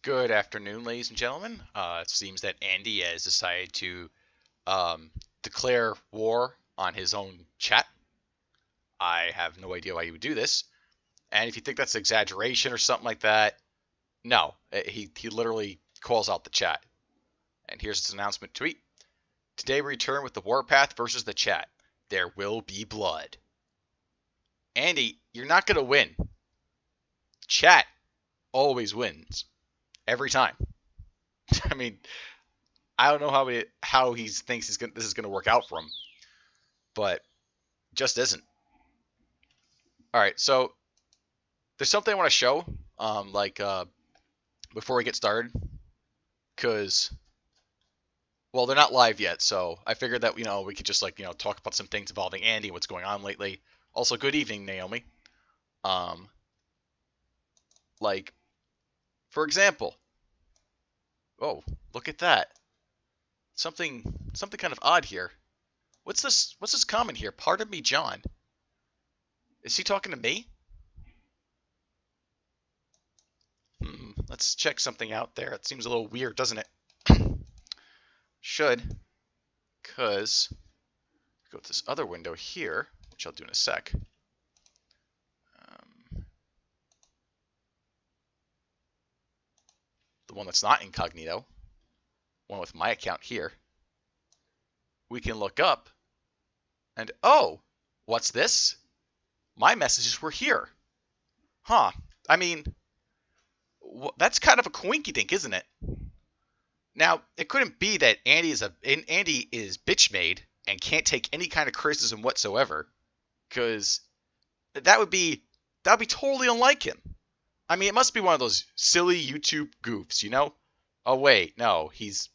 Good afternoon, ladies and gentlemen. It seems that Andy has decided to declare war on his own chat. I have no idea why he would do this. And if you think that's exaggeration or something like that, no. He literally calls out the chat. And here's his announcement tweet. Today we return with the Warpath versus the chat. There will be blood. Andy, you're not going to win. Chat always wins. Every time. I mean, I don't know how he thinks this is going to work out for him, but it just isn't. All right, so there's something I want to show, before we get started, because they're not live yet, so I figured that we could just talk about some things involving Andy and what's going on lately. Also, good evening, Naomi. For example, oh, look at that. Something kind of odd here. What's this comment here? Pardon me, John. Is he talking to me? Let's check something out there. It seems a little weird, doesn't it? Should. Because go to this other window here, which I'll do in a sec. The one that's not incognito. One with my account here. We can look up. And, oh, what's this? My messages were here. Huh. I mean, that's kind of a coinky dink, isn't it? Now, it couldn't be that Andy is bitch made and can't take any kind of criticism whatsoever, because that would be totally unlike him. I mean, it must be one of those silly YouTube goofs, you know? Oh wait, no, he's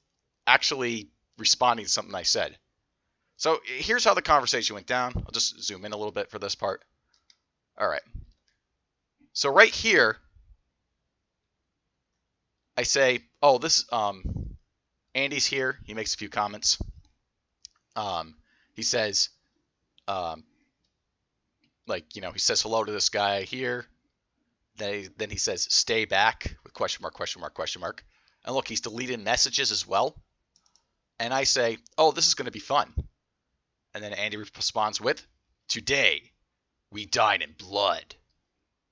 actually responding to something I said. So here's how the conversation went down. I'll just zoom in a little bit for this part. All right. So right here, I say, oh, this Andy's here. He makes a few comments. He says, he says hello to this guy here. Then he says, stay back with question mark, question mark, question mark. And look, he's deleted messages as well. And I say, oh, this is going to be fun. And then Andy responds with, today we died in blood.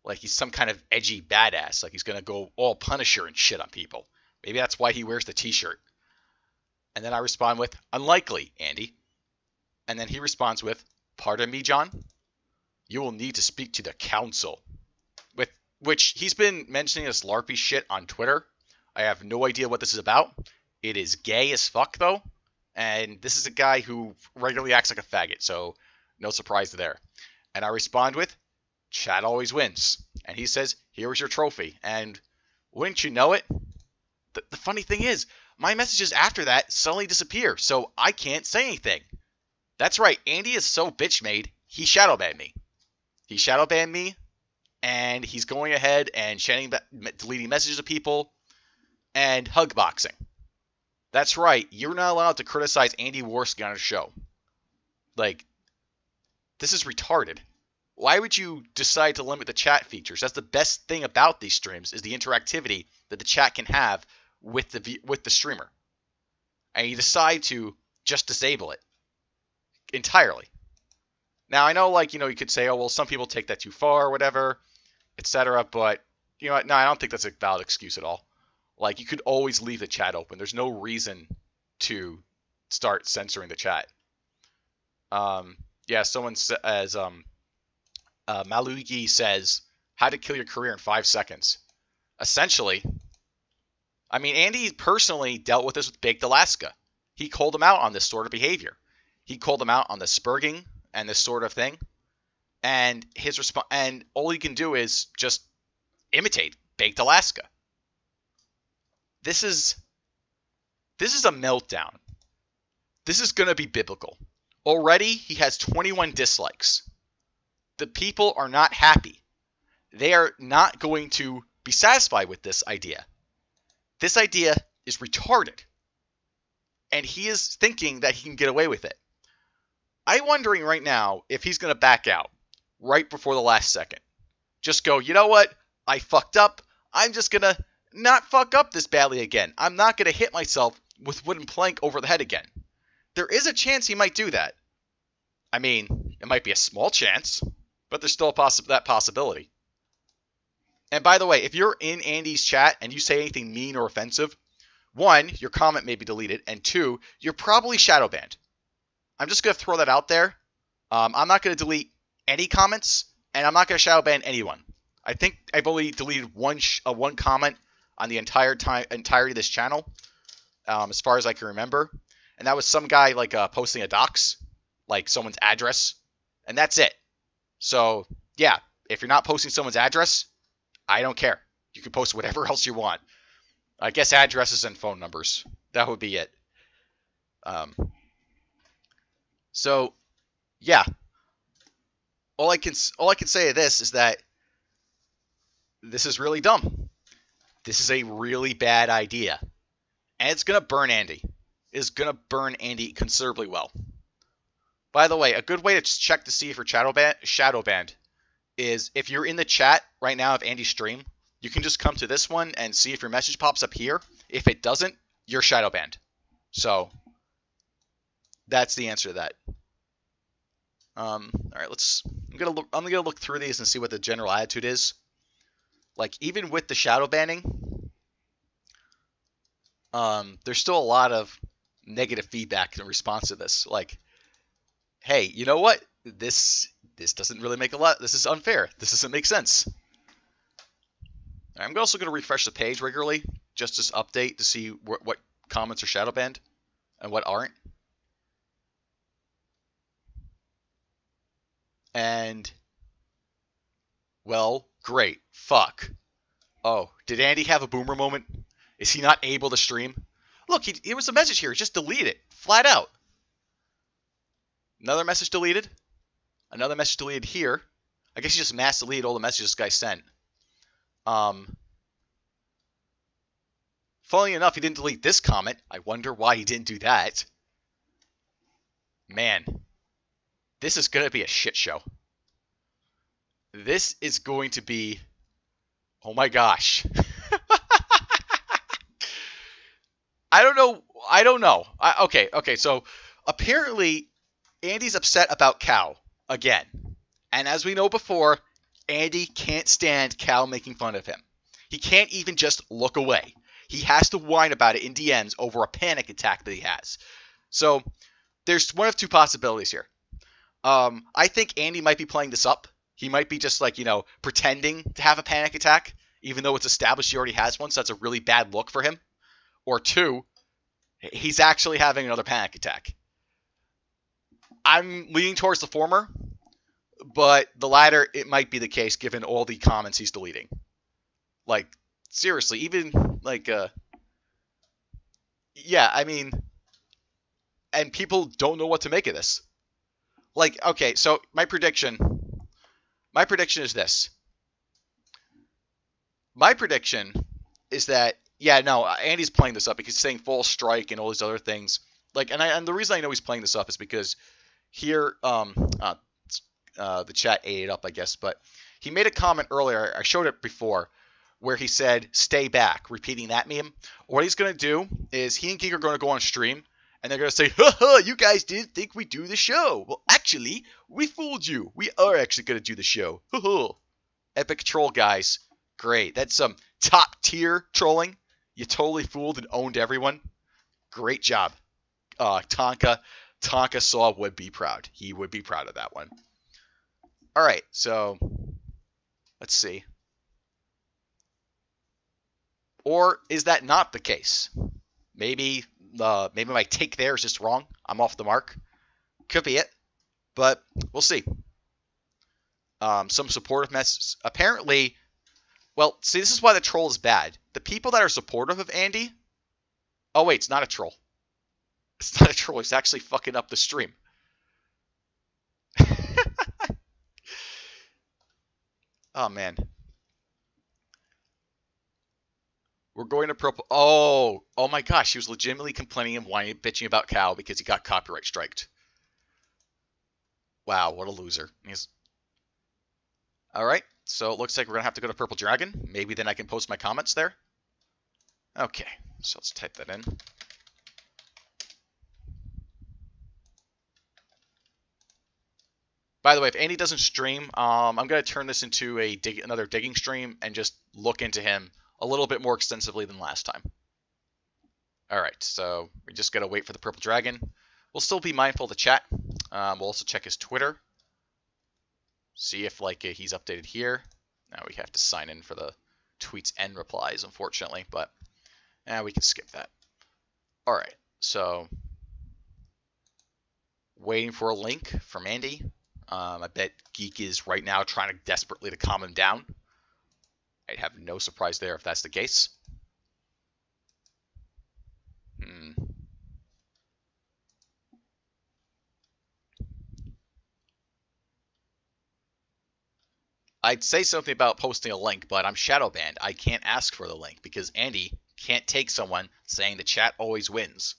Like he's some kind of edgy badass. Like he's going to go all Punisher and shit on people. Maybe that's why he wears the t-shirt. And then I respond with, unlikely, Andy. And then he responds with, pardon me, John? You will need to speak to the council. With which he's been mentioning this LARPy shit on Twitter. I have no idea what this is about. It is gay as fuck, though. And this is a guy who regularly acts like a faggot, so no surprise there. And I respond with, chat always wins. And he says, here is your trophy. And wouldn't you know it, the funny thing is, my messages after that suddenly disappear, so I can't say anything. That's right, Andy is so bitch-made, he shadowbanned me. He shadowbanned me, and he's going ahead and deleting messages of people, and hugboxing. That's right, you're not allowed to criticize Andy Warski on a show. Like, this is retarded. Why would you decide to limit the chat features? That's the best thing about these streams, is the interactivity that the chat can have with the streamer. And you decide to just disable it entirely. Now, I know, you could say, oh, well, some people take that too far or whatever, etc. But, no, I don't think that's a valid excuse at all. Like, you could always leave the chat open. There's no reason to start censoring the chat. Yeah, someone says, Malugi says, how to kill your career in 5 seconds. Essentially, I mean, Andy personally dealt with this with Baked Alaska. He called him out on this sort of behavior. He called him out on the spurging and this sort of thing. And his response, and all he can do is just imitate Baked Alaska. This is a meltdown. This is going to be biblical. Already, he has 21 dislikes. The people are not happy. They are not going to be satisfied with this idea. This idea is retarded. And he is thinking that he can get away with it. I'm wondering right now if he's going to back out right before the last second. Just go, you know what? I fucked up. I'm just going to not fuck up this badly again. I'm not going to hit myself with wooden plank over the head again. There is a chance he might do that. I mean, it might be a small chance, but there's still that possibility. And by the way, if you're in Andy's chat and you say anything mean or offensive, one, your comment may be deleted, and two, you're probably shadow banned. I'm just going to throw that out there. I'm not going to delete any comments, and I'm not going to shadow ban anyone. I think I've only deleted one comment on the entirety of this channel, as far as I can remember, and that was some guy like posting a dox, like someone's address, and that's it. So yeah, if you're not posting someone's address, I don't care. You can post whatever else you want. I guess addresses and phone numbers. That would be it. So yeah, all I can say of this is that this is really dumb. This is a really bad idea, and it's gonna burn Andy. It's gonna burn Andy considerably well. By the way, a good way to check to see if you're shadow banned is if you're in the chat right now of Andy's stream, you can just come to this one and see if your message pops up here. If it doesn't, you're shadow banned. So that's the answer to that. All right, I'm gonna look through these and see what the general attitude is. Like even with the shadow banning, there's still a lot of negative feedback in response to this. Like, hey, you know what? This doesn't really make a lot. This is unfair. This doesn't make sense. I'm also going to refresh the page regularly, just to update to see what comments are shadow banned and what aren't. And, well, great. Fuck. Oh, did Andy have a boomer moment? Is he not able to stream? Look, it was a message here. Just delete it. Flat out. Another message deleted. Another message deleted here. I guess he just mass deleted all the messages this guy sent. Funnily enough, he didn't delete this comment. I wonder why he didn't do that. Man, this is going to be a shit show. This is going to be... Oh my gosh. I don't know. Okay, so apparently Andy's upset about Cow again. And as we know before, Andy can't stand Cal making fun of him. He can't even just look away. He has to whine about it in DMs over a panic attack that he has. So there's one of two possibilities here. I think Andy might be playing this up. He might be just like, pretending to have a panic attack, even though it's established he already has one, so that's a really bad look for him. Or two, he's actually having another panic attack. I'm leaning towards the former, but the latter, it might be the case given all the comments he's deleting. Like, seriously, even, like, yeah, I mean, and people don't know what to make of this. Like, okay, so my prediction is this. My prediction is that, yeah, no, Andy's playing this up because he's saying full strike and all these other things. Like, and the reason I know he's playing this up is because here, the chat ate it up, I guess, but he made a comment earlier, I showed it before, where he said, stay back, repeating that meme. What he's going to do is he and Geek are going to go on stream, and they're going to say, ha, you guys didn't think we'd do the show. Well, actually, we fooled you. We are actually going to do the show. Epic troll, guys. Great. That's some top-tier trolling. You totally fooled and owned everyone. Great job. Tonka Saw would be proud. He would be proud of that one. All right, so let's see. Or is that not the case? Maybe my take there is just wrong. I'm off the mark. Could be it, but we'll see. Some supportive messages. Apparently, well, see, this is why the troll is bad. The people that are supportive of Andy. Oh wait, it's not a troll. It's not a troll. He's actually fucking up the stream. Oh man. We're going to oh my gosh, he was legitimately complaining and whining, bitching about Cow because he got copyright striked. Wow, what a loser. Alright, so it looks like we're going to have to go to Purple Dragon. Maybe then I can post my comments there. Okay, so let's type that in. By the way, if Andy doesn't stream, I'm going to turn this into another digging stream and just look into him a little bit more extensively than last time. All right, so we just got to wait for the purple dragon. We'll still be mindful of the chat. We'll also check his Twitter. See if he's updated here. Now we have to sign in for the tweets and replies, unfortunately, but we can skip that. All right, so waiting for a link from Andy. I bet Geek is right now trying desperately to calm him down. I'd have no surprise there if that's the case. I'd say something about posting a link, but I'm shadow banned. I can't ask for the link because Andy can't take someone saying the chat always wins.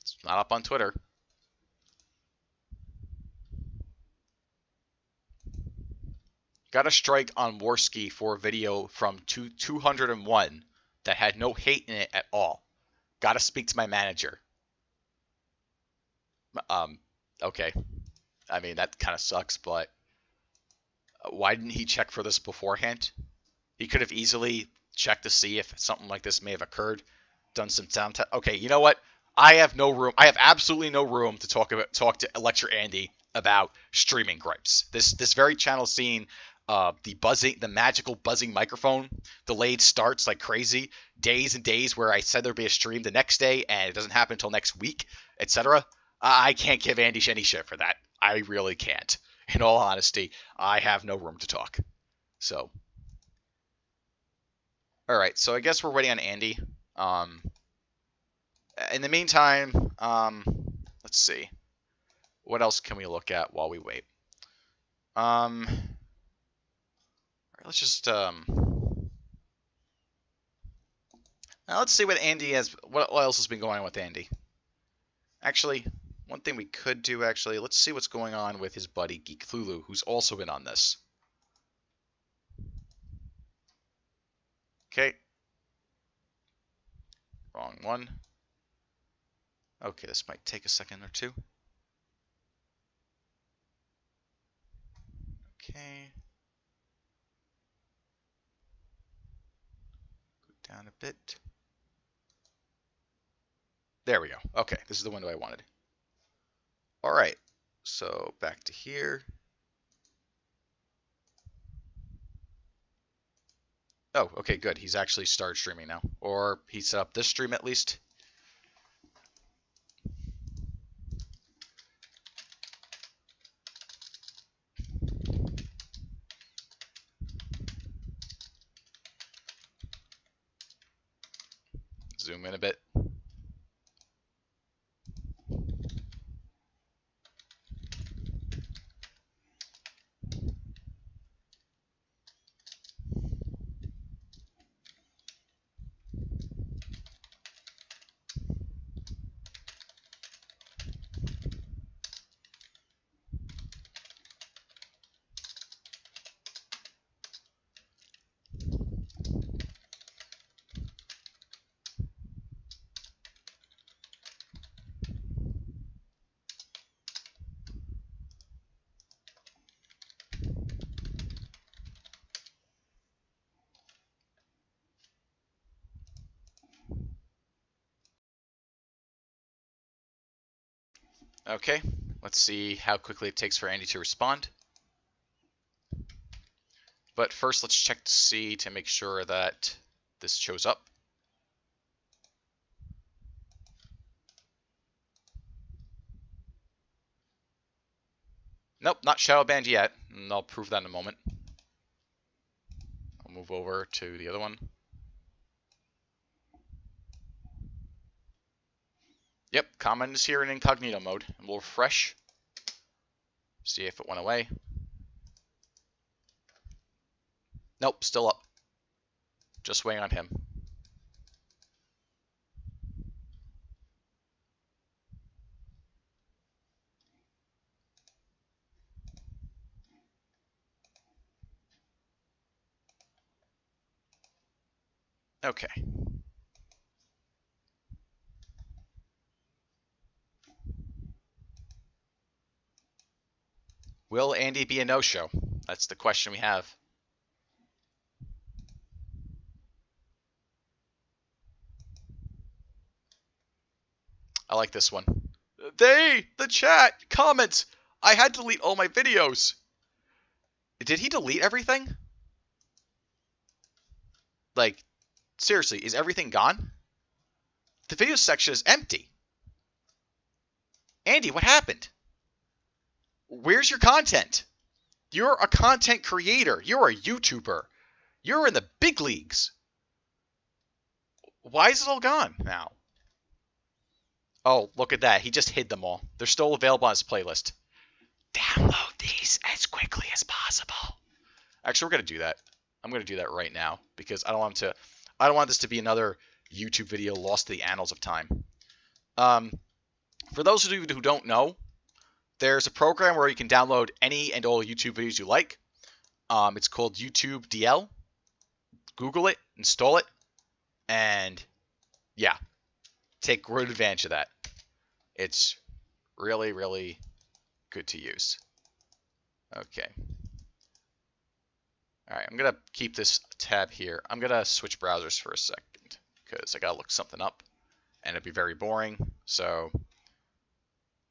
It's not up on Twitter. Got a strike on Warski for a video from 201 that had no hate in it at all. Gotta speak to my manager. Okay. I mean, that kind of sucks, but why didn't he check for this beforehand? He could have easily checked to see if something like this may have occurred, done some sound test. Okay, you know what? I have no room. I have absolutely no room to talk to lecture Andy about streaming gripes. This very channel seen the magical buzzing microphone delayed starts like crazy, days and days where I said there'd be a stream the next day and it doesn't happen until next week, etc. I can't give Andy any shit for that. I really can't. In all honesty, I have no room to talk. So, all right. So I guess we're waiting on Andy. In the meantime, let's see. What else can we look at while we wait? All right, let's just now let's see what Andy has. What else has been going on with Andy? Actually, one thing we could do, let's see what's going on with his buddy Geek Lulu, who's also been on this. Okay. Wrong one. Okay, this might take a second or two. Okay. Go down a bit. There we go. Okay, this is the window I wanted. All right, so back to here. Oh, okay, good. He's actually started streaming now. Or he set up this stream at least. Zoom in a bit. Okay, let's see how quickly it takes for Andy to respond. But first, let's check to see to make sure that this shows up. Nope, not shadow banned yet, and I'll prove that in a moment. I'll move over to the other one. Yep, comment is here in incognito mode, and we'll refresh. See if it went away. Nope, still up. Just waiting on him. Okay. Will Andy be a no-show? That's the question we have. I like this one. The chat, comments. I had to delete all my videos. Did he delete everything? Like, seriously, is everything gone? The video section is empty. Andy, what happened? Where's your content? You're a content creator. You're a YouTuber. You're in the big leagues. Why is it all gone now? Oh, look at that. He just hid them all. They're still available on his playlist. Download these as quickly as possible. Actually, we're going to do that. I'm going to do that right now because I don't want this to be another YouTube video lost to the annals of time. For those of you who don't know, there's a program where you can download any and all YouTube videos you like. It's called YouTube DL. Google it, install it, and yeah, take great advantage of that. It's really, really good to use. Okay. All right, I'm going to keep this tab here. I'm going to switch browsers for a second because I got to look something up and it'd be very boring. So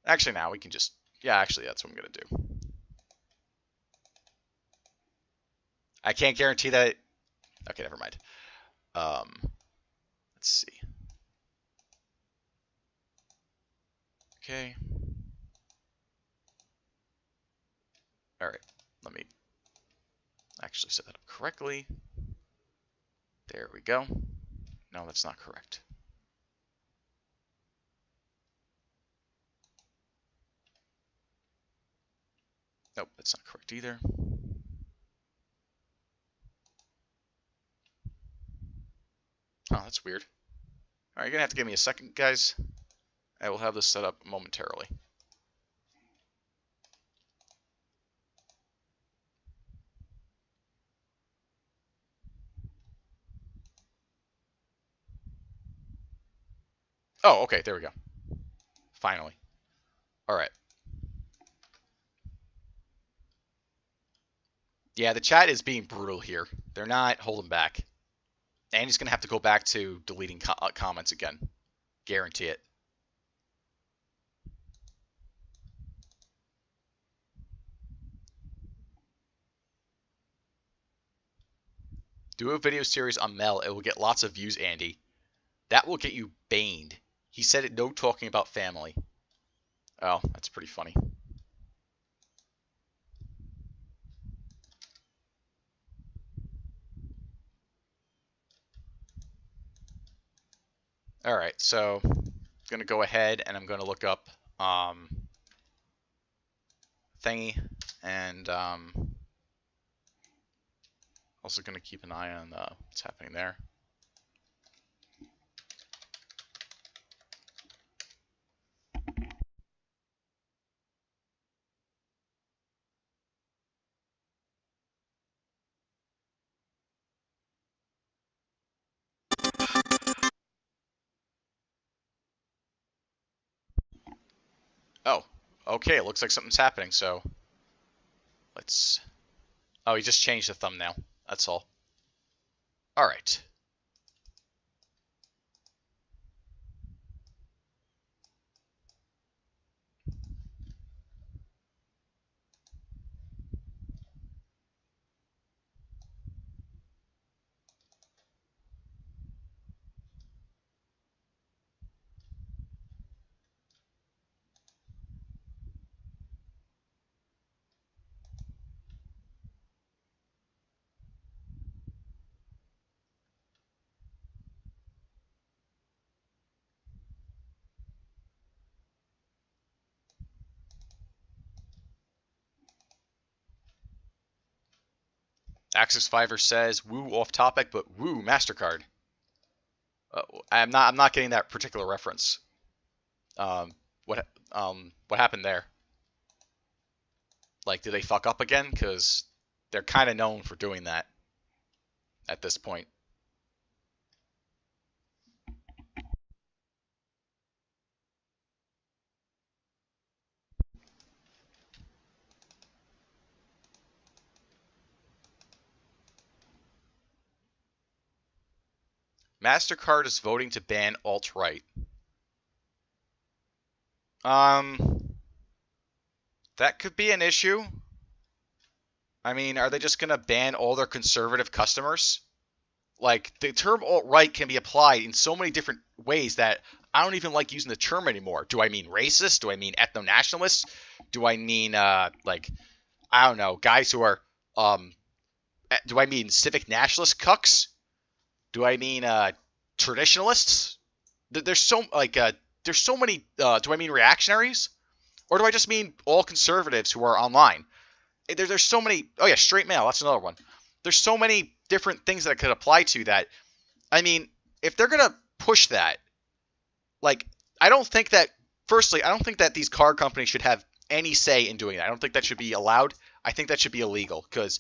actually now we can just, yeah, actually that's what I'm going to do. I can't guarantee that. Okay, never mind. Let's see. Okay. All right, let me actually set that up correctly. There we go. No, that's not correct. Nope, that's not correct either. Oh, that's weird. All right, you're going to have to give me a second, guys. I will have this set up momentarily. Oh, okay, there we go. Finally. All right. Yeah, the chat is being brutal here. They're not holding back. And he's going to have to go back to deleting comments again. Guarantee it. Do a video series on Mel. It will get lots of views, Andy. That will get you baned. He said it, no talking about family. Oh, that's pretty funny. All right, so I'm going to go ahead and I'm going to look up thingy, and also going to keep an eye on what's happening there. Oh, okay, it looks like something's happening, so let's... Oh, he just changed the thumbnail. That's all. All right. Axis Fiver says, "Woo off topic, but woo Mastercard." I'm not getting that particular reference. What happened there? Like, did they fuck up again? Because they're kind of known for doing that at this point. MasterCard is voting to ban alt-right. That could be an issue. I mean, are they just going to ban all their conservative customers? Like, the term alt-right can be applied in so many different ways that I don't even like using the term anymore. Do I mean racist? Do I mean ethno-nationalist? Do I mean, like, I don't know, guys who are, do I mean civic nationalist cucks? Do I mean, traditionalists? There's so, like, there's so many, do I mean reactionaries? Or do I just mean all conservatives who are online? There's so many, oh yeah, straight male, that's another one. There's so many different things that it could apply to that. I mean, if they're going to push that, like, I don't think that, firstly, I don't think that these car companies should have any say in doing that. I don't think that should be allowed. I think that should be illegal because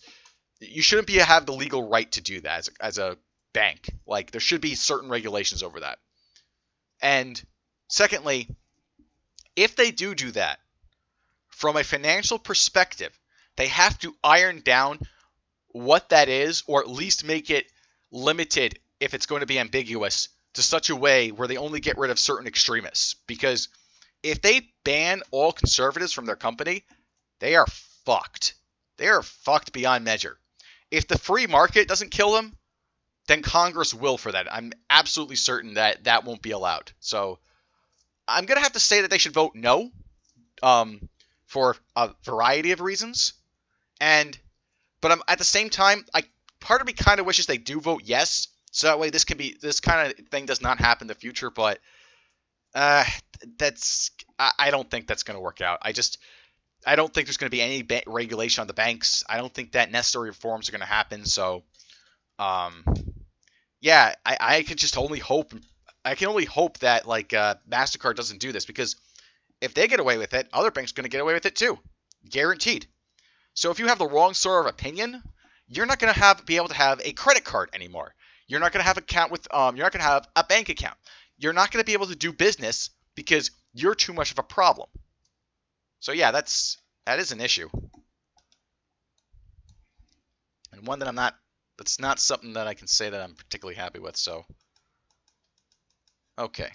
you shouldn't have the legal right to do that as a bank. Like, there should be certain regulations over that. And secondly, if they do that, from a financial perspective, they have to iron down what that is, or at least make it limited if it's going to be ambiguous to such a way where they only get rid of certain extremists. Because if they ban all conservatives from their company, they are fucked. They are fucked beyond measure. If the free market doesn't kill them, then Congress will for that. I'm absolutely certain that that won't be allowed. So I'm going to have to say that they should vote no, for a variety of reasons. But at the same time, part of me kind of wishes they do vote yes, so that way this kind of thing does not happen in the future. But I don't think that's going to work out. I don't think there's going to be any regulation on the banks. I don't think that necessary reforms are going to happen. So, yeah, I can just only hope. I can only hope that MasterCard doesn't do this, because if they get away with it, other banks are going to get away with it too, guaranteed. So if you have the wrong sort of opinion, you're not going to be able to have a credit card anymore. You're not going to have you're not going to have a bank account. You're not going to be able to do business because you're too much of a problem. So yeah, that is an issue. And one that that's not something that I can say that I'm particularly happy with, so. Okay.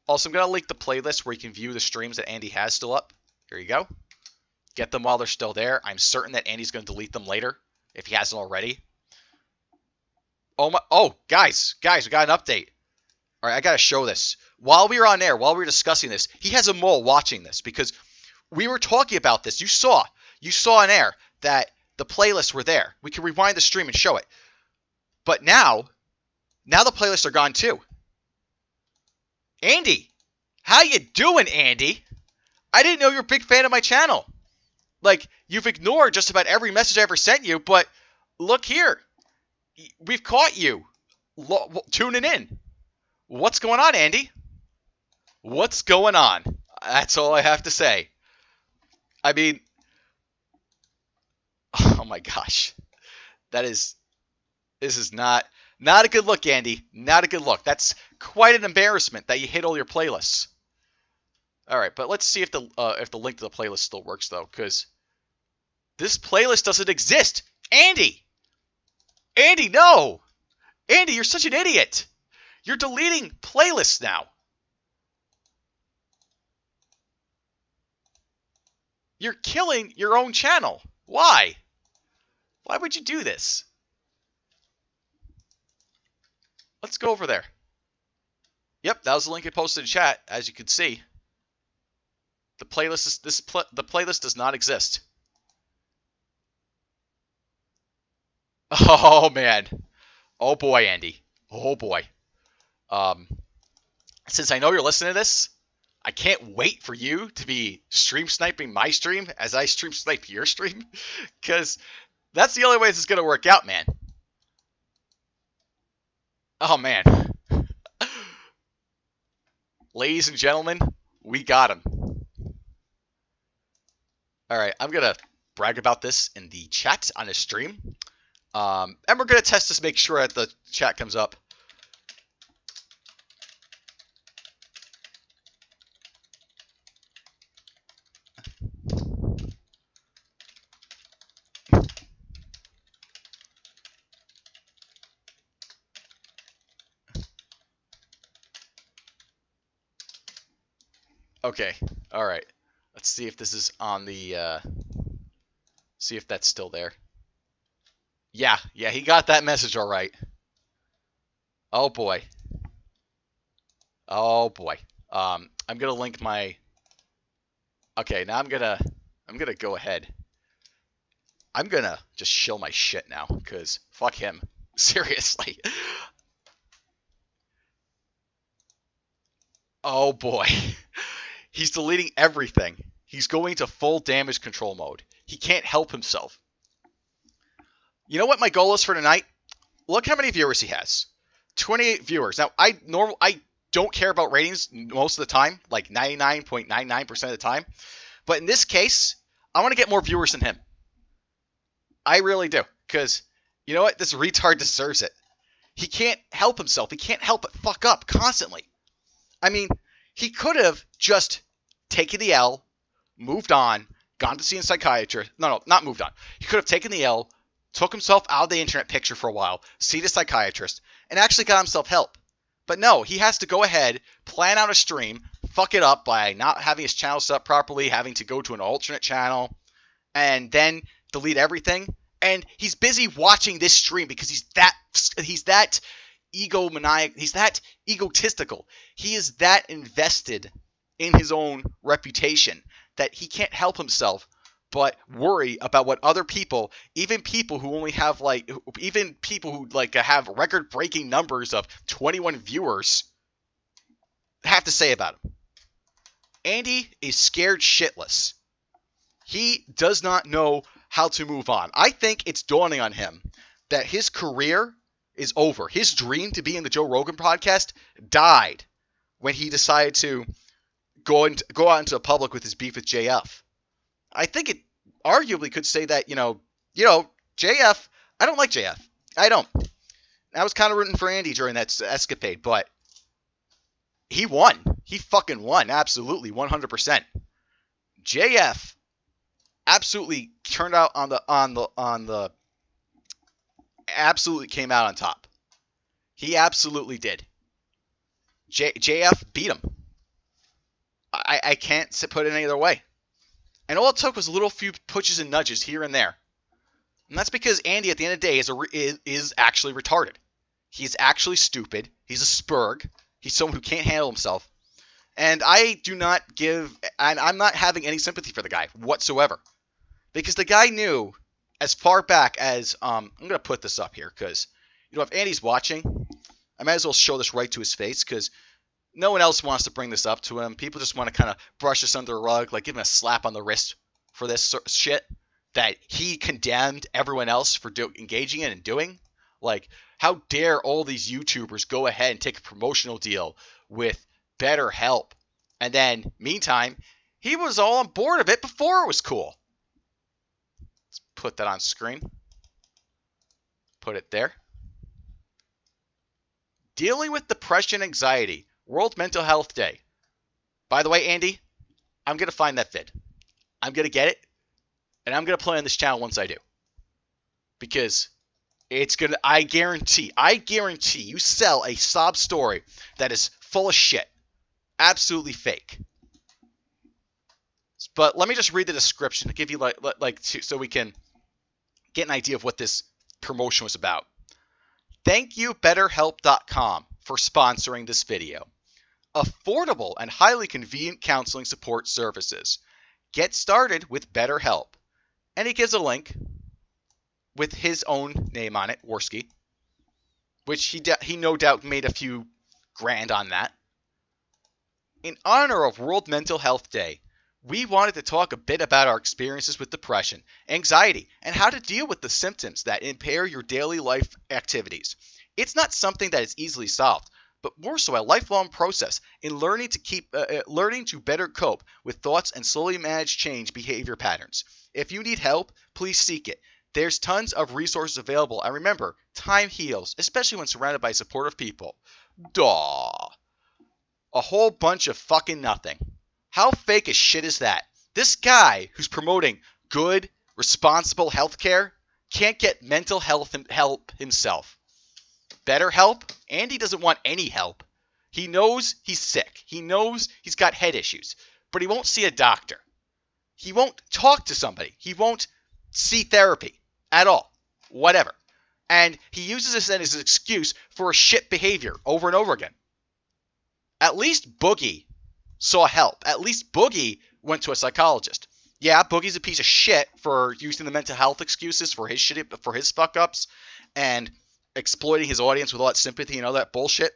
Also, I'm going to link the playlist where you can view the streams that Andy has still up. Here you go. Get them while they're still there. I'm certain that Andy's going to delete them later, if he hasn't already. Oh, guys, we got an update. All right, I got to show this. While we were on air, while we were discussing this, he has a mole watching this, because we were talking about this. You saw on air that the playlists were there. We can rewind the stream and show it. But now the playlists are gone too. Andy, how you doing, Andy? I didn't know you were a big fan of my channel. Like, you've ignored just about every message I ever sent you, but look here. We've caught you tuning in. What's going on, Andy? What's going on? That's all I have to say. I mean, oh my gosh. This is not a good look, Andy. Not a good look. That's quite an embarrassment that you hit all your playlists. All right, but let's see if the link to the playlist still works, though, because this playlist doesn't exist. Andy, no. Andy, you're such an idiot. You're deleting playlists now. You're killing your own channel. Why? Why would you do this? Let's go over there. Yep, that was the link I posted in chat, as you can see. The playlist does not exist. Oh man. Oh boy, Andy. Oh boy. Since I know you're listening to this, I can't wait for you to be stream sniping my stream as I stream snipe your stream, because that's the only way this is gonna work out, man. Oh man. Ladies and gentlemen, we got him. Alright, I'm going to brag about this in the chat on the stream. And we're going to test this, make sure that the chat comes up. Okay. All right. Let's see if this is on the. See if that's still there. Yeah, he got that message all right. Oh boy. Oh boy. I'm gonna link my. Okay, now I'm gonna go ahead. I'm gonna just shill my shit now, cause fuck him. Seriously. Oh boy. He's deleting everything. He's going to full damage control mode. He can't help himself. You know what my goal is for tonight? Look how many viewers he has. 28 viewers. Now, I don't care about ratings most of the time, like 99.99% of the time. But in this case, I want to get more viewers than him. I really do. Because, you know what? This retard deserves it. He can't help himself. He can't help but fuck up constantly. I mean, he could have just taken the L, moved on, gone to see a psychiatrist. No, not moved on. He could have taken the L, took himself out of the internet picture for a while, see the psychiatrist, and actually got himself help. But no, he has to go ahead, plan out a stream, fuck it up by not having his channel set up properly, having to go to an alternate channel, and then delete everything. And he's busy watching this stream because he's that egomaniac, he's that egotistical. He is that invested in his own reputation that he can't help himself but worry about what other people, even people who only have have record-breaking numbers of 21 viewers, have to say about him. Andy is scared shitless. He does not know how to move on. I think it's dawning on him that his career is over. His dream to be in the Joe Rogan podcast died when he decided to go out into the public with his beef with JF. I think it arguably could say that, JF, I don't like JF. I don't. I was kind of rooting for Andy during that escapade, but he won. He fucking won. Absolutely. 100%. JF absolutely turned out on the absolutely came out on top. He absolutely did. JF beat him. I can't put it any other way. And all it took was a little few pushes and nudges here and there. And that's because Andy, at the end of the day, is actually retarded. He's actually stupid. He's a spurg. He's someone who can't handle himself. And I'm not having any sympathy for the guy whatsoever. Because the guy knew as far back as, I'm going to put this up here because, if Andy's watching, I might as well show this right to his face because no one else wants to bring this up to him. People just want to kind of brush this under the rug, like give him a slap on the wrist for this shit that he condemned everyone else for engaging in and doing. Like, how dare all these YouTubers go ahead and take a promotional deal with BetterHelp? And then, meantime, he was all on board of it before it was cool. Let's put that on screen. Put it there. Dealing with depression and anxiety. World Mental Health Day. By the way, Andy, I'm going to find that vid. I'm going to get it, and I'm going to play on this channel once I do. Because it's going to, I guarantee you sell a sob story that is full of shit. Absolutely fake. But let me just read the description to give you so we can get an idea of what this promotion was about. Thank you, BetterHelp.com, for sponsoring this video. Affordable and highly convenient counseling support services. Get started with BetterHelp. And he gives a link with his own name on it, Worski, which he no doubt made a few grand on that. In honor of World Mental Health Day, we wanted to talk a bit about our experiences with depression, anxiety, and how to deal with the symptoms that impair your daily life activities. It's not something that is easily solved, but more so a lifelong process in learning to better cope with thoughts and slowly manage change behavior patterns. If you need help, please seek it. There's tons of resources available, and remember, time heals, especially when surrounded by supportive people. Duh. A whole bunch of fucking nothing. How fake as shit is that? This guy who's promoting good, responsible healthcare can't get mental health help himself. Better help? Andy doesn't want any help. He knows he's sick. He knows he's got head issues. but he won't see a doctor. He won't talk to somebody. He won't see therapy at all. Whatever. And he uses this as an excuse for shit behavior over and over again. At least Boogie saw help. At least Boogie went to a psychologist. Yeah, Boogie's a piece of shit for using the mental health excuses for his shit, for his fuck-ups and exploiting his audience with all that sympathy and all that bullshit.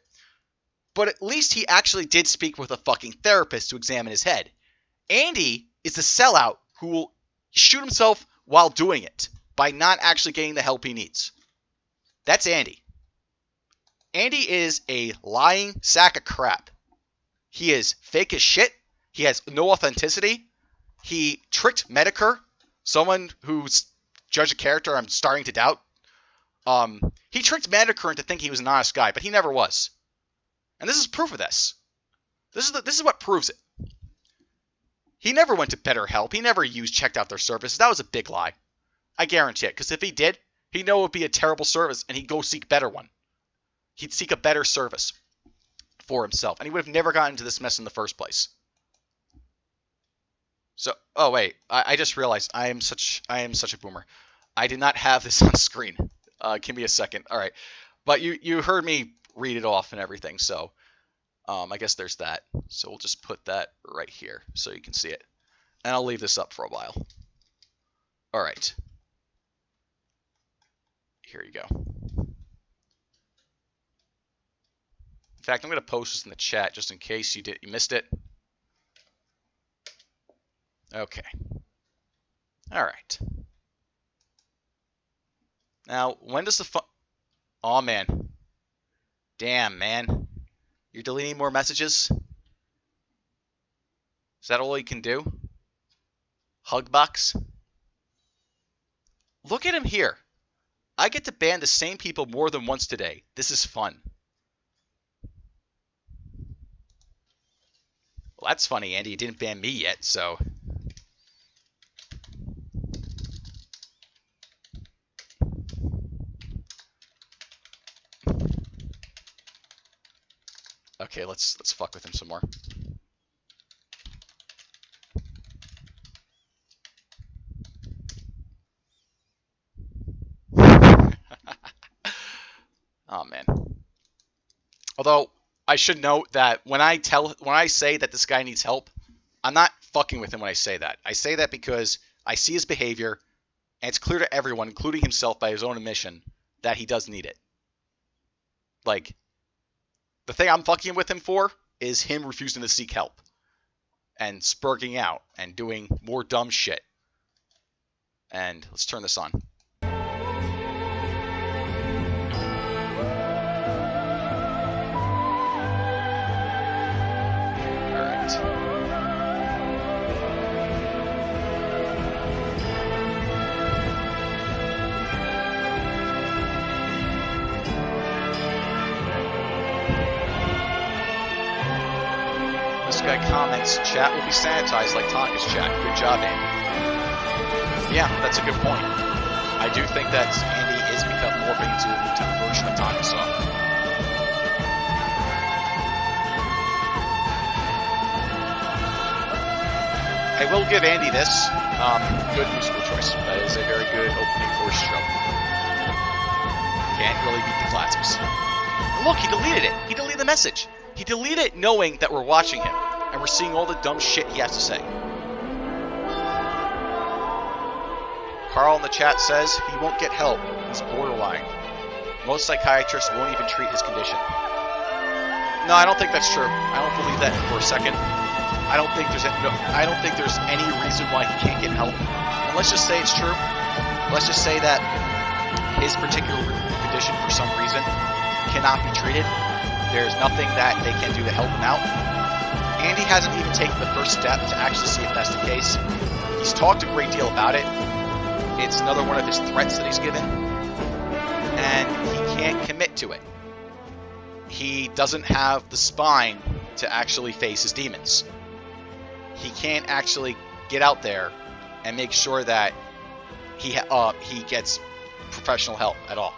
But at least he actually did speak with a fucking therapist to examine his head. Andy is the sellout who will shoot himself while doing it by not actually getting the help he needs. That's Andy. Andy is a lying sack of crap. He is fake as shit. He has no authenticity. He tricked Medicare, someone who's judged a character I'm starting to doubt. He tricked Medicare into thinking he was an honest guy, but he never was. And this is proof of this. This is what proves it. He never went to BetterHelp. He never checked out their services. That was a big lie. I guarantee it. Because if he did, he'd know it would be a terrible service, and he'd go seek a better one. He'd seek a better service for himself, and he would have never gotten into this mess in the first place. So, oh wait, I just realized I am such a boomer. I did not have this on screen. Give me a second. All right, but you heard me read it off and everything, so I guess there's that. So we'll just put that right here so you can see it, and I'll leave this up for a while. All right, here you go. In fact, I'm going to post this in the chat just in case you missed it. Okay. All right. Now, when does the oh man. Damn, man. You're deleting more messages? Is that all you can do? Hugbox? Look at him here. I get to ban the same people more than once today. This is fun. Well, that's funny, Andy. You didn't ban me yet, so... Okay, let's fuck with him some more. Oh man. Although I should note that when I say that this guy needs help, I'm not fucking with him when I say that. I say that because I see his behavior, and it's clear to everyone, including himself by his own admission, that he does need it. Like, the thing I'm fucking with him for is him refusing to seek help and spurging out and doing more dumb shit. And let's turn this on. This guy comments, chat will be sanitized like Tonka's chat. Good job, Andy. Yeah, that's a good point. I do think that Andy is morphing into a new version of Tonka Song. I will give Andy this. Good musical choice. That is a very good opening for a show. Can't really beat the classics. And look, he deleted it. He deleted the message. He deleted it knowing that we're watching him, and we're seeing all the dumb shit he has to say. Carl in the chat says he won't get help. He's borderline. Most psychiatrists won't even treat his condition. No, I don't think that's true. I don't believe that for a second. I don't think there's any reason why he can't get help. And let's just say it's true. Let's just say that his particular condition, for some reason, cannot be treated. There's nothing that they can do to help him out. Andy hasn't even taken the first step to actually see if that's the case. He's talked a great deal about it. It's another one of his threats that he's given. And he can't commit to it. He doesn't have the spine to actually face his demons. He can't actually get out there and make sure that he gets professional help at all.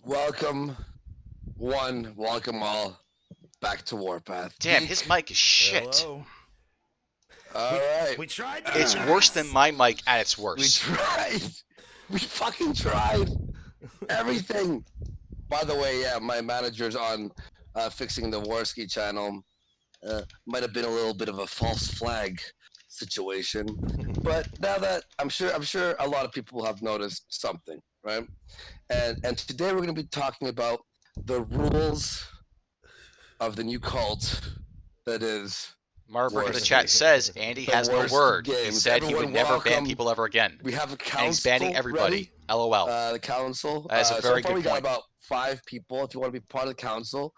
Welcome, one. Welcome all back to Warpath. Damn, his mic is shit. Hello. All right. We tried. It's worse than my mic at its We worst. tried. We fucking tried everything. By the way, yeah, my manager's on fixing the Warski channel. Might have been a little bit of a false flag situation, but now that I'm sure a lot of people have noticed something, right? And today we're going to be talking about the rules of the new cult that is. Marver in the Worst. chat says Andy The has no worst word. He games. said he would Everyone never ban welcome. people ever again. We have a And council. he's banning everybody. Ready? LOL. The council. That is a very so far good we got point. about 5 people. If you want to be part of the council,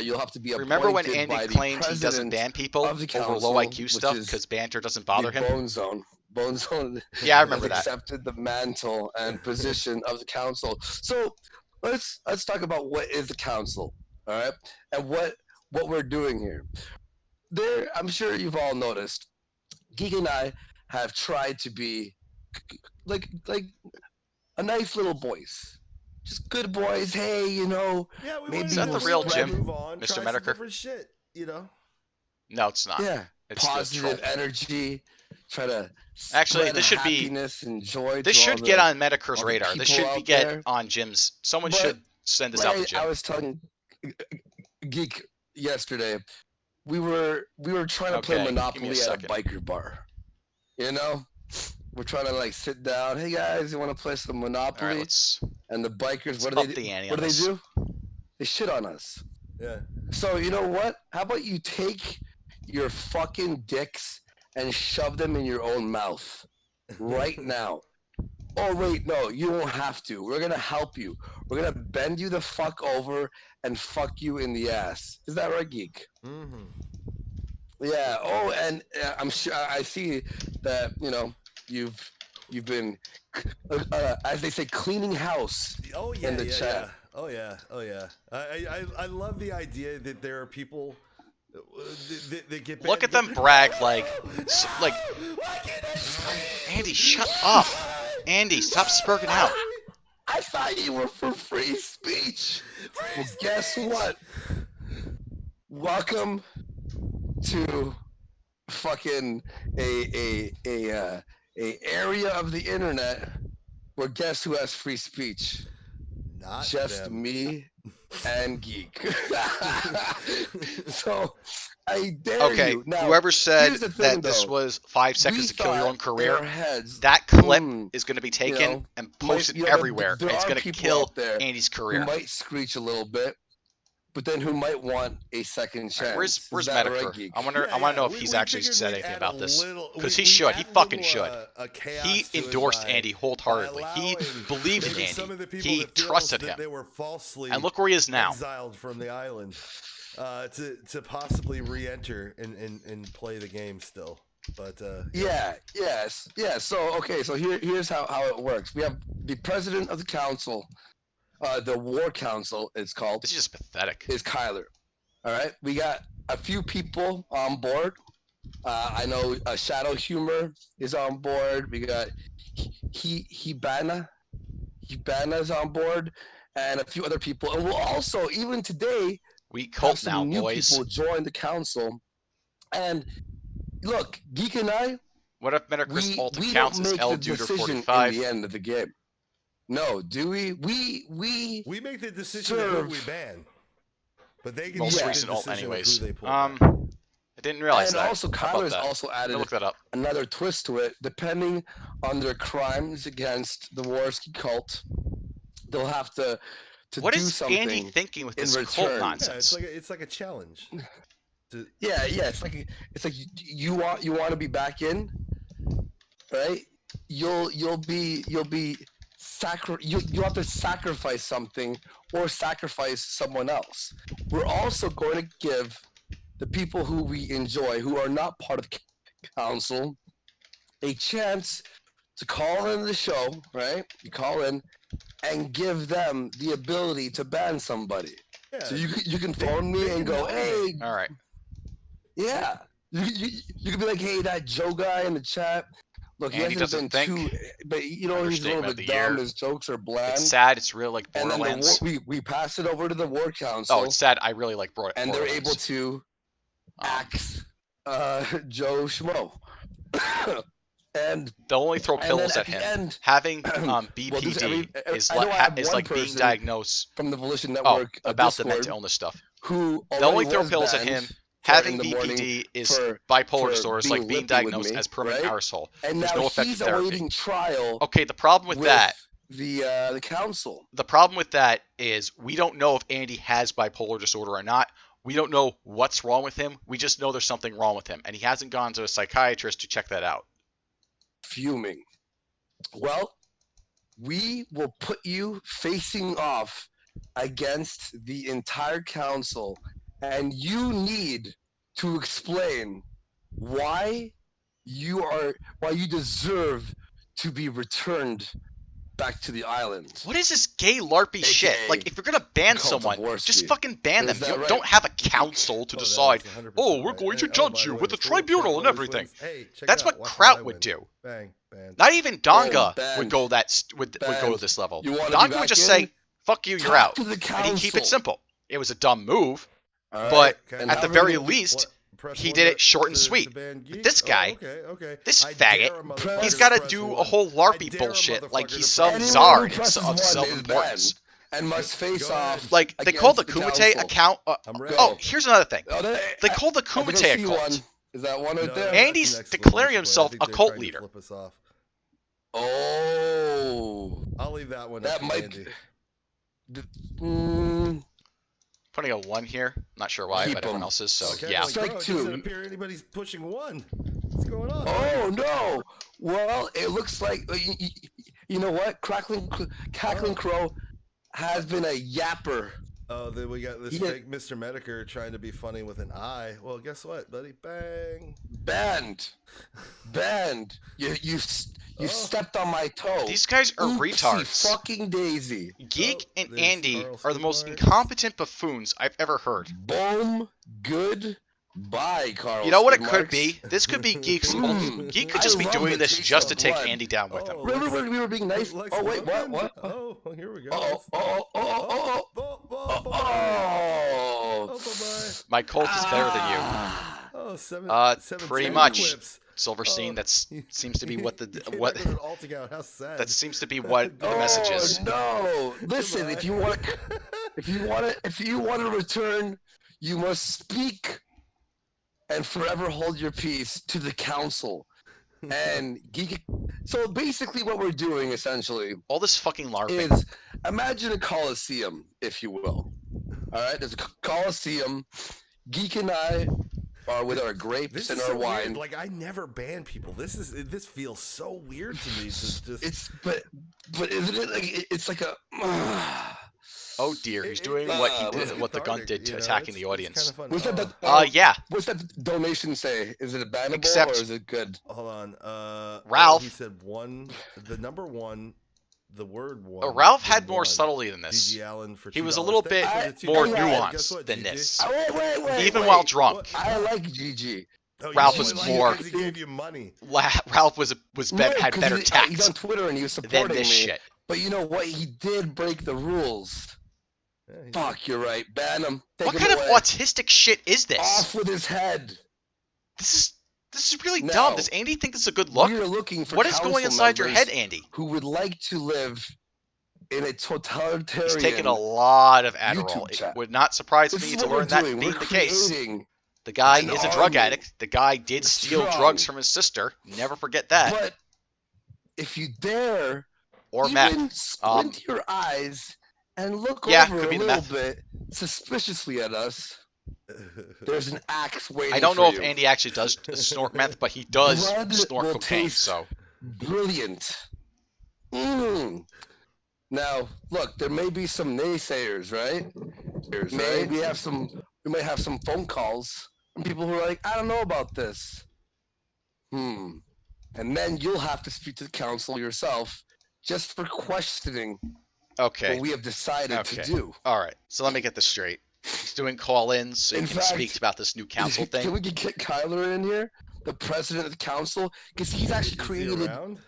you'll have to be Remember when appointed by Andy the claimed he doesn't president ban people of the over low council, IQ which stuff is because banter doesn't bother the him? Bone Zone. Bone Zone Yeah, I has remember that. accepted the mantle and position of the council. So let's talk about what is the council, all right, and what we're doing here. I'm sure you've all noticed. Geek and I have tried to be like a nice little boys, just good boys. Hey, Yeah, we maybe wanted Is that to the just real move Jim, on, Mr. try some Medeker? different shit, No, it's not. yeah, It's the positive troll. energy. Try to Actually, spread this should be. happiness and joy. This to should all get the, on Medeker's all the radar. This people should be out get there. on Jim's. Someone But, should send this out to Like Jim. I was telling Geek yesterday, we were trying to play Okay, give me a Monopoly at a second. biker bar. We're trying to like sit down. Hey guys, you want to play some All right, Monopoly? let's And the bikers, what up do they do? the ante What on do this. they do? They shit on us. Yeah. So you know what? How about you take your fucking dicks and shove them in your own mouth right now? Oh wait, no, you won't have to. We're gonna help you. We're gonna bend you the fuck over and fuck you in the ass. Is that right, Geek? Mm-hmm. Yeah. Oh, and I'm sure I see that you've been, as they say, cleaning house. Oh yeah, In the yeah, chat. yeah. Oh yeah, oh yeah. I love the idea that there are people that get. Look at banned. them brag like Andy, shut up. Andy, stop spurting out. I thought you were for free speech. Well, guess what? Welcome to fucking a area of the internet where guess who has free speech? Not Just them. me and Geek. So I dare Okay, you. Now, whoever said here's the that thing, this though. was 5 seconds we to kill your thought own career, in our heads, that clip hmm, is going to be taken know, and posted there- everywhere, there and it's are going to people kill out there Andy's who career. might screech a little bit, but then who might want a second chance. Alright, where's Is that Medeker? right, Geek? I want to know if he's actually said anything about this. Because he should. He fucking should. He endorsed Andy wholeheartedly. He believed in Andy. He trusted him. They were falsely And look where he is now. exiled from the island to possibly re-enter and play the game still. But Yes. So okay, so here's how it works. We have the president of the council, the war council it's called, This is just pathetic. is Kyler. All right, we got a few people on board. I know Shadow Humor is on board. We got Hibana's on board, and a few other people. And we'll also, even today, We have cult some now, new boys. people join the council. And look, Geek and I, What if Medeker's we alt don't accounts is make L the Duder decision in 45? the end of the game. No, do we? we make the decision of who we ban. But they can Most make recent the alt decision of anyways. who they pull I back. didn't realize And that. also, How about Kyler's that? also I'm added gonna look that up. another twist to it. Depending on their crimes against the Warski cult, they'll have to What do is something. Andy thinking with in this return. cult Yeah, nonsense? It's like a challenge. Yeah. It's like you want to be back in, right? You'll have to sacrifice something or sacrifice someone else. We're also going to give the people who we enjoy, who are not part of the council, a chance to call in the show, right? You call in and give them the ability to ban somebody. Yeah. So you can phone me they and can go, nominate. hey, All right. yeah. You can be like, hey, that Joe guy in the chat, Look, he Andy hasn't doesn't been think. too, but you know he's a little Understatement of bit the dumb. year. His jokes are bland. It's sad. It's really like and then Borderlands. we pass it over to the War Council. Oh, it's sad. I really like and Borderlands. they're able to axe Joe Schmo. and they'll only throw and pills then at him. End, Having well, BPD is I know I have is one like being person diagnosed from the Volition Network about Discord, the mental illness stuff. Who They'll only already throw was pills at banned him. for Having in the morning BPD is for bipolar disorder. It's being like being lippy with diagnosed me, as permanent right? arsehole. And There's now no effective he's therapy. awaiting trial. Okay, the problem with that. The council. The problem with that is we don't know if Andy has bipolar disorder or not. We don't know what's wrong with him. We just know there's something wrong with him, and he hasn't gone to a psychiatrist to check that out. Fuming. Well, we will put you facing off against the entire council, and you need to explain why you deserve to be returned back to the island. What is this gay LARPy shit? Like, if you're gonna ban Cult of someone, Warsky. just fucking ban them. Is that You right? don't have a council to decide, that's 100% oh, we're right. going to Hey, judge by you the way, with a Stream tribunal and always everything. wins. Hey, check That's it out. what Watch Kraut how I would win. do. Bang, bang. Not even Donga banned. would go would go to Banned. this level. You wanna be Donga back would just in? say, fuck you, you're Talk out. to the And he'd keep it council. simple. It was a dumb move, All but right. And at the how very are we- least, Press he one did it to- short and to sweet. ban But geek? this guy, Okay. this I dare faggot, a motherfucker he's to got to press do one. a whole I LARPy dare a bullshit like motherfucker he's to some press Anyone czar who of presses one is self-importance. banned and must face Go ahead. off. Like, they called the against Kumite council. account. I'm ready. Oh, here's another thing. Oh, They called the I think I Kumite see a cult. one. Is that one right No, there? that's Andy's an exclamation declaring point. I himself think a they're cult trying to leader. flip us off. Oh, I'll leave that one. that up to might. Andy. Putting a 1 here. Not sure why, Keep but everyone him. else is, so Okay, yeah. like, Strike bro, it two. doesn't appear anybody's pushing one. What's going on? Oh no! Well, it looks like you know what? Cackling Crow has been a yapper. Oh, then we got this Yeah. fake Mr. Medicare trying to be funny with an eye. Well, guess what, buddy? Bang. Banned. You Oh. stepped on my toe. These guys are Oopsie retards. fucking daisy. Geek Oh, and there's Andy Carl are the most Skidmore. incompetent buffoons I've ever heard. Boom. Good. Bye, Carl. You know what it Skid could Marks. be? This could be Geek's. Mm. Geek could I just be love doing the this taste just to of take blood. Andy down with him. Oh, Remember Lex- when we were being nice? Lex Oh wait, Luthor? what? Oh, here we go. Oh. bye-bye. My cult is better than you. Ah. Oh, seven, Pretty 710 much. clips. Silverstein. Oh. That seems to be what You the can't what. go to an alt-account. How sad. That seems to be what the message is. No! Listen, Goodbye. if you want to return, you must speak and forever hold your peace to the council. And geek. So basically, what we're doing essentially All this fucking LARPing. is imagine a coliseum, if you will. All right, there's a coliseum. Geek and I are with our grapes This and is our so wine. weird. Like I never ban people. This feels so weird to me. To just It's but isn't it like it's like a. Oh dear, he's doing it- what uh, he did, what the gun cathartic, did to you know? attacking the It's audience. kinda fun. What's that? Oh, Yeah. What's that donation say? Is it bannable Except- or is it good? hold on. Ralph. He said one. The number one. The word one. Ralph the had more one. subtlety than this. GG Allen for He was a $2. little Thank bit you for the more $2. nuanced Guess what, than GG? this. Wait. Even while drunk. I like GG. Oh, you Ralph only was like more- it 'cause He gave you money. Ralph was Right, had 'cause better he's tact on Twitter and he was than supporting this me. shit. But you know what? He did break the rules. Yeah, he- Fuck, you're right. Ban him. Take What him kind of away. autistic shit is this? Off with his head. This is really No. dumb. Does Andy think this is a good look? We are looking for What is going council inside your members head, Andy? who would like to live in a totalitarian. He's taking a lot of Adderall. YouTube It chat. would not surprise This me is to what we're learn that doing. being We're the case. creating, The guy an is a drug army. addict. The guy did It's steal strong. drugs from his sister. Never forget that. but if you dare, Or even meth. squint your eyes and look Yeah, over could a be the little meth. bit suspiciously at us, there's an axe waiting. I don't know for if you. Andy actually does snort meth, but he does Blood snort will cocaine. taste So brilliant. Now, look, there may be some naysayers, right? We might have some phone calls from people who are like, I don't know about this. And then you'll have to speak to the council yourself just for questioning okay, what we have decided to Okay. do. all right. So let me get this straight. He's doing call-ins so he In can fact, speak about this new council Can thing. we get Kyler in here? the president of the council, because he's actually Is he created. around?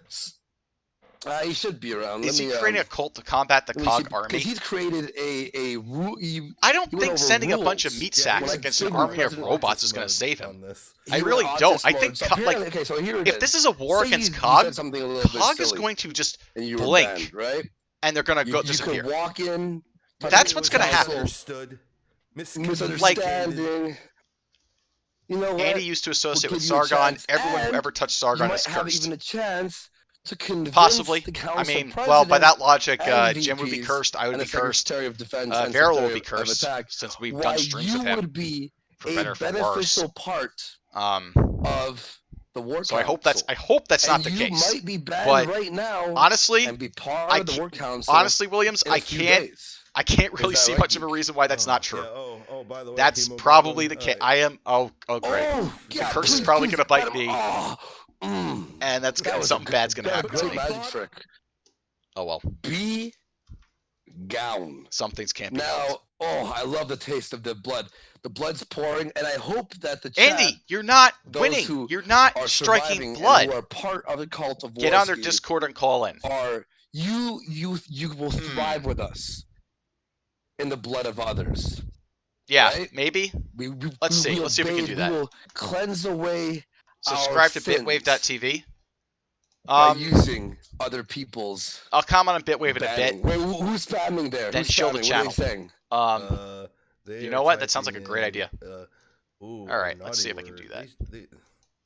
He should be around. Is he creating a cult to combat the COG army? Because he's created a rule. I don't he went think over sending a rules. bunch of meat Yeah, sacks like against an Sigma army of President robots is Autism going to mode save on him. this. I He really went don't. autism I mode. think So like apparently- okay, so here it if is. this is a war Say against you COG, said something a little bit COG is silly, going to just and you were blink, banned, right? and they're going to go You disappear. could walk in. That's what's going to happen. Misunderstood. Misunderstanding. You know what? Andy used to associate We'll with give you a Sargon. chance, Everyone who and ever touched you Sargon might is have cursed. even a chance to convince Possibly. the I council mean, president well, by that logic, and Jim would be VPs cursed. I would and be the cursed. Secretary of Defense and Vero will Secretary be of cursed Attack, since we've why done streams you with him. would be For a better or for worse. beneficial part of the war So council. I hope that's not the you case. might be banned But right now honestly, and be part I of the can't- war council. honestly, Williams, in a I few can't days. really that see right, much of a reason why that's not true. Yeah, by the way, That's hemoglobin, probably the case. I am. Oh, great. Oh, yeah, curse is please, probably please, gonna bite let him- me. Oh, And that's that was something bad's gonna that happen was to a me. great magic trick. Oh well, Be gown. some things can't be Now, helped. I love the taste of the blood. The blood's pouring, and I hope that the chat, Andy, you're not those winning. who You're not are striking surviving and blood. who are part of the cult of Get on their Warski Discord and call in. are you will thrive with us in the blood of others. Yeah, right? maybe. Let's see. will Let's see if we can bathe- do that. We will cleanse away Subscribe to sins bitwave.tv. by using other people's I'll comment on Bitwave in a bit. banning. Wait, who's spamming there? Then Who's show the spamming? channel. What are they saying? They You are know what? That sounds like typing a great in, idea. All right, let's see if I can do that.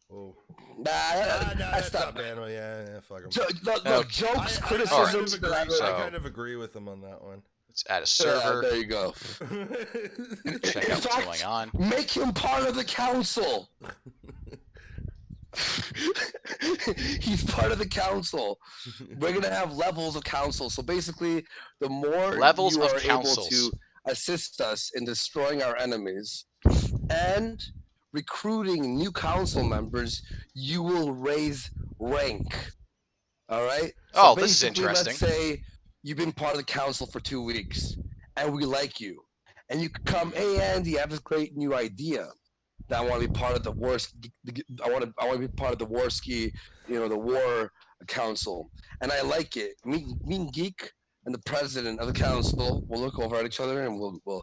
Whoa. Nah, That's that's not not. bad. Yeah, fuck 'em. Okay. Jokes, I criticisms. kind of agree, So- I kind of agree with them on that one. Let's add a Yeah, server. there you go. Check In out what's fact, going on. Make him part of the council. He's part of the council. We're gonna have levels of council. So basically, the more Levels you of are councils. able to assist us in destroying our enemies and recruiting new council members, you will raise rank. All right. Oh, this is basically, interesting. Let's say you've been part of the council for 2 weeks, and we like you, and you could come, hey Andy, I have this great new idea. That I want to be part of the I want to be part of the Warski, the war council, and I like it. Me and Geek and the president of the council will look over at each other and we'll.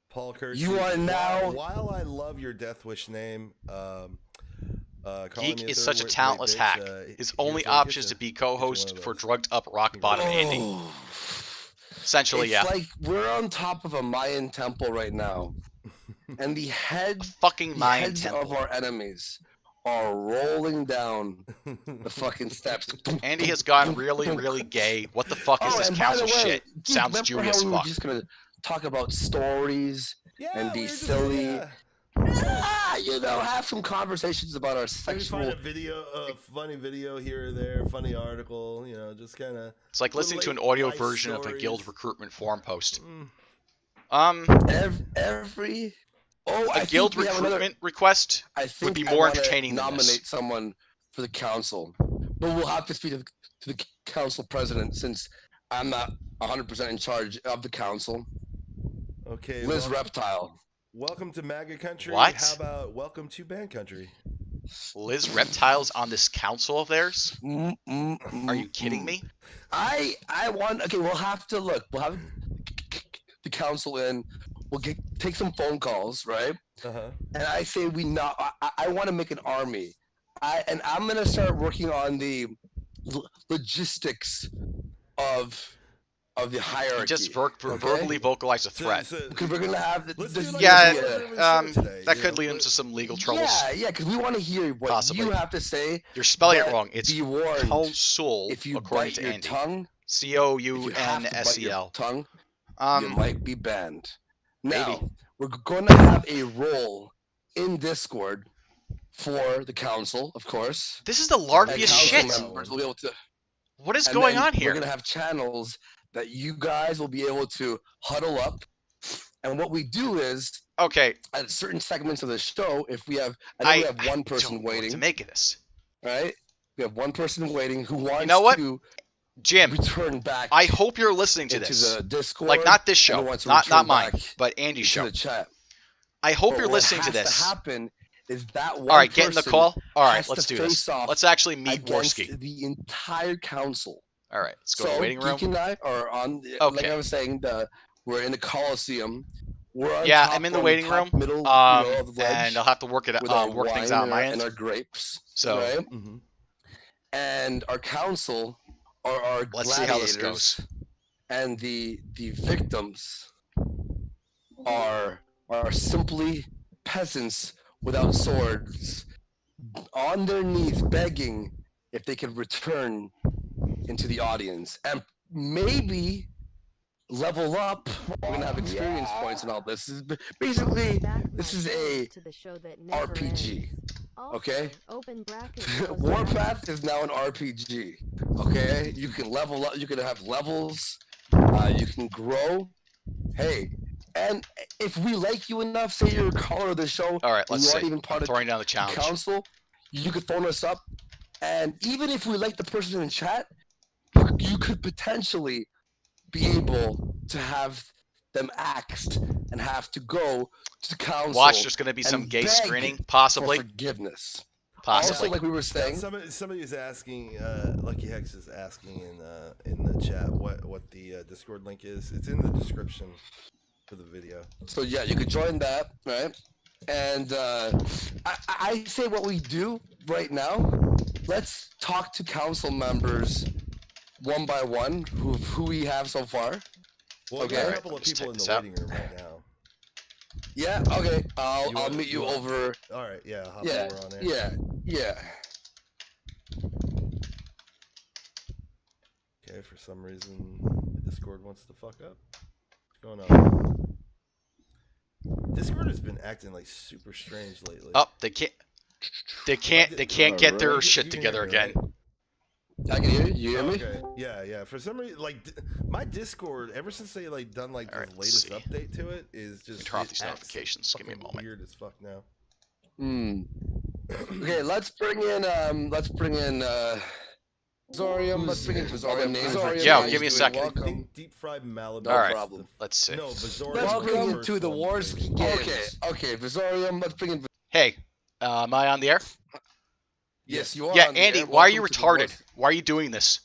Paul Kersey. You are now. While I love your Death Wish name, Geek is such a talentless hack. His only option is to be co-host for drugged up rock bottom Andy. Oh, Essentially, it's yeah. like we're on top of a Mayan temple right now, and the Fucking Mayan heads temple. of our enemies are rolling down the fucking steps. Andy has gone really, really gay. What the fuck is this and by the council way, shit? Geek, Sounds remember Jewy how as we were fuck. just gonna talk about stories and be silly? Have some conversations about our Maybe sexual. find a video, a funny video here or there, funny article, just kind of. It's like listening to an audio life version of a stories. guild recruitment forum post. Every. Oh, A guild recruitment request I would think be I more wanna entertaining than nominate this. someone for the council, but we'll have to speak to the council president since I'm not 100% in charge of the council. Okay. Liz well, Reptile. welcome to MAGA country. What? How about welcome to band country? Liz Reptiles on this council of theirs? Are you kidding me? I want. Okay, we'll have to look. We'll have the council in. We'll take some phone calls, right? Uh-huh. And I say I want to make an army. And I'm gonna start working on the logistics of the hierarchy. You just verbally vocalized a threat. Because we're gonna have Let's this. do like Yeah, a show today, that you could know, lead but- into some legal troubles. Yeah, because we want to hear what Possibly. you have to say. You're spelling it but wrong. It's be warned. council, If you according bite to your Andy. tongue, if COUNSEL. you have to bite your tongue, you might be banned. Now, maybe. we're going to have a role in Discord for the council, of course. This is the And larviest council shit. members will be able to. What is and going then on here? We're going to have channels that you guys will be able to huddle up. And what we do is, Okay, at certain segments of the show, if we have, I know we have one person don't know what waiting, to make of this. right? We have one person waiting who wants know what? to Jim, return back I hope you're listening to into this. the Discord. Like, not this and show, wants to not return mine, back but Andy's into show. the chat. I hope But you're what listening to has this. to happen is that one All right, get in the person call. All right, has let's to do this. face off Let's actually meet against Worski. the entire council. All right, let's go to the So waiting room. Geek and I are on. Like Okay. I was saying, we're in the Coliseum. We're on Yeah, top, I'm in the on waiting top room. middle, of the ledge And I'll have to work it with our work things wine out on my and end. our grapes. So right? Mm-hmm. And our council are our let's see how this gladiators, goes. and the victims are simply peasants without swords, on their knees begging if they could return into the audience and maybe level up. We're gonna have experience points and all this. Basically, this is a RPG. Okay? Warpath is now an RPG. Okay? You can level up, you can have levels, you can grow. Hey, and if we like you enough, say you're a caller of the show, All right, and let's you see. aren't even part I'm of throwing down the the challenge. council, you could phone us up, and even if we like the person in chat, you could potentially be able to have them axed and have to go to the council. Watch, there's going to be some and gay beg screening, for possibly. forgiveness. Possibly. Also, like we were saying, Somebody is asking. Lucky Hex is asking in the chat what the Discord link is. It's in the description for the video. so yeah, you could join that, right? And I say what we do right now. Let's talk to council members one by one, who we have so far. Well, Okay. there are a Alright, couple let of me just people in type the this waiting room right now. Yeah. Okay. I'll wanna- meet you you wanna- over. All right, yeah, I'll hop Yeah. over on there. Yeah. Okay, for some reason, Discord wants to fuck up. What's going on? Discord has been acting like super strange lately. Oh, they can't get their shit You can together hear me, again. right? I can hear you. You hear me? Okay. Yeah. For some reason, like my Discord, ever since they like done like Alright, the let's latest see. update to it, is just Turn off it these acts notifications. Give me a fucking moment. Weird as fuck now. Okay, let's bring in Zorium. Let's bring in Zorium. Yo, give me a second. I Welcome. think Deep Fried Malibu. No Alright. problem. Let's see. No, Vazorium Let's was the bring him first to the one, Warski maybe. Games. Okay, Vazorium. Let's bring in. Hey, am I on the air? Yes, you are. Yeah, on the Andy, air. why are you Welcome to the retarded? Warski- Why are you doing this?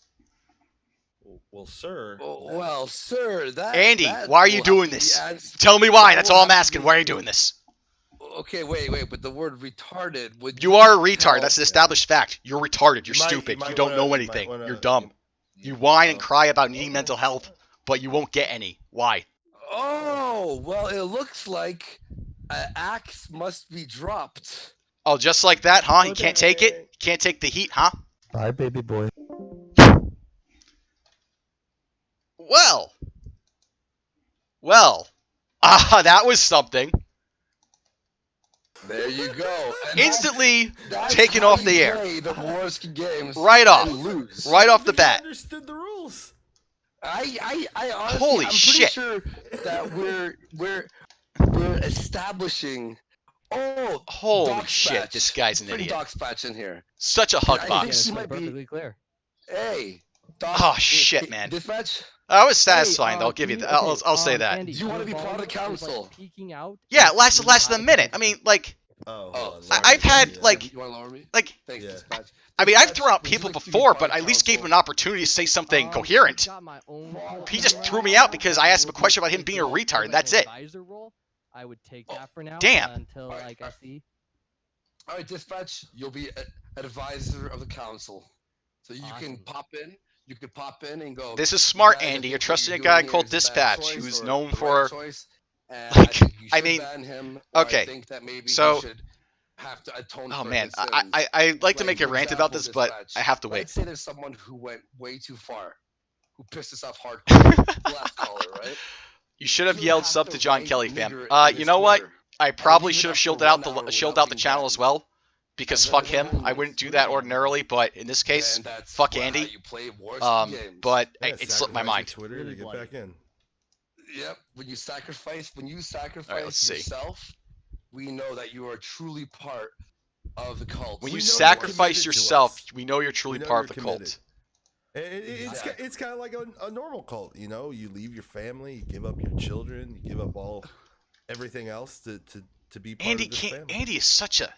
Well, sir. Well, sir, that. Andy, that why are you will doing have to be this? answered. Tell me why. That That's will all I'm have to asking. be- Why are you doing this? Okay, wait, but the word retarded would. You are a retard. tell- That's an established fact. You're retarded. You're You might- stupid. you You might don't wanna- know you anything. might wanna- You're dumb. You whine and oh. cry about needing mental health, but you won't get any. Why? Oh well, it looks like an axe must be dropped. Oh, just like that, huh? You Okay. can't take it? You can't take the heat, huh? Bye, baby boy. Well, that was something. There you go. And Instantly that's taken how off the you air. play the Warski games Right off. and lose. Right off the I think I bat. understood the rules. I honestly, Holy I'm shit. pretty sure that we're establishing. Oh, Holy Doc shit, Spatch. this guy's an Bring idiot. Doc Spatch in here. Such a I hug think box. he might be- perfectly clear. Hey, Doc. Oh, shit, man. Dispatch. I was satisfying, Hey, though. I'll give you can that. I'll say that. Andy, Do you wanna your be part of the volume is, like, council? peaking out. Yeah, it It's lasted really less than a high. minute. I mean, like, Oh, Oh, hold on, sorry. let me I've had, see that. like- You want to lower me? like, Thanks, Yeah. Dispatch. I mean, I've Dispatch, thrown out would you people like to be before, part but of I at least gave him council? an opportunity to say something I've coherent. got my own He just threw me out because I asked him a question about him being a retard, and that's it. Advisor role, I would take that for now. Damn. Until Alright, like I see. All right, Dispatch. You'll be an advisor of the council, so you can Awesome. pop in. You could pop in and go. This is smart, "Guys, I Andy. think You're what trusting a doing guy here called is a bad Dispatch, choice who's or known the for. right choice, and like, I think you I should mean, ban him, or okay, I think that maybe so- he should have to atone Oh for man, his I'd like to Like, make a for rant about example, this, but Dispatch. I have to wait. Let's say there's someone who went way too far, who pissed us off hardcore. Last caller, right? You should have You yelled have sub to to John write Kelly, nigger fam. in You his know what? Twitter. I probably leave it should have up shielded for out 1 hour shielded without out the being channel banned. as well, because And fuck then him. I when wouldn't do you that ban him, ordinarily, but in this case, And that's fuck how Andy. you play Warski games. But Yeah, it slipped my sacrifice mind. your Twitter Really to get bloody. back in. Yep. When you sacrifice let's see. yourself, we know that you are truly part of the cult. When We you know you're sacrifice committed to yourself, us. we know you're truly We know part of you're the committed. cult. Exactly. It's kind of like a normal cult, you know. You leave your family, you give up your children, you give up everything else to be part Andy of this can't. family. Andy is such a.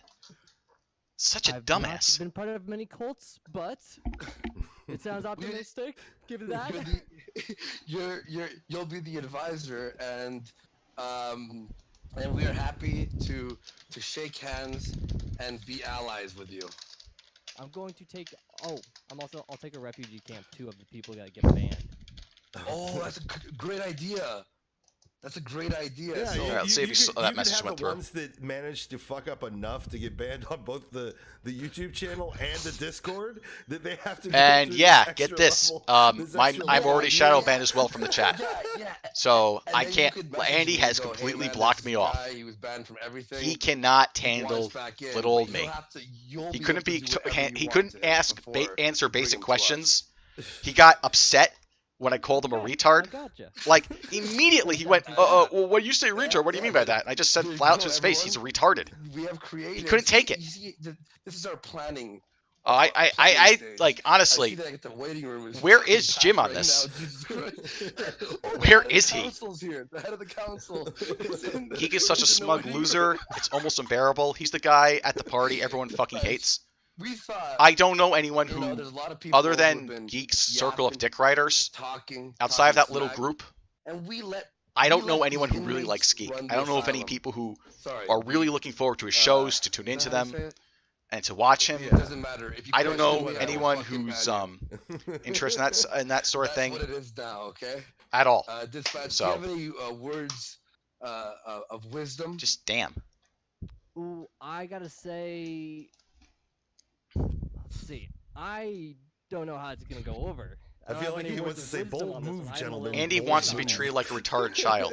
Such a I've dumbass. not been part of many cults, but it sounds optimistic. Give it that. You'll be the advisor, and we are happy to shake hands and be allies with you. I'm going to take. Oh, I'll take a refugee camp. 2 of the people that get banned. Oh, that's a great idea. That's a great idea. Yeah, So, Alright, let's see if you that could message have went the through. ones that managed to fuck up enough to get banned on both the YouTube channel and the Discord that they have to. Go And through yeah, this get extra this. level, this I'm extra already level. shadow banned as well from the chat. yeah. So And I then you can't. could message Andy me has and go, completely hey, man, blocked this me off. guy, he was banned from everything. He cannot He wants handle back in, little old but me. you'll He be couldn't able be. to do whatever you He want couldn't to him ask before answer you bring basic him to us. questions. He got upset when I called him a Okay, retard. I gotcha. Like immediately he went, well, when you say retard, what do you mean by that? And I just said There you flat out go, to his face, he's everyone. retarded. We have created. He couldn't take it. You see, this is our planning. I planning stage. like I honestly, see that at the waiting room is where fucking is packed Jim on right this? now, Jesus Christ. Oh, the Where head of is the he? council's here. The head of the council. Geek is such a smug loser. It's almost unbearable. He's the guy at the party everyone fucking hates. We thought. I don't know anyone you know, who, there's a lot of people other who've than been Geek's circle of yapping, dick riders, talking outside of that talking little smack, group, and we let. I we don't know let anyone the who really inmates likes Geek. run I don't the know of any asylum. people who Sorry, are really looking forward to his shows, to tune is into that how you them, say it? and to watch him. It doesn't matter. If you I don't question know me, I will anyone fucking who's ban interested in that sort of That's thing what it is now, okay? at all. Dispatch, So- do you have any words of wisdom? Just damn. Ooh, I gotta say. Let's see. I don't know how it's gonna go over. I don't feel have like any he words wants to of say wisdom bold on this move, one. I'm a gentlemen. little Andy bold wants to be move. treated like a retarded child.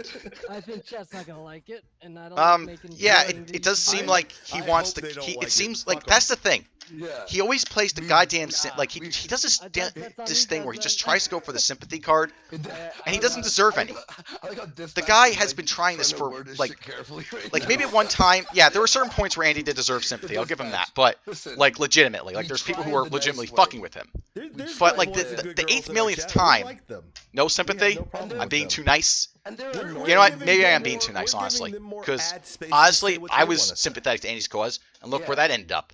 I think Chet's not gonna like it, and I don't like making. Yeah, villain it does seem videos. like he I wants hope to. they don't It like it. seems Fuck like 'em. that's the thing. Yeah. He always plays the We- goddamn nah, like he does this That's on this me, thing where he guys, just man. tries to go for the sympathy card, And and he doesn't deserve any. The guy has been trying this for like maybe at one time. Yeah, there were certain points where Andy did deserve sympathy. I'll give him that, but like legitimately, like we there's people try who are in the nice legitimately way. fucking with him. There's But, good like, boys the- and the good girls eighth in our millionth chat. We time, like them. No We have sympathy. no problem I'm with being them. too nice. And they're We're annoying. You know what? giving Maybe I them am being more- too nice, we're giving honestly. them more Because ad space to honestly, say what I they was wanna say. sympathetic to Andy's cause, and look Yeah. where that ended up.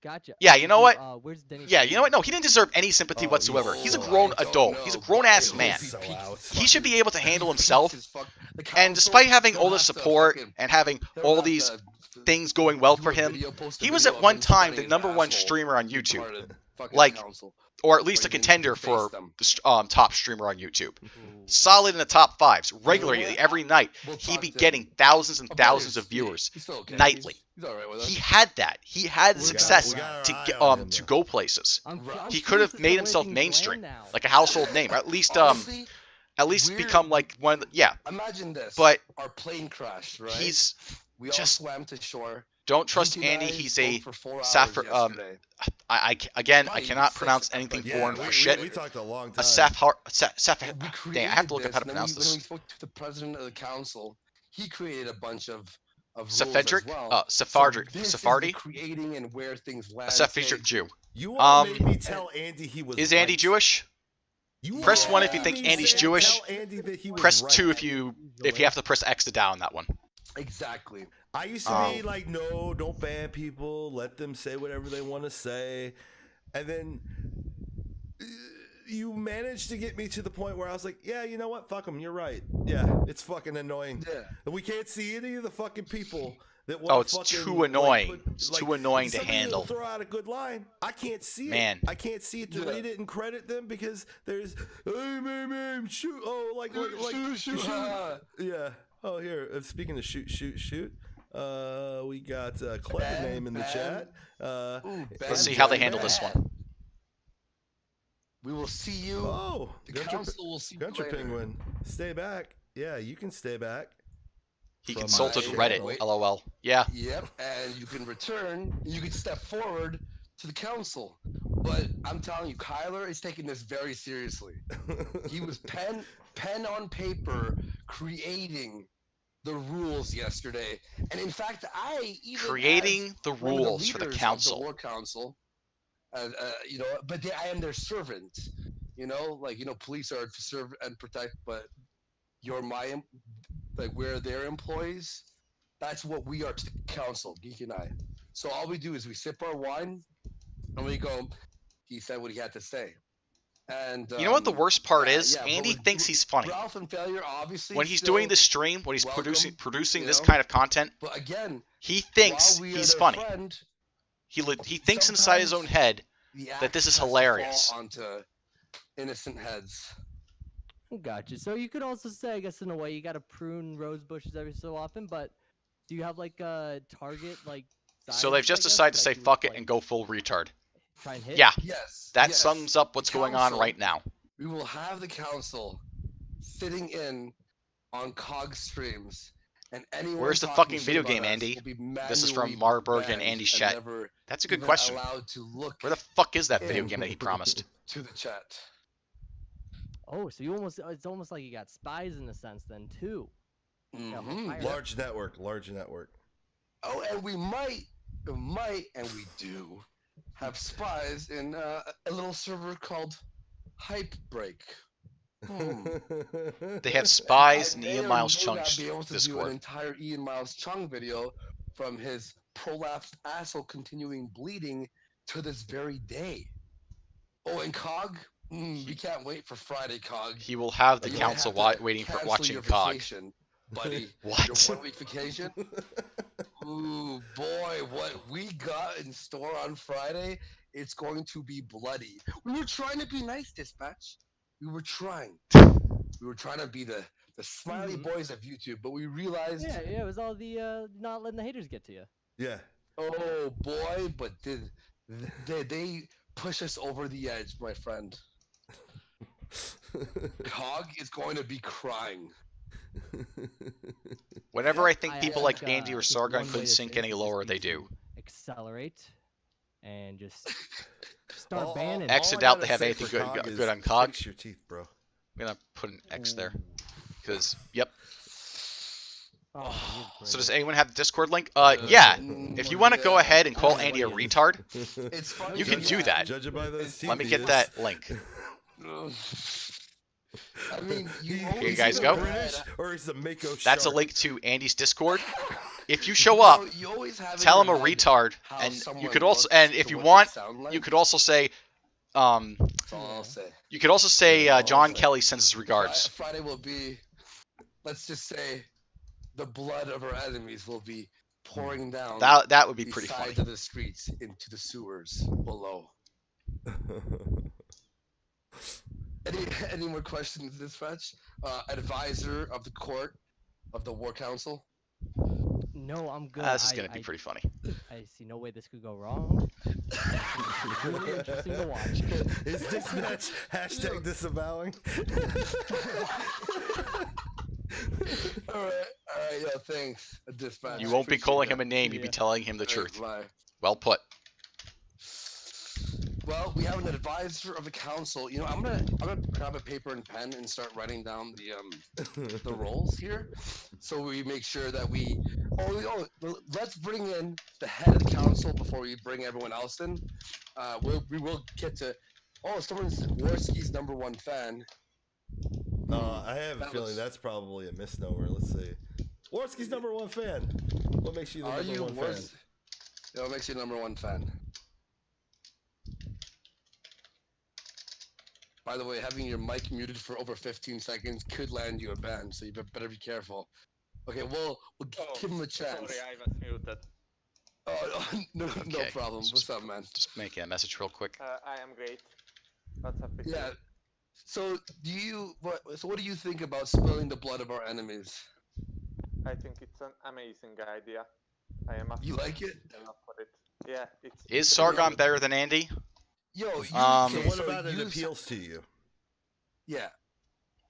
Gotcha. Yeah, you know what? Where's Denny? Yeah, you know what? No, he didn't deserve any sympathy Oh, whatsoever. he's He's a so grown out. adult. He's a grown ass man. So out. He should be able to handle himself. And despite having all the support and having all these things going well for him, he was at one time the #1 streamer on YouTube, like, or at least a contender for the top streamer on YouTube. Solid in the top 5s regularly every night. He'd be getting thousands and thousands of viewers nightly. He's all right with us. He had that. He had the We got- success we got our to eye get on him, to though. go places. I'm He curious could have as to made where himself things mainstream, land now. like a household name, or at least Honestly, we're- become like one. Of the, yeah, imagine this. but our plane crashed, right? he's we all just- swam to shore. don't trust Geek and Andy. I He's spoke a for 4 hours Safar. yesterday. I again I Probably cannot six, pronounce but anything yeah, foreign we- for we- shit. We talked a long time. A Safar. We Dang, I have to look up how to created pronounce this, and then we this. spoke to the president of the council. He created a bunch of rules Safedric. as well. Sephardi. So this is the Sephardi. creating and where things land. Sephidic take. Jew. You want to Um, maybe tell Andy he was Is right. Andy Jewish? You Press wanna 1 if you think maybe Andy's say- Jewish. Tell Andy that he was Press right. 2 if you have to press X to down that one. Exactly. I used to be like, no, don't ban people. Let them say whatever they want to say. And then you managed to get me to the point where I was like, yeah, you know what? Fuck them. You're right. Yeah, it's fucking annoying. Yeah. And we can't see any of the fucking people that want Oh, it's too annoying. It's too annoying to somebody will handle. Throw out a good line. I can't see Man. it. I can't see it to Yeah. read it and credit them because there's, hey, man, shoot. Oh, like Shoot. yeah. Oh, here. Speaking of shoot. We got a clever Bam, name in the bam. chat. Ooh, Let's see how they handle this one. We will see you. Oh, the Gunter, council will see you Gunter later. Penguin. Stay back. Yeah, you can stay back. He From consulted my- Reddit. wait. LOL. Yeah. Yep, and you can return. You can step forward to the council. But I'm telling you, Kyler is taking this very seriously. He was pen on paper creating the rules yesterday, and in fact, I even Creating as the one of rules for the leaders of council. the war council, you know, but I am their servant. You know, like, you know, police are to serve and protect, but you're we're their employees. That's what we are to the council, Geek and I. So all we do is we sip our wine, and we go. He said what he had to say. And You know what the worst part yeah, is? yeah, but Andy with thinks he's funny. Ralph and Failure, obviously. When he's still doing the stream, when he's welcome, producing you this know? kind of content, But again, he thinks while we are he's their funny. friend, He thinks inside his own head the that this axe is has to fall hilarious. onto innocent heads. Gotcha. So you could also say, I guess, in a way, you gotta prune rose bushes every so often. But do you have like a target like? So size, they've just I guess, decided to that say you would, fuck it like, and go full retard. try and hit? Yeah, Yes. that yes. sums up what's going on Council. right now. We will have the council sitting in on COG streams, and anyone Where's the talking fucking shit video about game, us Andy? will be This is from manually Marburg and banned Andy's and chat. never That's a good even question. allowed to look Where the fuck is that video in game that he promised? to the chat. Oh, so you it's almost like you got spies in a sense then too. Mhm. higher. Large network. Large network. Oh, and we might, and we do have spies in a little server called Hype Break. They have spies I in may Ian or Miles may not Chung's be able to do an Discord. entire Ian Miles Chung video from his prolapsed asshole continuing bleeding to this very day. Oh, and COG? We can't wait for Friday, COG. He will have the You might council have to waiting for cancel watching your COG. vacation, buddy. What? Your 1 week vacation? Ooh, boy, what we got in store on Friday, it's going to be bloody. We were trying to be nice, Dispatch. We were trying. We were trying to be the smiley boys of YouTube, but we realized, Yeah, it was all the not letting the haters get to you. Yeah. oh boy, but did they push us over the edge, my friend. COG is going to be crying. Whenever I think I people think, like Andy or just Sargon one way couldn't to sink fix any this lower, is they to do. Accelerate and just start All- banning. all X I it out, gotta they have say anything for good- COG good is on COG? Fix your teeth, bro. I'm gonna put an X there. Because, yep. Oh, So does anyone have the Discord link? Yeah. If you want to go ahead and call Andy a retard, It's funny. you can do that. Judge it by those teeth. Let me he get is. that link. I mean, you He- always you he's guys either go. British or he's a Mako That's a shark. link to Andy's Discord. If you show up, You always have in tell him your a head retard, how and you someone could also, looks and to if you what want, they sound like. you could also say, That's all I'll say. you could also say John Okay. Kelly sends his regards. Friday will be, let's just say, the blood of our enemies will be pouring down That would be the pretty sides funny. of the streets into the sewers below. Any more questions, Dispatch? Advisor of the court of the War Council. No, I'm good. This is gonna be pretty funny. I see no way this could go wrong. It's really interesting to watch. Is this match hashtag disavowing? All right, yeah, thanks, Dispatch. You won't be Appreciate calling that. him a name. You'll be Yeah. telling him the All right, truth. bye. Well put. Well, we have an advisor of the council. You know, I'm gonna grab a paper and pen and start writing down the roles here, so we make sure that we. Let's bring in the head of the council before we bring everyone else in. We will get to. Oh, someone's Warski's #1 fan. I have a That feeling was- that's probably a misnomer. Let's see. Warski's #1 fan. What makes you the Are you #1 fan? Wars? Yeah, what makes you #1 fan? By the way, having your mic muted for over 15 seconds could land you a ban, so you better be careful. Okay, we'll give him a chance. Sorry, I was muted. Oh, no Okay. problem. What's up, man? Just making a message real quick. I am great. What's up with Yeah. you? So, what do you think about spilling the blood of our enemies? I think it's an amazing idea. I am You like it? absolutely up for it. Yeah, it's. Is it's Sargon amazing. better than Andy? Yo, you, So okay, what about it you- appeals to you? Yeah.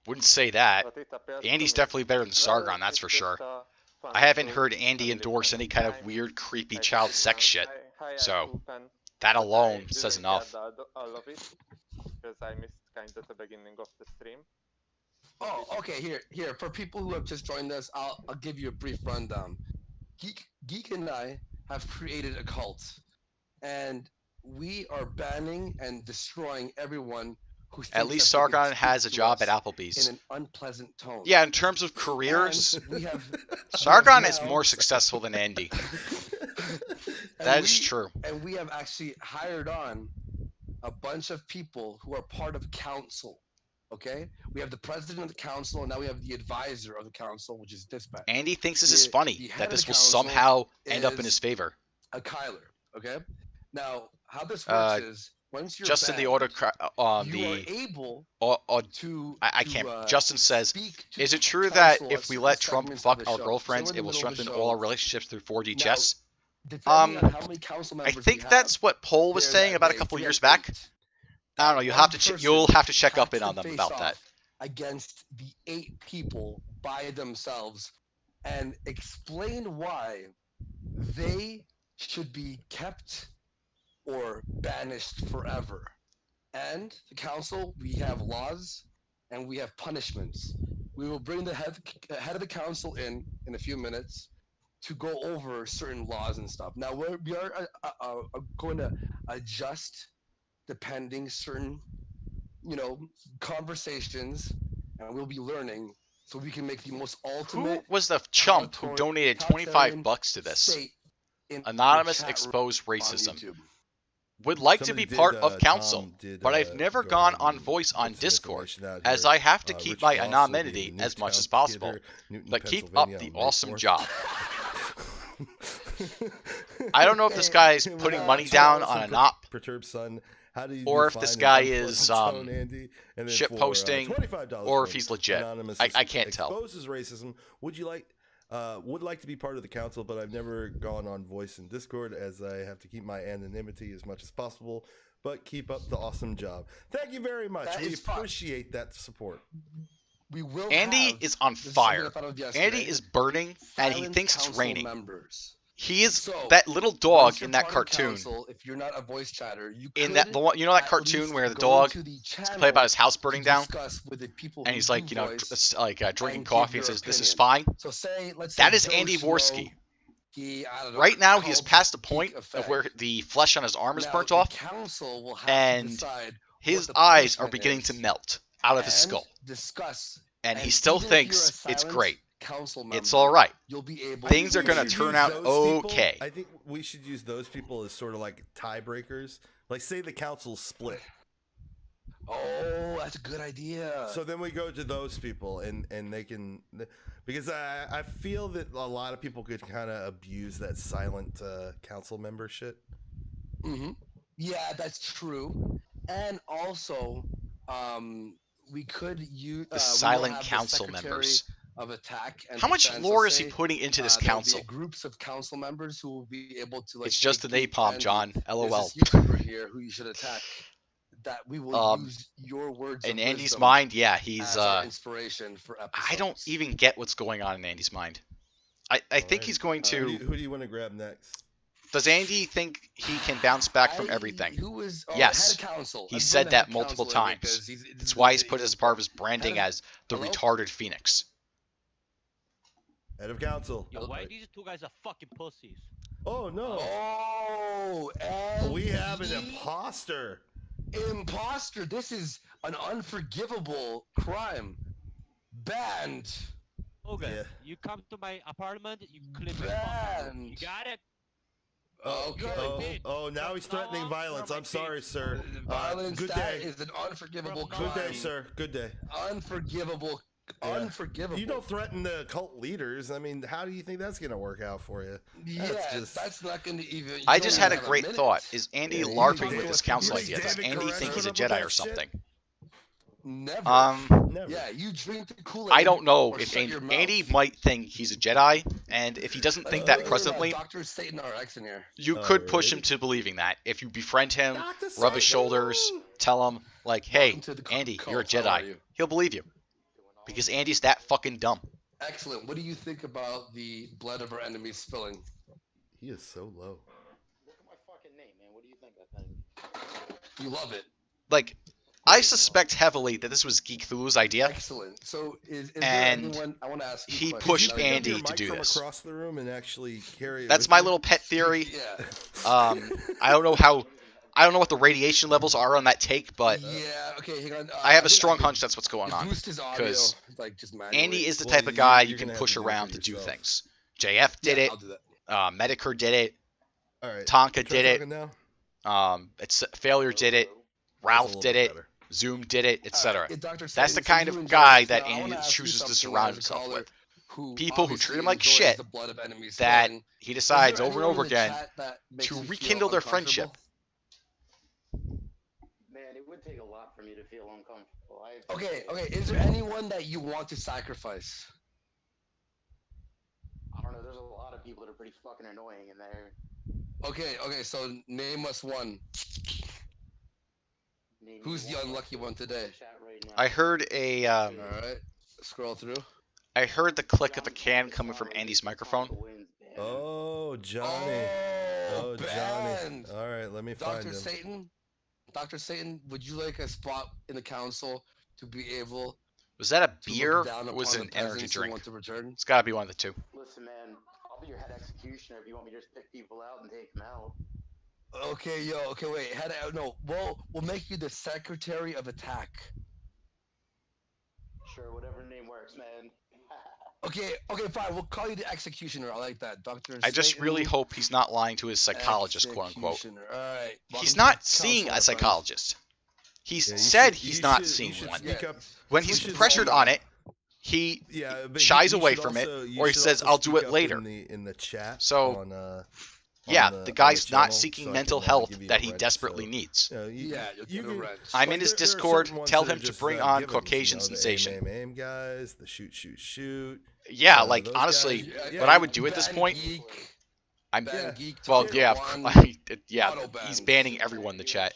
Wouldn't say that. But it appeals Andy's to me. definitely better than Well, Sargon, that's it's for just sure. a fun I haven't story, heard Andy family endorse fun any kind of time. weird, creepy I child think sex shit. I So, open, That but alone I says didn't enough. get all of it because I missed kind of the beginning of the stream. Oh, okay. Here. For people who have just joined us, I'll give you a brief rundown. Geek and I have created a cult, and we are banning and destroying everyone who At thinks least that they can Sargon speak has a to job us at Applebee's. in an unpleasant tone. Yeah, in terms of careers, And we have Sargon is now- more successful than Andy. That is true. And we have actually hired on a bunch of people who are part of council. Okay, we have the president of the council, and now we have the advisor of the council, which is dispatch. Andy thinks this is The funny, head that of this the will council somehow end up in is his favor. a Kyler. Okay, now how this works is once you're Justin, the banned, autocrat, you are able to. I can't. to, Justin says, speak to is it true that council if at we certain let Trump segments of fuck the our show. girlfriends, So in it the will middle of the strengthen all our show, relationships through 4D now, chess? depending on how many council members I we think have, that's what Pohl was there saying that about a day, couple if we years have back. 8, I don't know. You'll have to check up in on them about that. Against the 8 people by themselves, and explain why they should be kept or banished forever. And the council, we have laws and we have punishments. We will bring the head of the council in a few minutes to go over certain laws and stuff. Now we are going to adjust depending certain, conversations, and we'll be learning so we can make the most Who ultimate. was the chump who donated $25 to this? state in the Anonymous chat room Expose on Racism. YouTube. Would like to Somebody be part did, of council, Tom did, but I've never go gone ahead on and voice put on some Discord, information out as here. I have to Rich keep my Foss will be anonymity in as much Newtown as possible. Theater, Newton, But keep up Pennsylvania the on May awesome 4th. job. I don't know if this guy is putting money down on a NOP, Perturbed Son. How do you or if define this an guy unpleasant is tone, Andy? And then shit for, posting, $25 or if from he's legit. Anonymous I can't tell. Exposes racism. Would like to be part of the council, but I've never gone on voice in Discord as I have to keep my anonymity as much as possible. But keep up the awesome job. Thank you very much. That We is fun. appreciate that support. We will. Andy have, is on this is fire. something I thought of yesterday, Andy is burning, and he silent thinks it's council raining. Members. He is So, that little once dog you're in that part of cartoon. council, if you're not a voice chatter, you In could that the one, you know that at cartoon least where the go dog to the channel play about his house to burning down, discuss with the people and who he's do like, voice drinking and coffee give and your says, "This is opinion. fine." So let's That say is Joe Andy Schmo, Vorsky. I don't know, Right now, he is called past the peak point of effect. where the flesh on his arm is Now, burnt the off, council will have and to decide his what the eyes are punishment beginning is to melt out of his and skull, discuss. and he And still even if you're a thinks it's silent great. Council member, It's all right. You'll be able. Things are We gonna should turn use out those people- okay. I think we should use those people as sort of like tiebreakers. Like, say the council's split. Oh, that's a good idea. So then we go to those people, and they can, because I feel that a lot of people could kind of abuse that silent council member shit. Mm-hmm. Yeah, that's true. And also, we could use The silent council members. of attack. And How much defense, lore let's is he say, putting into this there'll council? Be groups of council members who will be able to like. It's just the hey, napalm, Andy, John. there's LOL. this YouTuber here who you should attack. That we will use your words. In of Andy's wisdom mind, yeah, he's. as our inspiration for episodes. I don't even get what's going on in Andy's mind. I think Alright. he's going to. Who do you want to grab next? Does Andy think he can bounce back from I- everything? Who was Yes. head of council? He Let's said bring the head that of multiple council in times. because That's why he's put it as part of his branding Head of- as the Hello? retarded phoenix. Head of council. Yo, why these two guys are fucking pussies? Oh no. Oh, and We have an imposter. imposter. This is an unforgivable crime. Banned. Okay, Yeah. you come to my apartment, you clip my fucking room. You Banned. got it? Okay. Oh, now he's threatening violence. I'm sorry, sir. Violence Good that day. is an unforgivable Good crime. Good day, sir. Good day. Unforgivable. Yeah. Unforgivable. You don't threaten the cult leaders. I mean, how do you think that's going to work out for you? Yeah, just- that's not going to even. you I don't just even had a have great minute. thought. Is Andy Yeah, you LARPing think with David- this council you idea? think Does David Andy Koresh think put he's a up with Jedi that or shit? something? Never. Never. Yeah, you drink the Kool-Aid. I don't know or if shut your mouth. Andy might think he's a Jedi, and if he doesn't think that Look at presently, Dr. Satan RX in here. you Oh, could push really? him to believing that. If you befriend him, Dr. rub his Satan! shoulders, tell him, like, hey, Welcome to the Andy, cult. you're a How are Jedi. you? He'll believe you. Because Andy's that fucking dumb. Excellent. What do you think about the blood of our enemies spilling? He is so low. Look at my fucking name, man. What do you think of that thing? You love it. Like, I suspect heavily that this was Geek Thulu's idea. Excellent. So is And there anyone I want to ask you a he question. pushed Did you pick up Andy your to mic do from this. across the room and actually carry it That's with my you? little pet theory. Yeah. I don't know what the radiation levels are on that take, but Yeah. Okay. Hang on. I have a think strong can hunch that's what's going on. Boost his audio. 'cause Like just manually. Andy is the Well, type of guy you you're can gonna have push to do it for around to do yourself. things. JF did Yeah, it. I'll do that. Medicare did it. All right. Tonka Try did talking it. now? It's Failure did it. That's a Ralph little did bit it. better. Zoom did it, etc. Dr. That's the Satan, kind so you of enjoy guy this. that Now, I Andy wanna ask you chooses to something surround as a himself caller with. who People who treat him obviously like enjoys shit the blood of enemies that flowing. he Is decides there over and anyone over in the again chat that makes to you feel rekindle their friendship. uncomfortable? Man, it would take a lot for me to feel uncomfortable. Okay. Is there anyone that you want to sacrifice? I don't know. There's a lot of people that are pretty fucking annoying in there. Okay. So name us one. Name Who's me the one unlucky in one today? Chat right now. I heard All right. Scroll through. I heard the click of a can coming from Andy's microphone. Oh, Johnny. Oh, Johnny. banned. All right, let me find Dr. him. Satan. Dr. Satan, would you like a spot in the council to be able Was that a to beer look down or was it upon an the energy peasants who drink? want to return? It's got to be one of the two. Listen, man, I'll be your head executioner if you want me to just pick people out and take them out. Okay, wait. No, we'll make you the secretary of attack. Sure, whatever name works, man. Okay, fine. We'll call you the executioner. I like that, Dr. I just Satan, really hope he's not lying to his psychologist, quote unquote. executioner. All right. He's Welcome not to the seeing council, a my friends. psychologist. He's Yeah, you said should- he's you not should- seeing you should one. speak up. When You he's should pressured speak on up. it, he Yeah, but shies you away should from it, also- you or he should says, also "I'll do speak it up later." in the chat. So, on, yeah, on the guy's channel, not seeking so I mental can, health give you that a he wrench, desperately so, needs. you know, Yeah, you'll you get a can- wrench. I'm like, in his there are Discord. certain ones Tell that are him to just, bring on givens, Caucasian you know, sensation. The aim guys, the shoot. Yeah, Uh, like those honestly, guys- what I would do at this Ban point, Geek, I'm ban Yeah. Geek, well, Talker yeah, One. yeah, auto ban. he's banning everyone in the chat.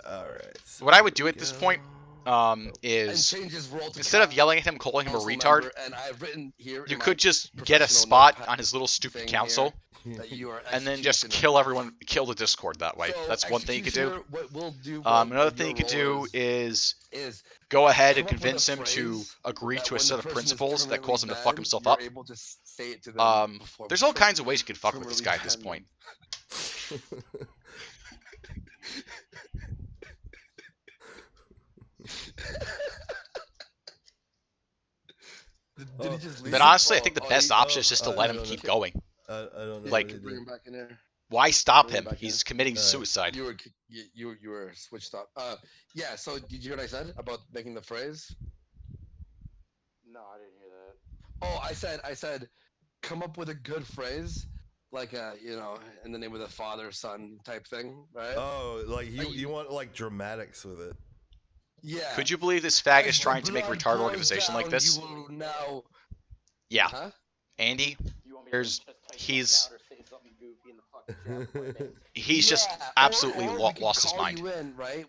All right. So What I would do here at we this go. point, And is change his role to instead of yelling at him, calling him a council retard, member, and I've written here you in could my just get a professional spot notepad on his little stupid thing council, here that you are and then just executioner. kill everyone, kill the Discord that way. So, That's one thing you could do. executioner, What we'll do. Another what thing you your could do role is is go ahead and come up with a convince him to phrase agree that to a when set the of person is principles that terminally cause him to fuck banned, himself you're up. able to say it to them before There's all we kinds of ways you can fuck with this terminally guy at this ban point. Did he just leave? But honestly, I think the Oh, best he- option is just to I let him don't keep know. going. I don't know. Like- what to bring do. him back in there. Why stop Bring him him? back He's in. committing Alright. suicide. You were switched up. Yeah. So did you hear what I said about making the phrase? No, I didn't hear that. Oh, I said, come up with a good phrase, like in the name of the father son type thing, right? Oh, like Like, you want like dramatics with it. Yeah. Could you believe this fag is As the trying to make a blood retarded pours organization like down, this? You will now. Yeah, Huh? Andy, You want me There's- to just type he's- something out or say something goofy in the fucking chat? he's just Yeah, absolutely or we could lost his call mind. You in, right?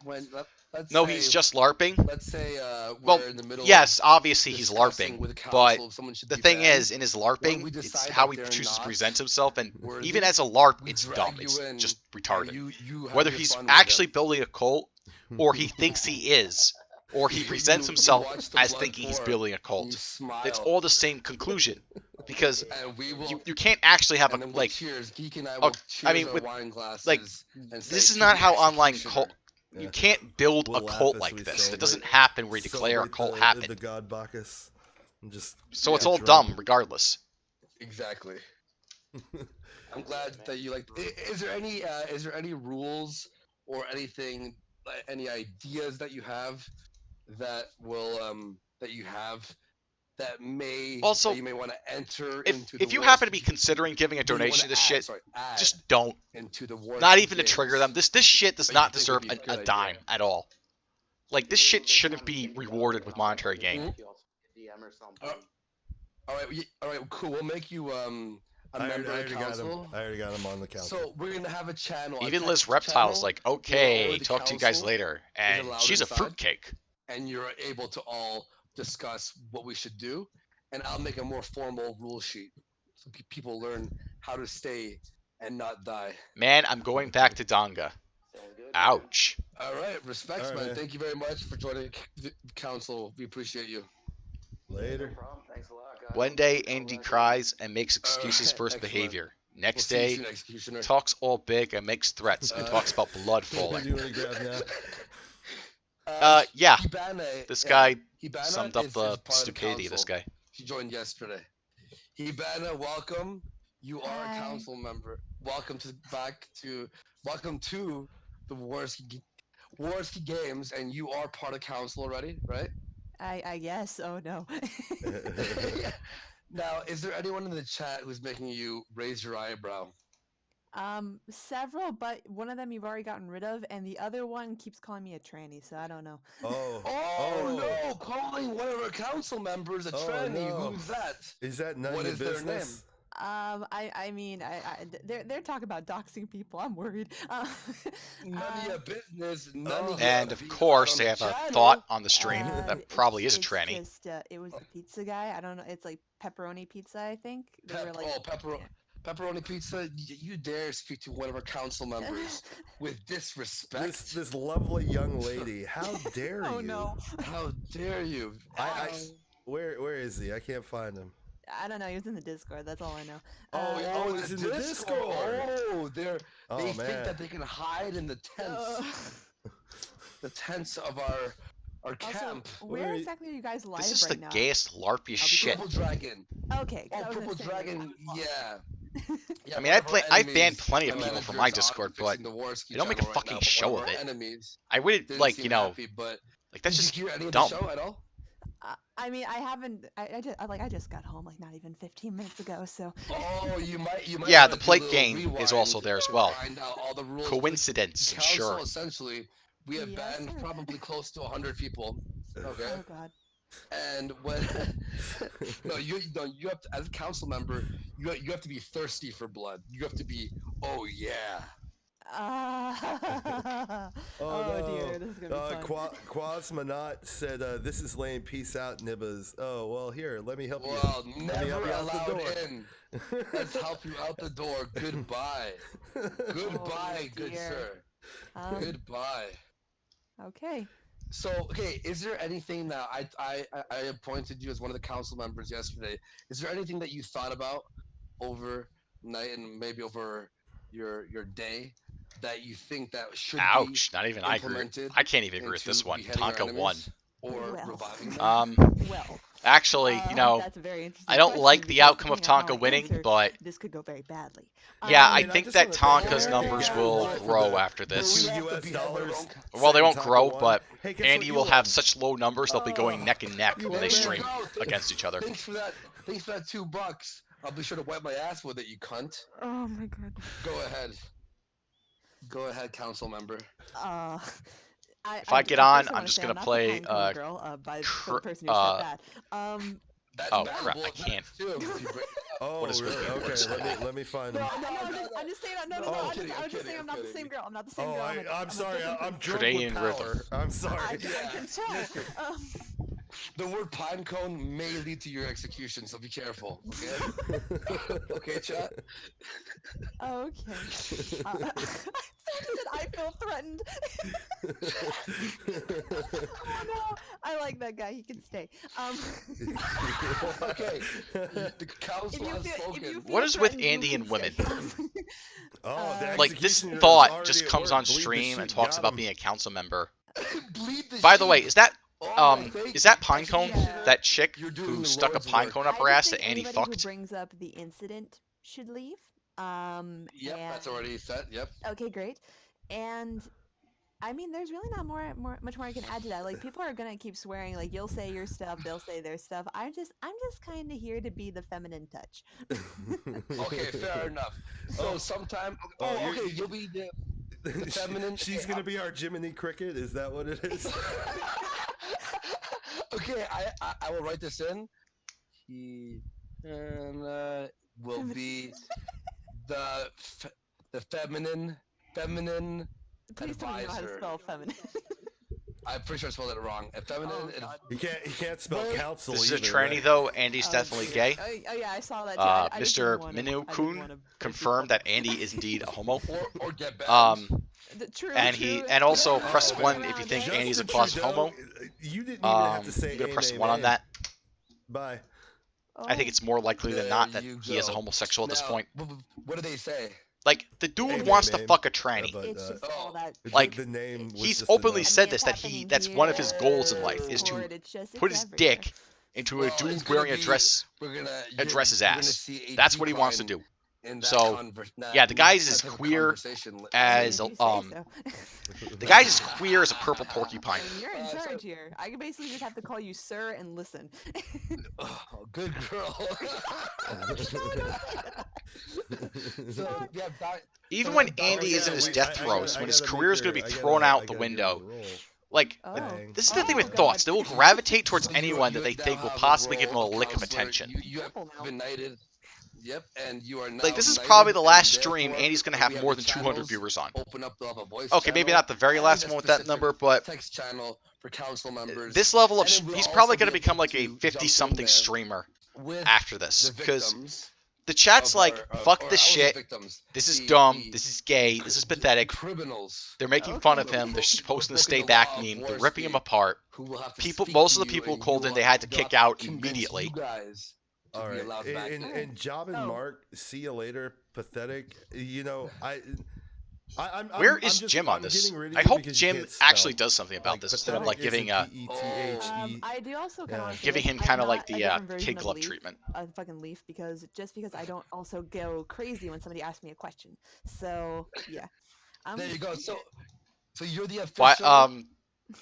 Let's No, say, he's just LARPing. Let's say we're Well, in the middle. yes, obviously of he's discussing LARPing, with but council if someone should the be thing banned. is, in his we LARPing, it's decide how that he they're chooses to not present himself, and worthy, even as a LARP, we it's drag dumb. you It's in, just and retarded. you have Whether your he's fun with actually them. building a cult, or he thinks he is, or he presents You himself watch the as blood thinking he's pour, building a and you cult. smile, It's all the same conclusion, because and we will. you can't actually have a and then we'll like. cheers. Geek and I Oh, will I cheers mean, our with- wine glasses. like, and say, This is "To not the how online executioner." cult. Yeah. You can't build We'll a laugh cult as like we this. It doesn't celebrate- happen where you declare a Celebrate cult the happened. god Bacchus. And just So Yeah. it's all drunk. dumb, regardless. Exactly. I'm glad that you like. Is there any rules or anything, any ideas that you have that will that may Also, that you may want to enter into If the you wars happen to be that considering giving a you wanna donation to this add- shit, sorry, add just don't. into the war. Not even to trigger them. This shit does But you not think deserve it'd be a a good dime idea. at all. Like, this shit shouldn't be rewarded with monetary gain. Mhm. DM or something. All right, cool. We'll make you a member of the council. I already got him on the council. So we're gonna have a channel. a Even text Liz Reptile's channel, like, where okay, only the talk to you guys council later. And allowed she's a inside. fruitcake. and you're able to all discuss what we should do, and I'll make a more formal rule sheet so people learn how to stay and not die. Man, I'm going back to Donga. Sounds good. Ouch. All right, respects, All right, man. man. Thank you very much for joining the council. We appreciate you. Later. No problem. Thanks a lot, guys. One day, Andy cries and makes excuses for his excellent. behavior. We'll Next see you day, soon, Executioner. talks all big and makes threats and talks about blood Do you falling. want to grab now? Yeah, Hibana, this guy Hibana summed up is the part of stupidity of this council. guy. She joined yesterday. Hibana, welcome. You are a Hi. council member. Welcome to the Warski Games, and you are part of council already, right? I guess. Oh no. Yeah. Now, is there anyone in the chat who's making you raise your eyebrow? Several, but one of them you've already gotten rid of, and the other one keeps calling me a tranny, so I don't know. Oh. Oh no! Calling one of our council members a tranny. No. Who's that? Is that none What of is your their name? business? I mean, they're talking about doxing people. I'm worried. None of your business. None Oh. of your And of business course, on they the have a channel. thought on the stream that probably is a it's tranny. Just, it was the pizza guy. I don't know. It's like pepperoni pizza, I think. They were like, Pepperoni pizza. You dare speak to one of our council members with disrespect? This lovely young lady. How dare you? Oh no. How dare you? Where is he? I can't find him. I don't know. He was in the Discord. That's all I know. Oh, he's in the Discord. Oh, they think man. that they can hide in the tents. The tents of our camp. Also, where exactly are you guys live This is right the now? gayest LARPiest shit. Purple Dragon. Okay. 'cause Oh, I was gonna Purple say, Dragon. Yeah. I mean, I've banned plenty of people from my Discord, but they don't make a fucking show of it. I would like, you know, but like that's did just you hear any of dumb. the show at all? I mean, I haven't. I just got home like not even 15 minutes ago. So. Oh, you might. Yeah, wanna the do a plate little game rewind is also there as well. Find out all the rules. Coincidence, I'm Council, sure. essentially, we have Yes, banned sir. probably close to 100 people. Okay. Oh God. And when you have to, as a council member, you have to be thirsty for blood. You have to be, oh yeah. Oh dear, this is gonna be fun. Quasmanot said, "This is lame. Peace out, nibbas." Oh well, here, let me help you. Well, Let me help never you out the allowed door. in. Let's help you out the door. Goodbye. Goodbye, good dear. sir. Goodbye. Okay. So, okay, is there anything that I appointed you as one of the council members yesterday? Is there anything that you thought about overnight and maybe over your day that you think that should Ouch! be Not even I agree. implemented I can't even agree with into this one. beheading our Tonka won. enemies or Well. reviving them? Well. Actually, you know, That's a very interesting I don't question like the because outcome of depending on how Tonka I winning, answer, but this could go very badly. yeah, I mean, I think just that wanna thank Tonka's America numbers for will the- grow after this. $2 We have to US behead our dollars. own Well, they won't Tonka grow, won. but Hey, guess Andy what will you have won? such low numbers they'll be going neck and neck You when they won. stream There you go. against each other. Thanks for that $2. I'll be sure to wipe my ass with it, you cunt. Oh my God. Go ahead. Go ahead, council member. If I get on, I'm just gonna play, girl, by the person who said that. That's Oh, bad crap, I bull- can't. too, if you break- Oh, What is really? with Okay, words? let me find him. No, I'm just saying. No. Oh, I I'm was kidding, just I'm saying kidding, I'm not the I'm same girl. I'm not the same Oh, girl. I'm sorry. I'm drunk Jordanian with power. River. I'm sorry. I can tell. The word pine cone may lead to your execution, so be careful. Okay, okay, chat. Okay. I feel threatened. Oh no! I like that guy. He can stay. Okay, the council has spoken. What is with Andy and women? Oh, the Like, this executioner is thought already just at comes work. on Bleed the stream sheep, and talks got about him. being a council member. Bleed the By the way, sheep. is that Oh, thank is that you. Pinecone? Yeah. That chick You're doing who the stuck a Lord's pinecone work. up her I ass just that think Andy anybody who fucked? brings up the incident should leave. Yep, that's and- already set. Yep. Okay, great. And I mean, there's really not much more I can add to that. Like, people are gonna keep swearing. Like, you'll say your stuff, they'll say their stuff. I'm just kind of here to be the feminine touch. Okay, fair enough. So sometime. Oh, you're- okay, you'll be the feminine. She's gonna be our Jiminy Cricket. Is that what it is? Okay, I will write this in. He will be the feminine Please tell me you know how to advisor. spell feminine. I'm pretty sure I spelled it wrong. A feminine. Oh, God. He can't spell Wait. council. This is a either, tranny right? though. Andy's Oh, definitely dear. gay. Oh yeah, I saw that. Too. I just Mr. didn't wanna- I Minu didn't Kun wanna break confirmed people. that Andy is indeed a homo. Or get banned. True. And true. he and also Yeah, press Oh, one around if you it. think Justin Andy's a closet Trudeau, homo. You didn't even have to say I'm gonna press amen, one on amen. that. Bye. I think Oh. it's more likely than There not that you he is a go. homosexual at this Now, point. What do they say? Like, the dude Amen, wants to babe. fuck a tranny. But, It's just all that. Like, the name was He's just openly enough. said I this, mean, that it's he happening that's one of his here, goals in life is Discord, to it's just- put it's his everywhere. dick into Well, a it's dude gonna wearing a be- dress. We're gonna Address his you're gonna ass. see a That's what he wants to decline do. in that So, yeah, the guy's as type of queer conversation. as If you say so. the guy's as queer as a purple porcupine. I mean, you're in so- charge here. I can basically just have to call you sir and listen. Oh, good girl. So, yeah, Even So when that- Andy oh, is in yeah, his we- death throes, when his career is going to be thrown out the window. Like, Oh. Bang. this is the thing with God. thoughts. They will gravitate towards So you- anyone you that they now think will have a possibly give them a role of lick of counselor. attention. You have Careful now. been knighted. Yep, and you are now Like, this is knighted, probably the and last stream therefore, Andy's going to we have more the than 200 channels viewers on. Open up the voice Okay, maybe channel not the very and last a one with that specific number, but text channel for council members. this level of And then we'll he's also probably be going to able become like a to jump in 50-something there streamer with after this, the because victims the chat's of like, our- fuck or this I wasn't shit, victims, this is the- dumb, the this is gay, this is pathetic, criminals they're making fun of Okay. him, they're posting the Broken stay the back law of meme, they're war ripping him speed. apart. who will have to People, speak most to of the you, people who and called you in, they will had to have kick out convince immediately. You guys to All be right, allowed back. and Job and Oh. Mark, see you later. Pathetic. You know, I'm Where is just- Jim on I'm this? getting rid of I you hope because you Jim can't spell. actually does something about Like, this instead of pathetic like giving isn't PETHE. I do also kind Yeah. of want to giving him kind of like the kid glove treatment. A fucking leaf because I don't also go crazy when somebody asks me a question. So yeah. There you go. So you're the Why, official.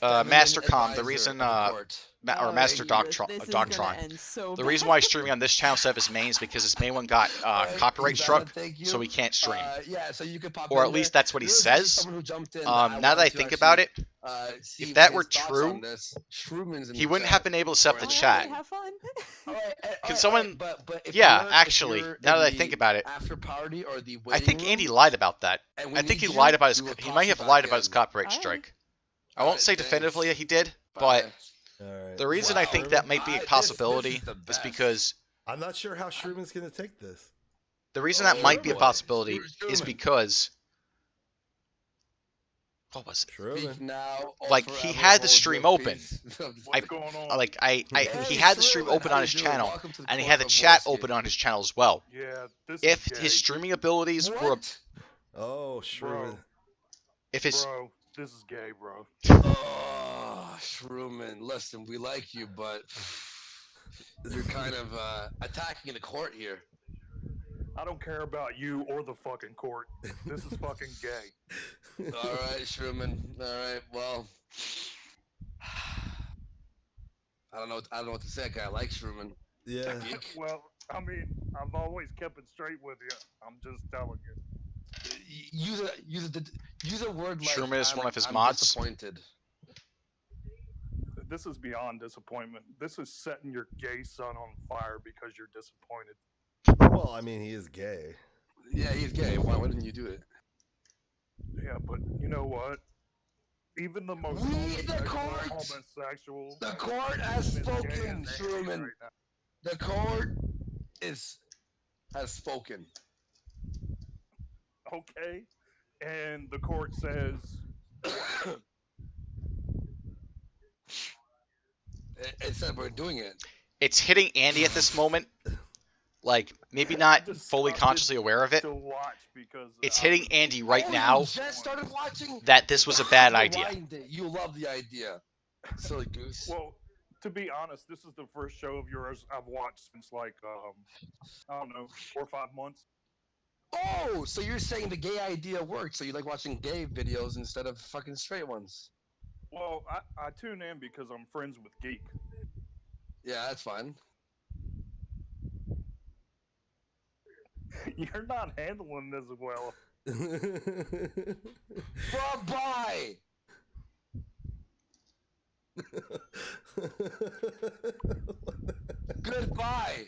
Master Com, the advisor reason, of the court. or Master This is gonna Doctron. end so The reason why he's streaming on this channel instead of his main is because his main one got Alright, copyright Ivana, struck, thank you. so he can't stream. Yeah, so you could pop Or in at least there. that's what he There is actually says. someone who jumped in that Now that I wanted to think about it, actually, see if that his were thoughts true, on this. Shrooman's in he the wouldn't chat. have been able to set up the Alright, chat. Have fun. Can someone- but if Yeah, you're- if actually, you're now in that I the think about it, after party or the I think waiting Andy room, lied about that. and we I think he need lied you, about his. we will He toss might you have back lied about in. his copyright Alright. strike. I won't say thanks. definitively that he did, Bye. but All right. the reason Wow. I think that might be a This possibility is the is best. because I'm not sure how Shrooman's gonna take this. the reason that Oh, might be a boy. possibility Shrooman. is because what was it? Shrooman. Speak now or Like, he forever had the hold stream your open. peace. I- going on? Like Hey, he had the stream Shrooman, open how on you his doing? channel, Welcome to the and he court had the of chat Vorsky. open on his channel as well. Yeah, this If is his gay. streaming abilities were, What? Oh, Shrooman. if his Bro, this is gay, bro. Oh, Shrooman, listen, we like you, but you're kind of attacking the court here. I don't care about you or the fucking court. This is fucking gay. All right, Shrooman. All right, well, I don't know what to say. I like Shrooman. Yeah. Geek. Well, I mean, I've always kept it straight with you. I'm just telling you. Use a word like Shrooman is one of his I'm mods? Disappointed. This is beyond disappointment. This is setting your gay son on fire because you're disappointed. Well, I mean, he is gay. Yeah, he's gay. Why wouldn't you do it? Yeah, but you know what? Even the most We, the homosexual, court! The court has is gay spoken, as Andy Shrooman. right now. The court has spoken. Okay, and the court says It said we're doing it. it's hitting Andy at this moment, like maybe not fully consciously aware of it, to watch because it's I hitting was- Andy right Oh, now You just started watching. that this was a bad You idea. liked it. You love the idea. Silly goose. Well, to be honest, this is the first show of yours I've watched since like I don't know, 4 or 5 months. Oh, so you're saying the gay idea worked? So you like watching gay videos instead of fucking straight ones? Well, I tune in because I'm friends with Geek. Yeah, that's fine. You're not handling this well. Bye-bye. Goodbye.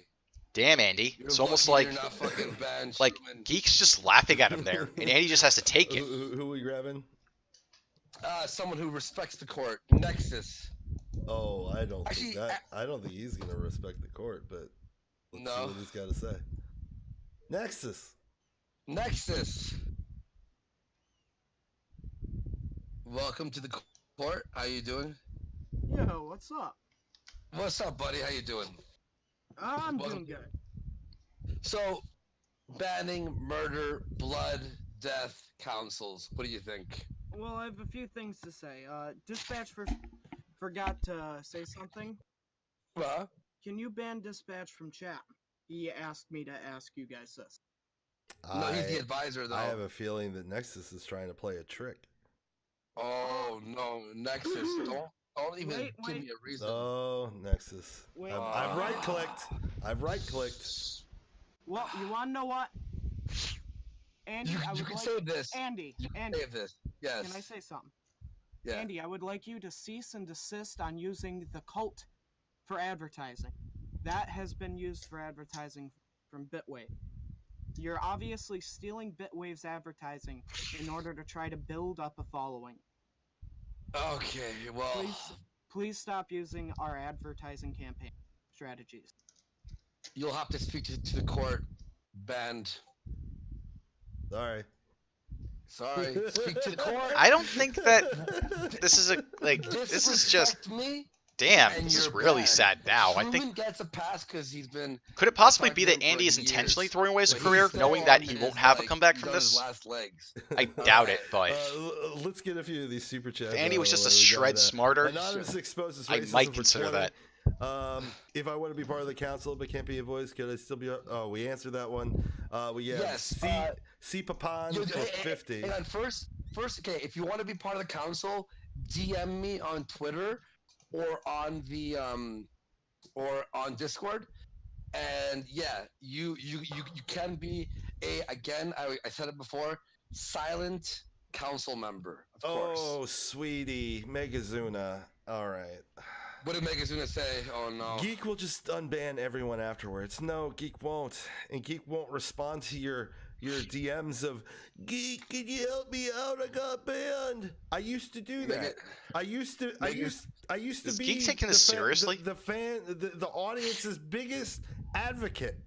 Damn, Andy, You're it's almost lucky like you're not fucking banned, like Shrooman. Geek's just laughing at him there, and Andy just has to take it. Who we grabbing? Someone who respects the court. Nexus. Oh, I don't Actually, think that. I don't think he's gonna respect the court, but let's see No. what he's got to say. Nexus. Nexus. Welcome to the court. How you doing? Yo, what's up? What's up, buddy? How you doing? I'm Welcome. doing good. So, banning murder, blood, death councils. What do you think? Well, I have a few things to say. Dispatch forgot to say something. Huh? Can you ban Dispatch from chat? He asked me to ask you guys this. No, he's the advisor, though. I have a feeling that Nexus is trying to play a trick. Oh no, Nexus! Don't even give me a reason. Oh, Nexus. Wait. I've right-clicked. Well, you wanna know what? Andy, You I would can like save this. Andy, You can Andy, save this. Yes. can I say something? Yeah. Andy, I would like you to cease and desist on using the cult for advertising. That has been used for advertising from Bitwave. You're obviously stealing Bitwave's advertising in order to try to build up a following. Okay. Well. Please stop using our advertising campaign strategies. You'll have to speak to the court, band. Sorry. Speak to the court. I don't think that this is this is just. Disrespect me. Damn, And this is you're really banned. sad now. I Truman think. gets a pass because he's been. Could it possibly be attacking that him Andy for is intentionally years, throwing away his but career, he's still knowing that on he his, won't have a like, comeback he's from on his this? last legs. I doubt it, but Let's get a few of these super chats. if Andy was just a We got, shred smarter, Anonymous exposes I racism might for consider 20. that. If I want to be part of the council but can't be a voice, could I still be? Oh, we answered that one. We have Yes, C Papan Yo, for 50. Hang on, first, okay. If you want to be part of the council, DM me on Twitter or on the or on Discord, and yeah, you can be again. I said it before. Silent council member. Of course. Oh, sweetie, Megazuna. All right. What did Megazuna say? Oh no. Geek will just unban everyone afterwards. No, Geek won't, and Geek won't respond to your DMs of Geek. Can you help me out? I got banned. I used to do that. I used to Is be Geek taking this seriously? The audience's biggest advocate.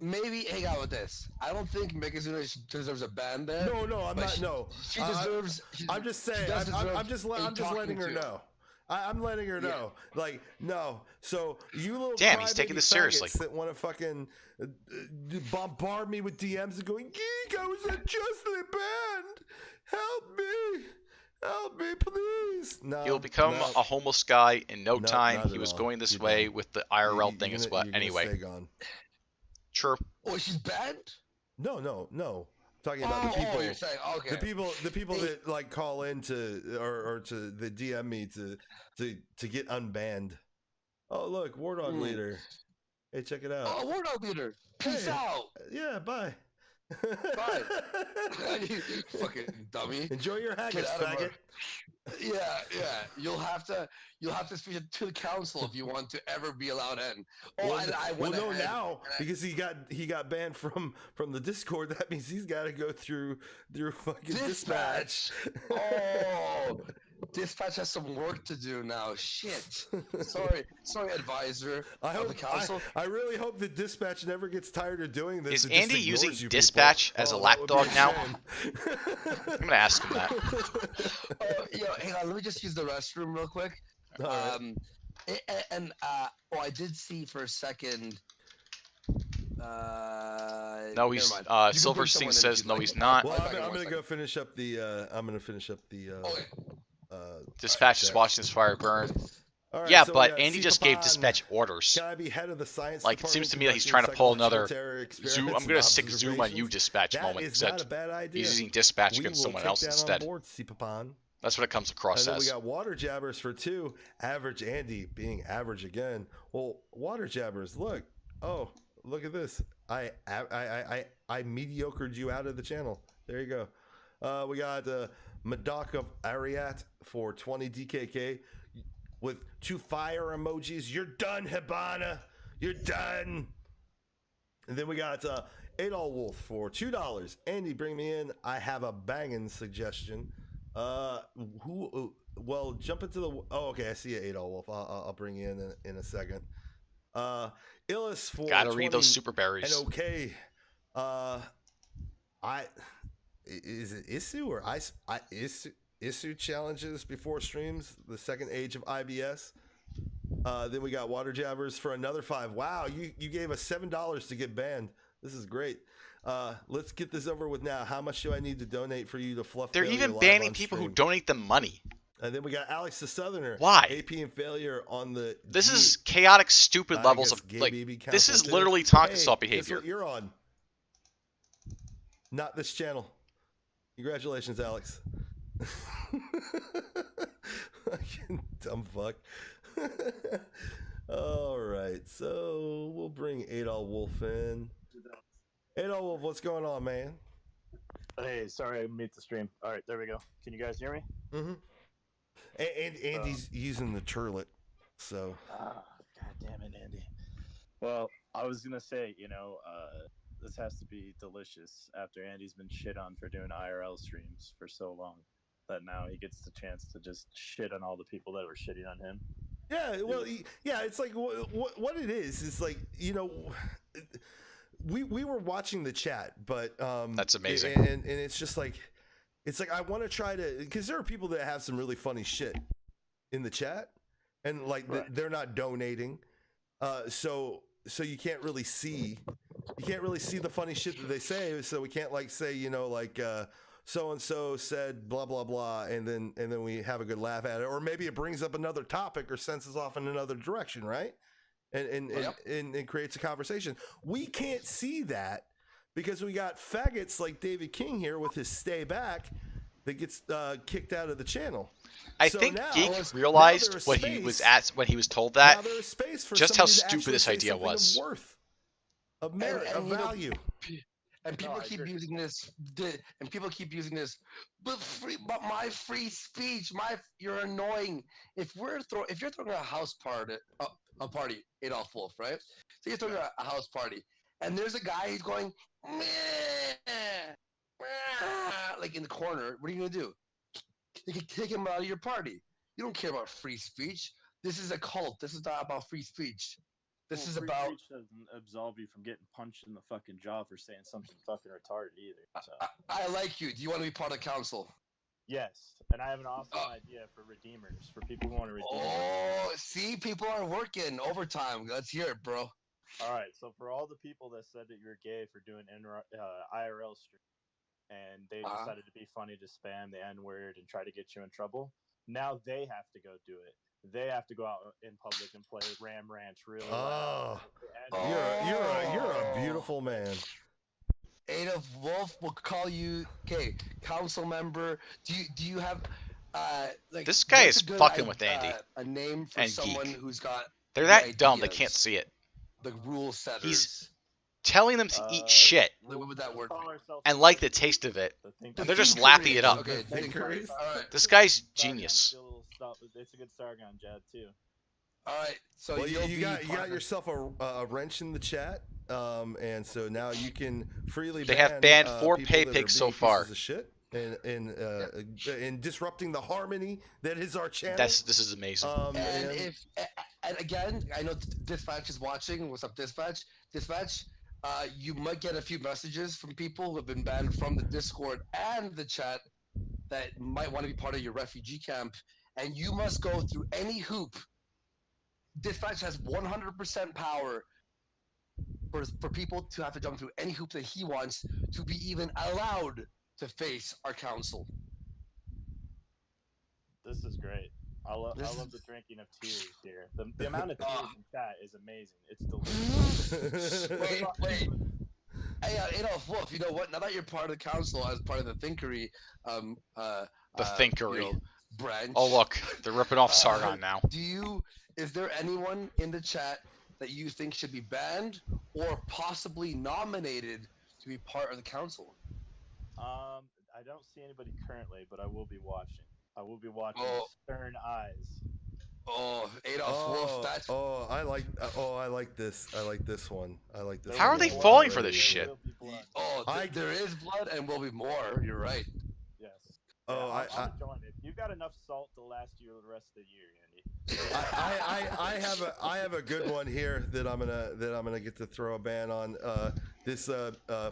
Maybe hang out with this. I don't think Megazuna deserves a ban there. No, I'm not. No, She deserves. I'm just saying. I'm just letting her know. I'm letting her know. Like, no. So you little damn, he's taking this seriously. That want to fucking bombard me with DMs and going, Geek, I was unjustly banned. Help me, please. No, He'll become a homeless guy in no time. not He at was all. going this You're way done. with the IRL thing as well. You're gonna Anyway, stay gone. true. Oh, she's banned? No. Talking about the people. Oh, you're saying okay. The people that like call in to or to the DM me to get unbanned. Oh look, War Dog leader. Hey, check it out. Oh, War Dog leader. Peace out. Yeah, bye. Bye. You fucking dummy. Enjoy your haggis, Get out of faggot. Yeah. You'll have to speak to the council if you want to ever be allowed in. Oh, Well, and I well, went no, ahead now and because he got banned from the Discord. That means he's got to go through fucking dispatch. Oh, dispatch has some work to do now. Shit. Sorry, advisor of the council. I really hope that dispatch never gets tired of doing this. Is and just Andy ignores using you dispatch people. as a that would lapdog be a now? shame. I'm gonna ask him that. Hang on. Let me just use the restroom real quick. All right. I did see for a second. No, he's never mind. You can bring Silverstein someone in if says you'd no, like. he's not. Well, I'll be back in I'm one gonna second. go finish up the. I'm gonna finish up the. Dispatch is watching this fire burn. All right, Yeah, so we but got Andy just gave Cipapan. dispatch orders. Can I be head of the science Like, it seems department to me that he's conducting trying to pull psychological another terror Zoom. experiments I'm gonna and stick Zoom on you, observations? dispatch That moment. is not a bad idea. He's using dispatch We against will someone take else that instead. On board, Cipapan. That's what it comes across And then we as. got water jabbers for 2. Average Andy being average again. Well, water jabbers, look. Oh, look at this. I mediocred you out of the channel. There you go. We got Madoc of Ariat for 20 DKK with 2 fire emojis. You're done, Hibana. You're done. And then we got Adol Wolf for $2. Andy, bring me in. I have a banging suggestion. Well, jump into the. Oh, okay. I see you, Adol Wolf. I'll bring you in a second. Illis for. Gotta read those super berries. And okay. Is it Isu or Isu challenges before streams? The second age of IBS. Then we got water jabbers for another 5. Wow, you gave us $7 to get banned. This is great. Let's get this over with now. How much do I need to donate for you to fluff? They're failure even live banning on people who stream? donate them money. And then we got Alex the Southerner. Why? AP and failure on the. This is chaotic, stupid levels of Gay like. BB This Council is today. literally Tonkasaw Hey, guess behavior. what you're on. Not this channel. Congratulations, Alex. Fucking dumb fuck. All right, so we'll bring Adol Wolf in. Adol Wolf, what's going on, man? Hey, sorry I mute the stream. All right, there we go. Can you guys hear me? Mm-hmm. And Andy's using the turlet, so. God damn it, Andy. Well, I was gonna say, this has to be delicious after Andy's been shit on for doing IRL streams for so long that now he gets the chance to just shit on all the people that were shitting on him. Yeah, well, yeah, it's like what it is like, we were watching the chat, but that's amazing, and it's just like, it's like I want to try to, because there are people that have some really funny shit in the chat, and like they're not donating, so you can't really see the funny shit that they say, so we can't like say like so and so said blah blah blah, and then we have a good laugh at it, or maybe it brings up another topic or sends us off in another direction, right? And it creates a conversation. We can't see that because we got faggots like David King here with his stay back that gets kicked out of the channel. I think Geek realized what he was at when he was told that, just how stupid this idea was. Worth, of merit, of value. And people keep using this. But my free speech, you're annoying. If you're throwing a house party, Adolf Wolf, right? So you're throwing a house party, and there's a guy who's going, meh, meh, like in the corner. What are you gonna do? You can kick him out of your party. You don't care about free speech. This is a cult. This is not about free speech. This is about. Free speech doesn't absolve you from getting punched in the fucking jaw for saying something fucking retarded either. So. I like you. Do you want to be part of council? Yes, and I have an awesome idea for redeemers, for people who want to redeem. Oh, see, people are working overtime. Let's hear it, bro. All right, so for all the people that said that you're gay for doing IRL stream, and they decided to be funny to spam the N-word and try to get you in trouble, now they have to go do it. They have to go out in public and play Ram Ranch really loud. You're a beautiful man. Adolf Wolf will call you, council member. Do you have like this guy is fucking with Andy? A name for someone who's got. They're that dumb they can't see it. The rule setters. He's telling them to eat shit what would that word and like the taste of it. They're just lapping it up. Okay, this guy's genius. It's a good Sargon jab too. All right, so you got yourself a wrench in the chat, and so now you can freely. They have banned 4 pay pigs so far. Of shit and disrupting the harmony that is our channel. This is amazing. And again, I know Dispatch is watching. What's up, Dispatch? Dispatch. You might get a few messages from people who have been banned from the Discord and the chat that might want to be part of your refugee camp, and you must go through any hoop. Dispatch has 100% power for people to have to jump through any hoop that he wants to be even allowed to face our council. This is great. I love the drinking of tears here. The amount of tears in chat is amazing. It's delicious. Wait. Hey, Adolf Wolf, you know what? Now that you're part of the council as part of the Thinkery, Thinkery branch. Oh look, they're ripping off Sargon now. Is there anyone in the chat that you think should be banned or possibly nominated to be part of the council? I don't see anybody currently, but I will be watching. I will be watching with stern eyes. Oh, Adolf Wolf, I like this. I like this one. I like this. How are they falling for this shit? There is blood and will be more. You're right. Yes. I'll join it. You've got enough salt to last you the rest of the year, Andy. I have a good one here that I'm gonna get to throw a ban on. This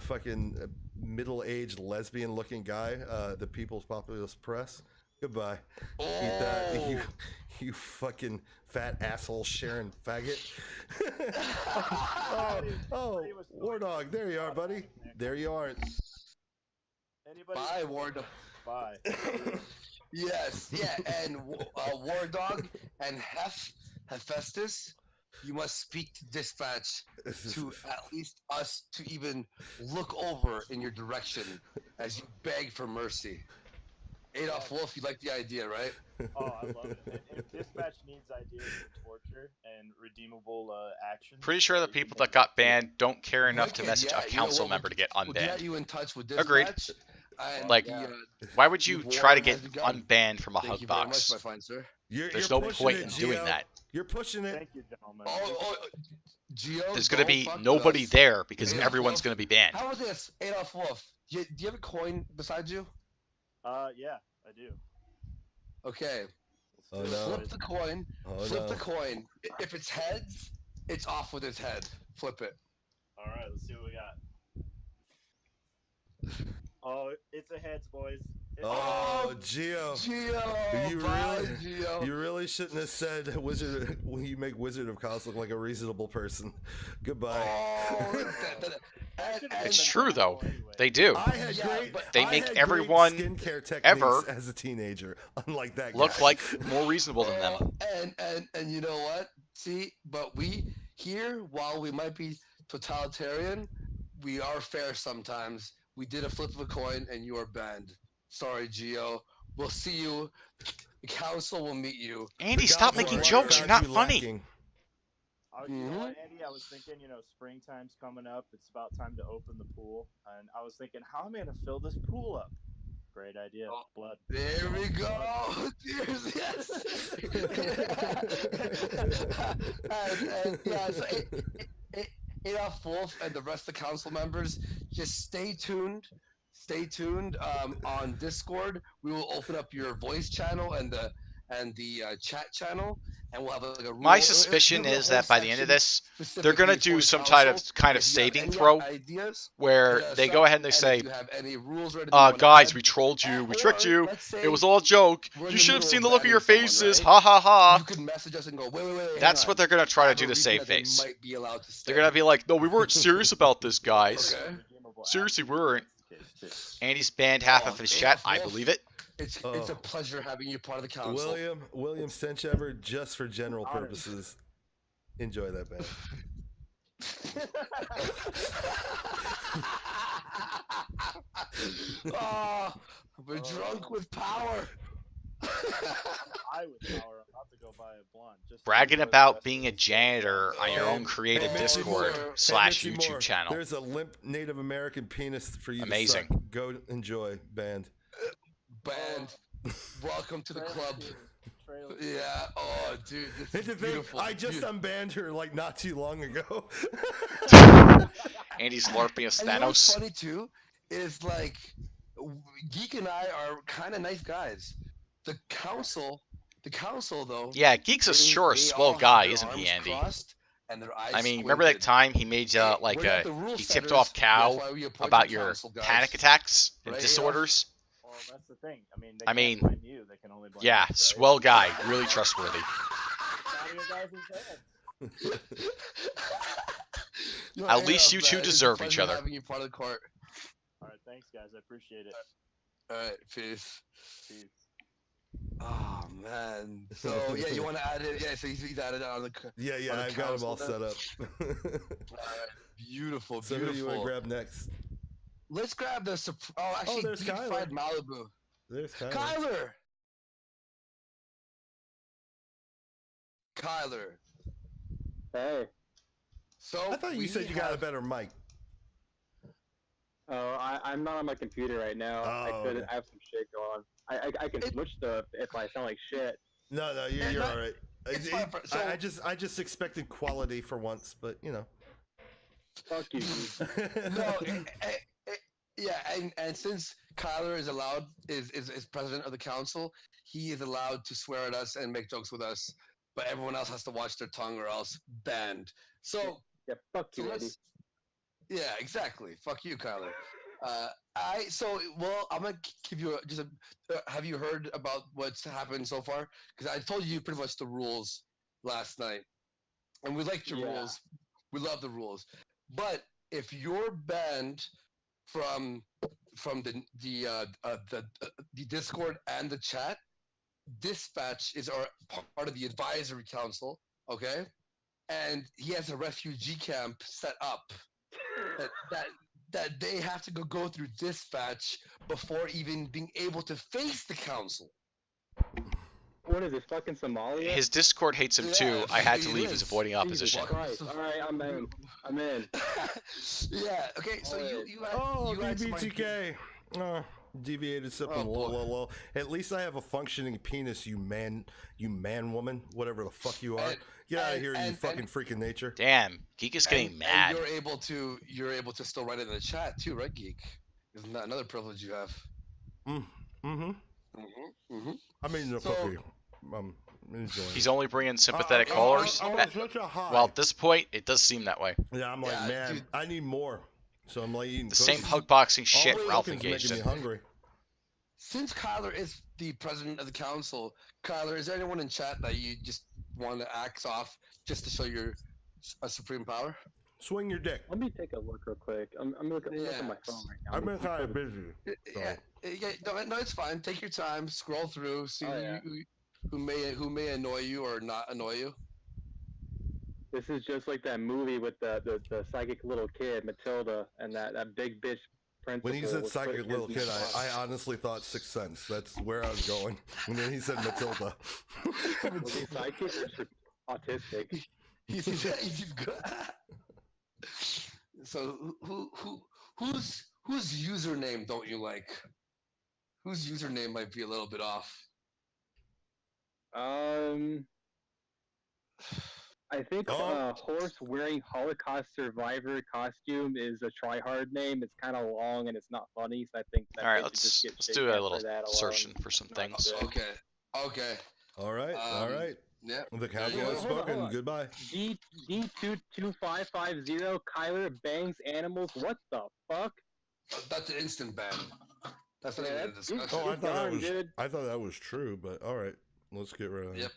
fucking middle-aged lesbian-looking guy, the People's Populist Press. Goodbye. Eat that, you fucking fat asshole Sharon faggot. War Dog, there you are, buddy. There you aren't. Bye, War Dog. Bye. Yes, yeah, and War Dog and Hephaestus, you must speak to dispatch to at least us to even look over in your direction as you beg for mercy. Adolf Wolf, you like the idea, right? Oh, I love it. And if dispatch needs ideas for torture and redeemable actions, Pretty sure the they can people bring that got them too. banned don't care enough to Wicked, message yeah. a You know council what? member to get We'll get unbanned. you in touch with Agreed. dispatch. And Like, yeah. why would the you war try to get has begun. unbanned from a Thank hug you very much, box? my fine sir. There's You're no pushing point it, in doing Gio. that. You're pushing it. Thank you, gentlemen. Oh, Gio, There's gonna don't be fuck with nobody us. there because Adolf everyone's Wolf, gonna be banned. How about this, Adolf Wolf? Do you have a coin beside you? Yeah, I do. Okay. Oh, Let's do it, no. Flip boys. the coin. Oh, Flip no. the coin. If it's heads, it's off with its head. Flip it. All right, let's see what we got. Oh, it's a heads, boys. It's Oh, Gio. Gio, You bye, really, Gio. you really shouldn't have said Wizard. When you make Wizard of Oz look like a reasonable person. Goodbye. Oh, It's true though. They do. I had Yeah, great. but They I make had everyone great skincare techniques ever as a teenager, unlike that guy. look like more reasonable than them. And you know what? See, but we here, while we might be totalitarian, we are fair sometimes. We did a flip of a coin, and you are banned. Sorry, Gio. We'll see you. The council will meet you. Andy, The stop gods making are jokes. found You're not you funny. lacking. You know what, Andy? I was thinking, springtime's coming up. It's about time to open the pool. And I was thinking, how am I going to fill this pool up? Great idea. Blood. There we go. Cheers, yes. and yeah, so Adolf Wolf and the rest of the council members, just stay tuned. Stay tuned on Discord. We will open up your voice channel and the chat channel, and we'll have like a. My suspicion is that by the end of this, they're gonna do some kind of saving throw where they go ahead and they say, guys, we trolled you, we tricked you, it was all a joke, you should have seen the look of your faces, ha ha ha. You could message us and go, wait. That's what they're gonna try to do to save face. They're gonna be like, no, we weren't serious about this, guys. Seriously, we weren't. Andy's banned half of his chat, I believe it. It's a pleasure having you part of the council. William Stenchever, just for general purposes. Enjoy that, man. We're drunk with power. I would power. I'm about to go buy a blunt. Just Bragging about being a janitor on your own created Discord / YouTube channel. There's a limp Native American penis for you Amazing. to suck. Go enjoy, band. Welcome to the club. Yeah. Oh, dude, this is beautiful. I just unbanned her like not too long ago. Andy's LARPing as And you know what's Thanos. funny too is like Geek and I are kind of nice guys. The council though. Yeah, Geek's a sure swell guy, isn't he, Andy? I mean, remember that time he made he tipped off Cow about your panic attacks and disorders? Well, that's the thing. I mean, blame you. They can only blame yeah, us, right? swell guy, really trustworthy. At least you two deserve each other. Having you part of the court. All right, thanks, guys. I appreciate it. All right, peace. Peace. Oh man. So yeah, you want to add it? Yeah, so he's added on the. Yeah, on the I've got them all council set then. up. Beautiful, So who do you want to grab next? Let's grab the. Actually, there's deep Kyler. fried Malibu. There's Kyler. Kyler. Hey. So I thought you said you got a better mic. Oh, I'm not on my computer right now. Oh, I have some shit going on. I can switch stuff if I sound like shit. No, you're all right. So, I just expected quality for once, but you know. Fuck you. Yeah, and since Kyler is allowed is president of the council, he is allowed to swear at us and make jokes with us, but everyone else has to watch their tongue or else banned. So yeah, fuck you, Eddie. Yeah, exactly. Fuck you, Kyler. I'm gonna give you have you heard about what's happened so far? Because I told you pretty much the rules last night, and we liked your rules. We love the rules, but if you're banned from the Discord and the chat, dispatch is our part of the advisory council. Okay, and he has a refugee camp set up that they have to go through dispatch before even being able to face the council. What is this, fucking Somalia? His Discord hates him too. I had to leave. He's avoiding Jesus opposition. Christ. All right, I'm in. I'm in. Yeah. Okay. So you had Oh, you had some BBTK. Deviated sipping. Lol. At least I have a functioning penis, you man woman, whatever the fuck you are. Get out of here, you fucking freaking nature. Damn, Geek is getting mad. And you're able to still write it in the chat too, right, Geek? Isn't that another privilege you have? I mean, the fuck you. He's only bringing sympathetic callers. Well, at this point, it does seem that way. Yeah, I'm like, man, dude, I need more. So I'm like eating the same hug boxing shit Ralph engaged in. Me hungry. Since Kyler is the president of the council, Kyler, is there anyone in chat that you just want to axe off just to show your supreme power? Swing your dick. Let me take a look real quick. I'm looking at my phone right now. I've been kind of busy. So. Yeah, no, it's fine. Take your time. Scroll through. See who may annoy you or not annoy you. This is just like that movie with the psychic little kid, Matilda, and that big bitch principal. When he said psychic little kid, I honestly thought Sixth Sense. That's where I was going. And then he said Matilda. Was he psychic or just autistic? He's good. So whose username don't you like? Whose username might be a little bit off? I think horse wearing Holocaust survivor costume is a try-hard name. It's kind of long and it's not funny, so I think that all right, let's do a little searching for some things. Okay. All right. Yeah. The council has spoken. Goodbye. D22550 Kyler bangs animals. What the fuck? That's an instant ban. That's not even a discussion. Oh, I thought that was true, but all right, let's get rid of it. Yep.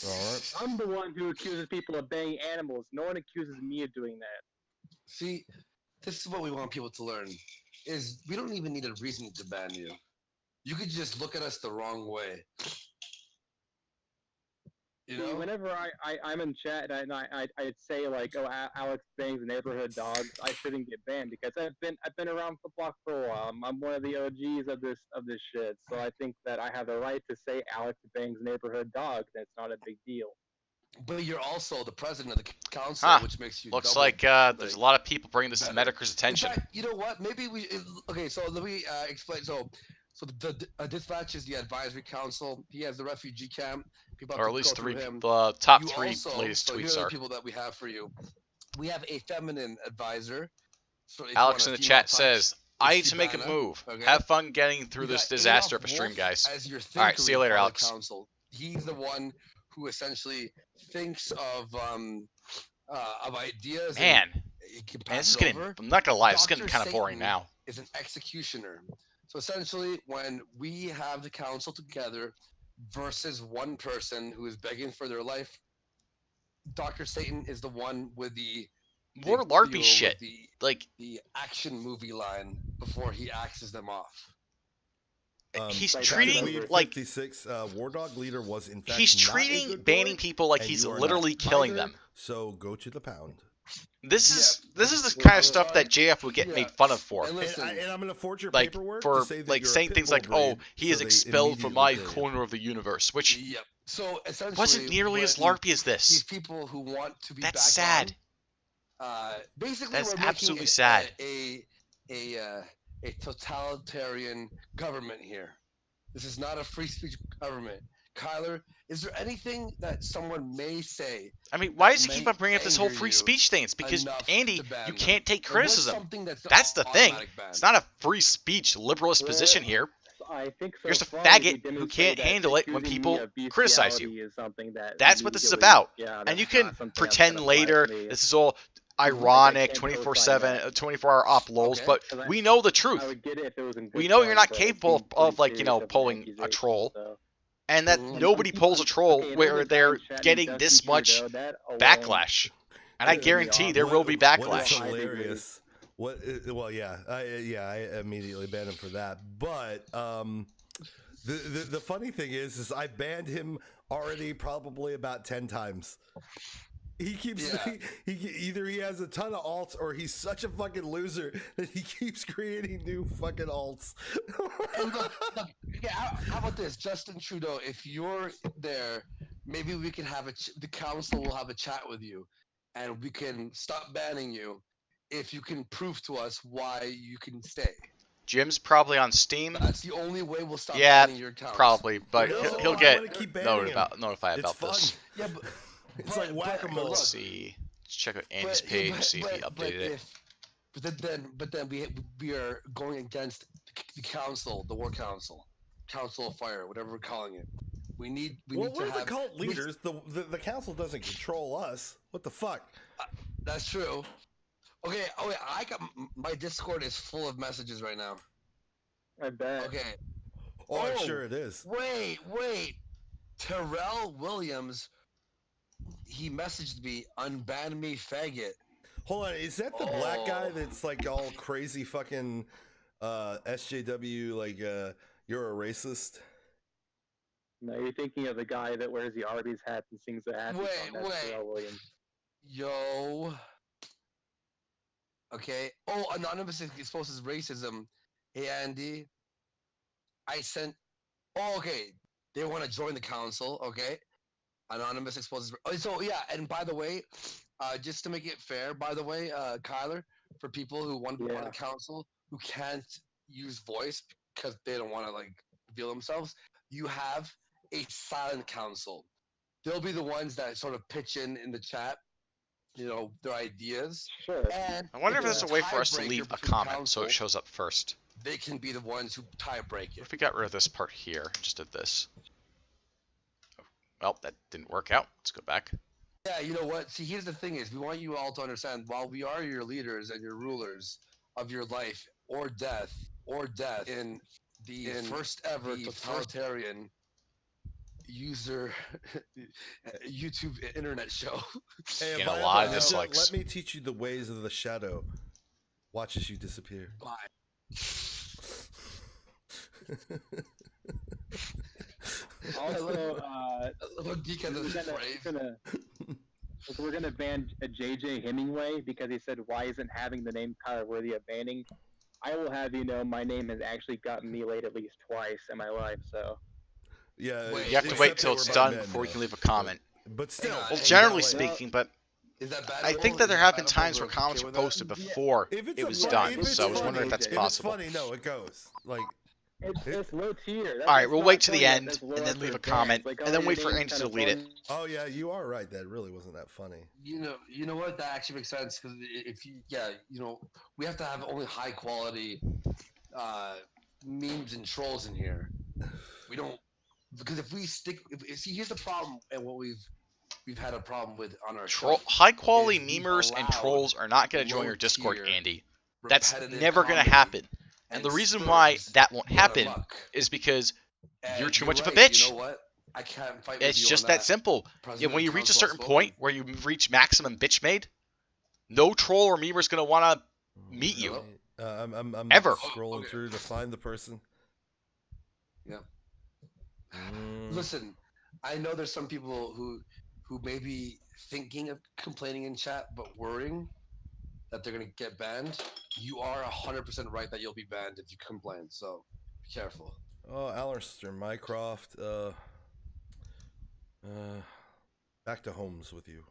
All right. I'm the one who accuses people of banging animals. No one accuses me of doing that. See, this is what we want people to learn: is we don't even need a reason to ban you. You could just look at us the wrong way. You know? Whenever I'm in chat and I'd say like, oh, Alex bangs neighborhood dogs, I shouldn't get banned because I've been around the block for a while. I'm one of the OGs of this shit, so I think that I have the right to say Alex bangs neighborhood dogs. And it's not a big deal. But you're also the president of the council, which makes you. Looks like there's a lot of people bringing this to Medicare's attention. In fact, you know what? Maybe we. Okay, so let me explain. So the dispatch is the advisory council. He has the refugee camp. People have or to at least go three. through him. The top You three also, latest so tweets here are are. the people that we have for you. We have a feminine advisor. So if you Alex want in a the female chat touch, says, "I need it's to make a Shibana, move. okay? Have fun getting through We this got disaster Adolf of a stream, Wolf guys." As your All right, see you later, thinker Alex. council. He's the one who essentially thinks of ideas. Man, and can Man, pass this is it getting. over. I'm not gonna lie, this is getting Dr. kind of boring Satan now. Is an executioner. So essentially, when we have the council together versus one person who is begging for their life, Dr. Satan is the one with the More LARPy shit. Like the action movie line before he axes them off. He's treating like 56 War Dog leader was in fact. He's not a treating good banning boy, people like and he's you are literally not killing either, them. So go to the pound. This is the kind of stuff that JF would get made fun of for. And listen, And I'm going to forge your Like paperwork for to say that like you're a saying pit things bull like, "Oh, breed," he so is they expelled from immediately my kill you. corner of the universe," which yep. So essentially, wasn't nearly as when LARPy as this. These people who want to be That's back sad. on, basically, That's we're making absolutely it sad. A totalitarian government here. This is not a free speech government. Kyler, is there anything that someone may say? I mean, why that does he keep may on bringing up this whole anger free you speech thing? It's because, enough Andy, to ban you them? can't take Or what's criticism. something That's the thing. automatic ban? It's not a free speech liberalist position here. I think so You're just a far faggot we who demonstrated can't that handle it when accusing people me of criticize you. bestiality is something that That's what this is legally- about. yeah, And you that's can not something pretend that's gonna apply later to me. this is all I ironic, can't 24/7, 24-hour op lols, Okay. but Because we know the I truth. would get it if it was in good We know you're fun, not but capable it's being of, pretty like, you know, serious of an pulling a accusation, troll. so. And that Mhm. nobody pulls a troll Okay, where another guy they're in chat, getting Justin this much Trudeau, that alone- backlash. And I guarantee there will be What is backlash. hilarious? Well, yeah, I immediately banned him for that. But the funny thing is I banned him already probably about 10 times. He keeps he either he has a ton of alts or he's such a fucking loser that he keeps creating new fucking alts. And look, how about this, Justin Trudeau? If you're there, maybe we can have the council will have a chat with you, and we can stop banning you if you can prove to us why you can stay. Jim's probably on Steam. That's the only way we'll stop banning your account. Probably, but he'll get It's notified about fun. this. Yeah, it's like whack-a-mole. Let's see. Let's check out Andy's page, see if he updated it. But then we are going against the council, the war council of fire, whatever we're calling it. We need we're to have the cult leaders. The council doesn't control us. What the fuck? That's true. Okay. Oh yeah, I got my Discord is full of messages right now. I bet. Okay. Oh, I'm sure it is. Wait. Terrell Williams. He messaged me, unban me, faggot. Hold on, is that the black guy that's like all crazy fucking SJW, like you're a racist? No, you're thinking of the guy that wears the Arby's hat and sings the happy song. That's Terrell Williams. Yo. Okay. Oh, Anonymous exposes racism. Hey, Andy. I sent... Oh, okay. They want to join the council, okay? Anonymous exposes... Oh, so, yeah, and by the way, just to make it fair, by the way, Kyler, for people who want to be on the council, who can't use voice because they don't want to, like, reveal themselves, you have a silent council. They'll be the ones that sort of pitch in the chat, you know, their ideas. Sure. And I wonder if there's a way for us to leave a comment council, so it shows up first. They can be the ones who tie break it. What if we got rid of this part here, just did this? Well, that didn't work out. Let's go back. Yeah, you know what? See, here's the thing is, we want you all to understand, while we are your leaders and your rulers of your life or death in the first ever totalitarian user YouTube internet show. Hey, a lot of dislikes. Let me teach you the ways of the shadow. Watch as you disappear. Bye. Also, we're we're gonna ban JJ Hemingway because he said, "Why isn't having the name Kyler worthy of banning?" I will have you know, my name has actually gotten me laid at least twice in my life. So yeah, you have to wait till it's done before you can leave a comment. But still, well, generally speaking, but is that bad? I think that there have been times where comments were posted before it was done, so I was wondering if that's possible. If it's funny, no, it goes. Like, it's low tier. All right, we'll wait to the end and then leave a comment, and then wait for Andy to delete it. Oh yeah, you are right. That really wasn't that funny. You know what? That actually makes sense because if you, we have to have only high quality memes and trolls in here. We don't, because if we stick, see, here's the problem, and what we've had a problem with on our high quality memers and trolls are not going to join your Discord, Andy. That's never going to happen. And the reason why that won't happen is because you're too much of a bitch. You know what? I can't fight it's just that simple. When you reach a certain point where you reach maximum bitch made, no troll or memer is going to want to meet you. I'm ever scrolling through to find the person. Yeah. Listen, I know there's some people who may be thinking of complaining in chat, but worrying that they're going to get banned. You are 100% right that you'll be banned if you complain, so be careful. Oh, Alistair Mycroft, back to Holmes with you.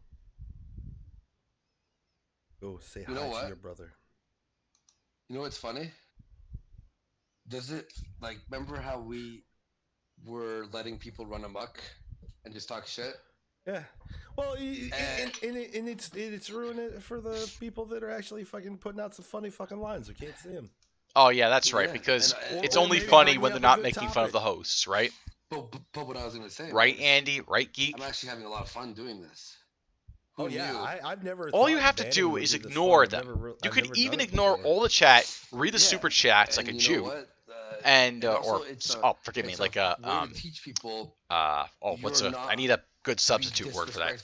Go say hi to your brother. You know what's funny? Does it, like, remember how we were letting people run amok and just talk shit? Yeah. Well, and it's ruining it for the people that are actually fucking putting out some funny fucking lines. We can't see them. Oh yeah, that's right. Because it's only funny when they're not making fun of the hosts, right? But what I was gonna say. Right, Andy. Right, Geek. I'm actually having a lot of fun doing this. Oh yeah, I've never. All you have to do is ignore them. You can even ignore all the chat, read the super chats like a Jew. And forgive me, like teach people. I need a good substitute word for that.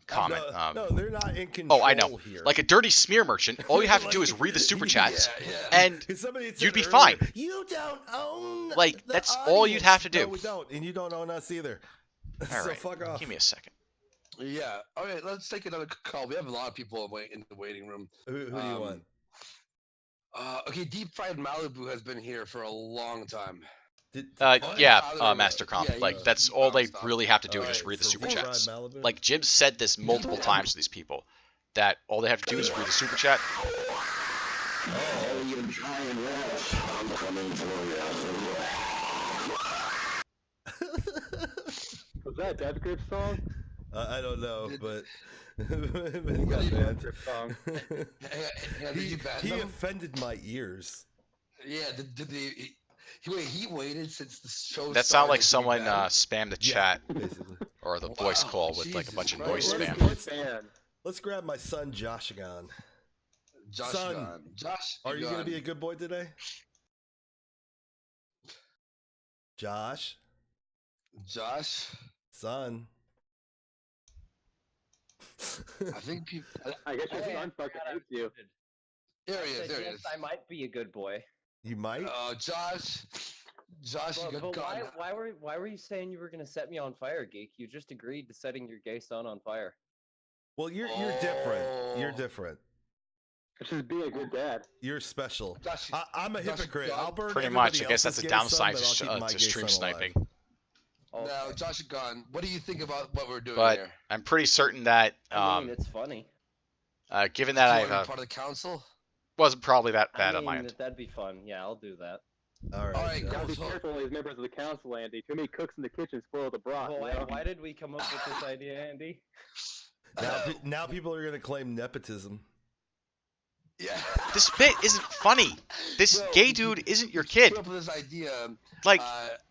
Comment. No, they're not in control. Oh, I know. Here. Like a dirty smear merchant, all you have to do is read the super chats, and you'd be earlier, fine. You don't own. Like that's all you'd have to do. No, we don't, and you don't own us either. All so right, fuck off. Give me a second. Yeah. All right, let's take another call. We have a lot of people in the waiting room. Who do you want? Okay, Deep Fried Malibu has been here for a long time. Yeah, Tyler, Master Comp. yeah, like you- that's you all they bounced off. really have to do is All just right, read the so super Deep chats. Fried Malibu? Like Jim said this multiple times to these people, that all they have to do is read the super chat. Oh, you're trying this. I'm coming for Was that a Death Grip song? I don't know, but What he got banned. Song. Did you ban He them? offended my ears. Yeah, did they? Wait, he waited since the show That started. sounded like to be someone banned? spammed the Yeah, chat basically. or the voice Wow, call with like a Jesus bunch of Christ. noise Let's- spam. Let's grab my son Josh again. Josh Son, gone. Josh, Are you gone. gonna be a good boy today? Josh, Josh? son. I think people. I guess your son fucking hates you. There he is. said There he yes, is. I might be a good boy. You might. Josh, you got But gone. why were you saying you were gonna set me on fire, Geek? You just agreed to setting your gay son on fire. Well, you're different. You're different. It's just be a good dad. You're special. Josh, I'm a Josh, hypocrite. Josh- I'll burn Pretty everybody much. I guess that's else's the gay son, downside but I'll keep my to gay stream son alive. sniping. Now, Josh is gone. What do you think about what we're doing But here? I'm pretty certain that, I mean, it's funny. given Do you that want to be I part of the council? wasn't probably that I bad on mean, my end. that'd be fun. Yeah, I'll do that. All right. All right, Gotta be cool. careful with members of the council, Andy. Too many cooks in the kitchen spoil the broth. Well, you know? why did we come up with this idea, Andy? Now people are gonna claim nepotism. Yeah. This bit isn't funny. This Bro, gay dude isn't your kid. Put up with this idea Like,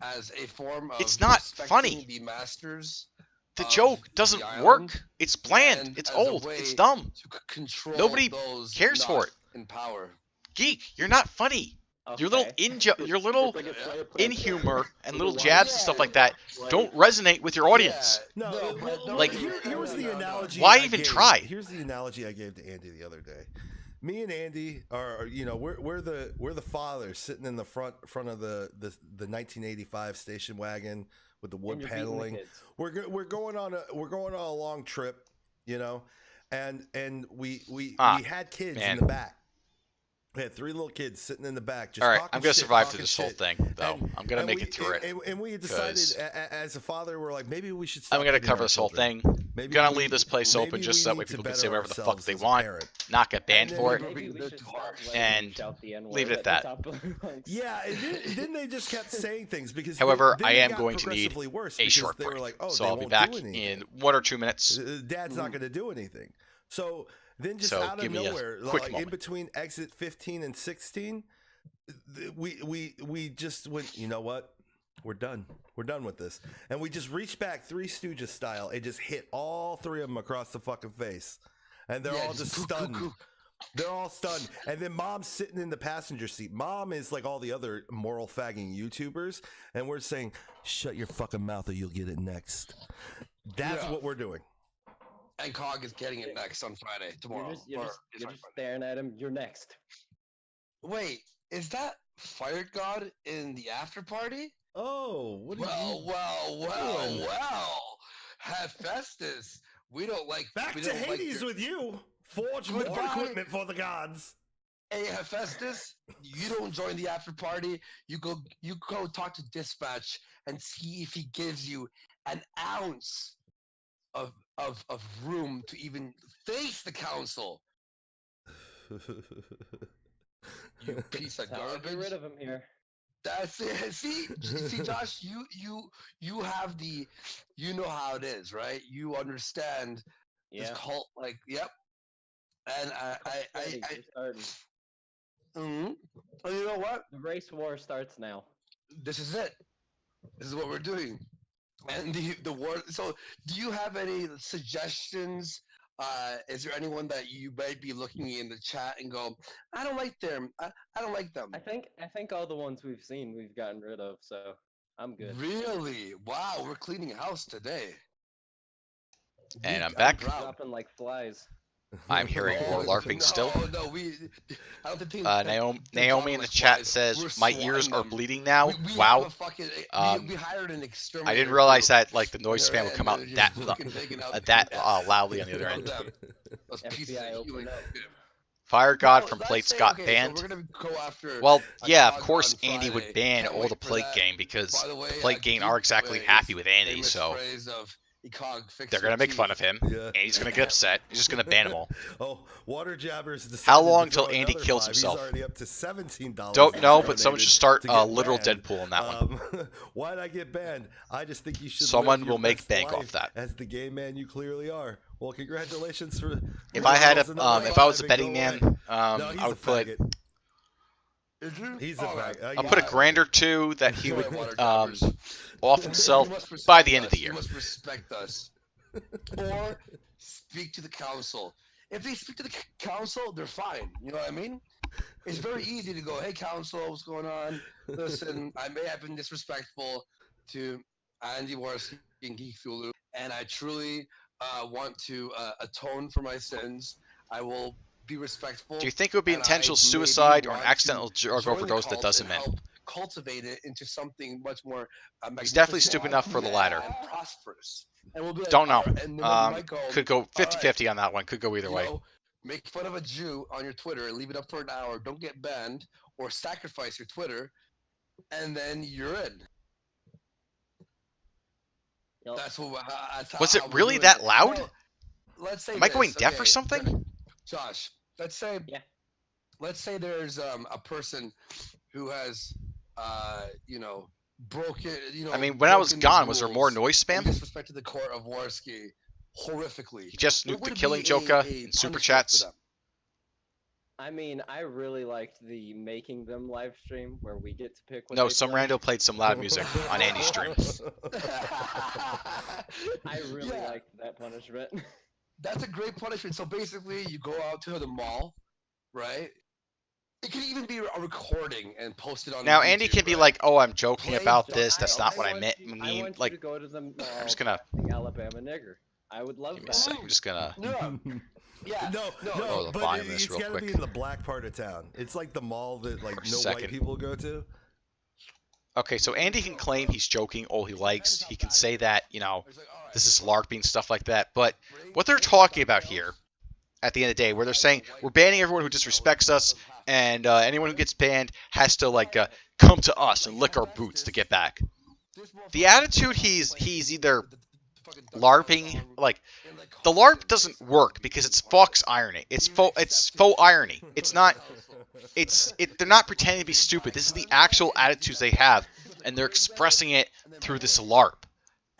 as a form of it's not respecting funny. the masters. the of joke the doesn't island work. It's bland. and It's as a old. way It's dumb. to control Nobody those cares not for it. in power. Geek, you're not funny. Your little your little It's like a play of in play. humor and little Otherwise- jabs and stuff like that don't resonate with your audience. No, but well, like- here was the analogy. Why I even gave. try? Here's the analogy I gave to Andy the other day. Me and Andy are we're the fathers sitting in the front of the 1985 station wagon with the wood And you're beating the paneling. kids. We're going on a long trip, and we had kids man. in the back. We had 3 little kids sitting in the back. Just All right, talking I'm gonna shit, survive talking through this whole shit. thing, though. And- I'm gonna and make we- it through it. And we decided, 'cause as a father, we're like, maybe we should stop. I'm gonna hitting cover our this whole children. thing. Maybe Gonna we- leave this place maybe open just we so that need way to people can better say whatever the fuck ourselves they as a want, parent. not get banned And for then- it, Maybe we should stop letting and you shout the N-word leave it at that. the top of the ranks. Yeah, and then they just kept saying things because. However, then I they am got going to need progressively worse a because short they were break. like, oh, So they I'll be won't back do anything. in 1 or 2 minutes. Dad's not going to do anything. So then, just So out of give me a nowhere, quick like in moment. between exit 15 and 16, we just went. You know what? We're done. We're done with this. And we just reached back, Three Stooges style, and just hit all 3 of them across the fucking face, and they're all just stunned. They're all stunned. And then Mom's sitting in the passenger seat. Mom is like all the other moral fagging YouTubers, and we're saying, "Shut your fucking mouth, or you'll get it next." That's Yeah. what we're doing. And Cog is getting it next on Friday, tomorrow. You're or- just it's not Friday. staring at him. You're next. Wait, is that Fire God in the after party? Oh, what are well, doing? Hephaestus. We don't like. Back we to don't like Hades your- with you. Forge more Goodbye. equipment for the gods. Hey Hephaestus, you don't join the after party. You go talk to dispatch and see if he gives you an ounce of room to even face the council. You piece of That's how we garbage. get rid of him here. That's it. See, Josh, you have the, you know how it is, right? You understand this Yeah. cult, like, yep. And Starting, I you're starting. and you know what? The race war starts now. This is it. This is what we're doing. And the war. So, do you have any suggestions? Is there anyone that you might be looking in the chat and go, I don't like them. I don't like them. I think all the ones we've seen we've gotten rid of, so I'm good. Really? Wow, we're cleaning house today. And I'm Geek, back. proud. Dropping like flies. I'm hearing more LARPing still. No, I don't think Naomi in the chat says, "My ears are bleeding now." We Wow. we hired an exterminator. I didn't realize that like the noise fan would come out They're that just fucking taking out loudly on the other end. Those pieces of human- Fire God No, from let's Plates say- got okay, so banned. we're gonna go after Well, a yeah, of cog course on Andy would Friday. ban Can't all wait the for Plate that. game because By the way, the Plate game are exactly happy with Andy, so they're gonna make fun of him. Yeah. Andy's gonna get upset. He's just gonna ban them all. Oh, Water Jabbers decided How long to throw till Andy another kills $5. himself? He's already up to $17. Don't know, but donated someone should start to get literal banned. Deadpool on that one. Why'd I get banned? I just think you should. Someone live your will make best bank life off that. As the game man you clearly are. Well, congratulations for. If I had if if I was a betting man, I would put. He's a faggot. I'll put a grand or two that he would off himself by the end of the year. You must respect us, or speak to the council. If they speak to the council, they're fine. You know what I mean? It's very easy to go, "Hey, council, what's going on? Listen, I may have been disrespectful to Andy Warski and Geek Thulu, and I truly want to atone for my sins. I will be respectful." Do you think it would be and intentional I maybe suicide or an want to accidental drug join the overdose that cult does him and in? help cultivate it into something much more He's definitely magnificent stupid enough for the latter. and prosperous. And we'll be like, Don't know. "All right," and then we might go, Could go "All 50-50 on that one. Could go either you way. know, make fun of a Jew on your Twitter, leave it up for an hour, don't get banned, or sacrifice your Twitter, and then you're in." That's what. Was it really that loud? Let's say. Am I going this, deaf or okay, something? Josh, let's say. Yeah. Let's say there's a person who has, broken. I mean, when I was broken the gone, was there more rules noise and spam? disrespected the court of Warski horrifically. He just What nuked the would Killing be Joker a in super punishment chats. for them? I mean, I really liked the making them live stream where we get to pick what No, they some play. rando played some loud music on Andy's stream. I really Yeah. liked that punishment. That's a great punishment. So basically, you go out to the mall, right? It could even be a recording and post it on. Now YouTube, Andy can be right? like, "Oh, I'm joking Play about Josh, this. That's not what I want meant." you- I I mean, want you like, to go to the mall I'm just gonna. being Alabama nigger. I would love Give me a that. sec. I'm just gonna. Yeah. No, Lower the but volume of this it's real got to quick. be in the black part of town. It's like the mall that like For a no second. white people go to. Okay, so Andy can claim he's joking all he likes. He can say that, this is LARPing, stuff like that. But what they're talking about here, at the end of the day, where they're saying we're banning everyone who disrespects us, and anyone who gets banned has to come to us and lick our boots to get back. The attitude he's either LARPing, the LARP doesn't work because it's Fox irony. It's faux irony. It's not. They're not pretending to be stupid. This is the actual attitudes they have, and they're expressing it through this LARP.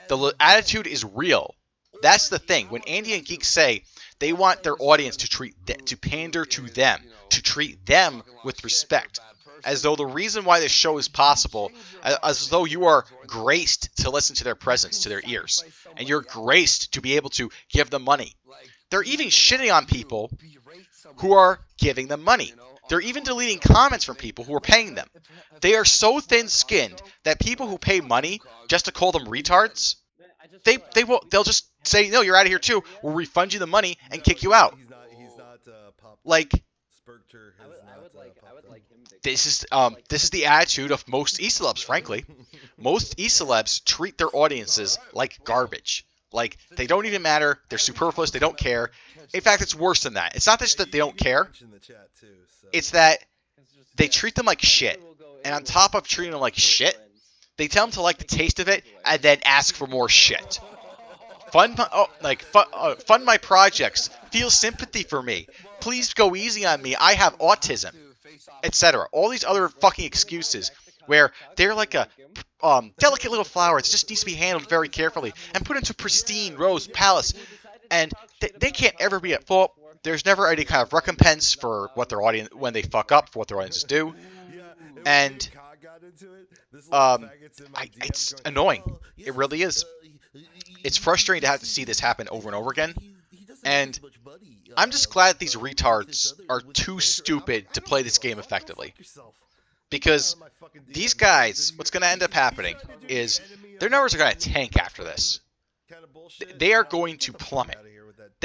The attitude is real. That's the thing. When Andy and Geek say they want their audience to pander to them, to treat them with respect, as though the reason why this show is possible, as though you are graced to listen to their presence, to their ears, and you're graced to be able to give them money. They're even shitting on people who are giving them money. They're even deleting comments from people who are paying them. They are so thin-skinned that people who pay money just to call them retards, they'll just say, "No, you're out of here too. We'll refund you the money and kick you out." This is the attitude of most E-celebs, frankly. Most E-celebs treat their audiences like garbage. Like, they don't even matter. They're superfluous. They don't care. In fact, it's worse than that. It's not just that they don't care. It's that they treat them like shit. And on top of treating them like shit, they tell them to like the taste of it and then ask for more shit. Fund my projects. Feel sympathy for me. Please go easy on me. I have autism, etc. All these other fucking excuses where they're like a delicate little flower. It just needs to be handled very carefully and put into pristine rose palace. And they can't ever be at fault. There's never any kind of recompense for what their audience when they fuck up, for what their audiences do. And it's annoying. It really is. It's frustrating to have to see this happen over and over again. And I'm just glad these retards are too stupid to play this game effectively. Because these guys, what's going to end up happening is their numbers are going to tank after this. They are going to plummet.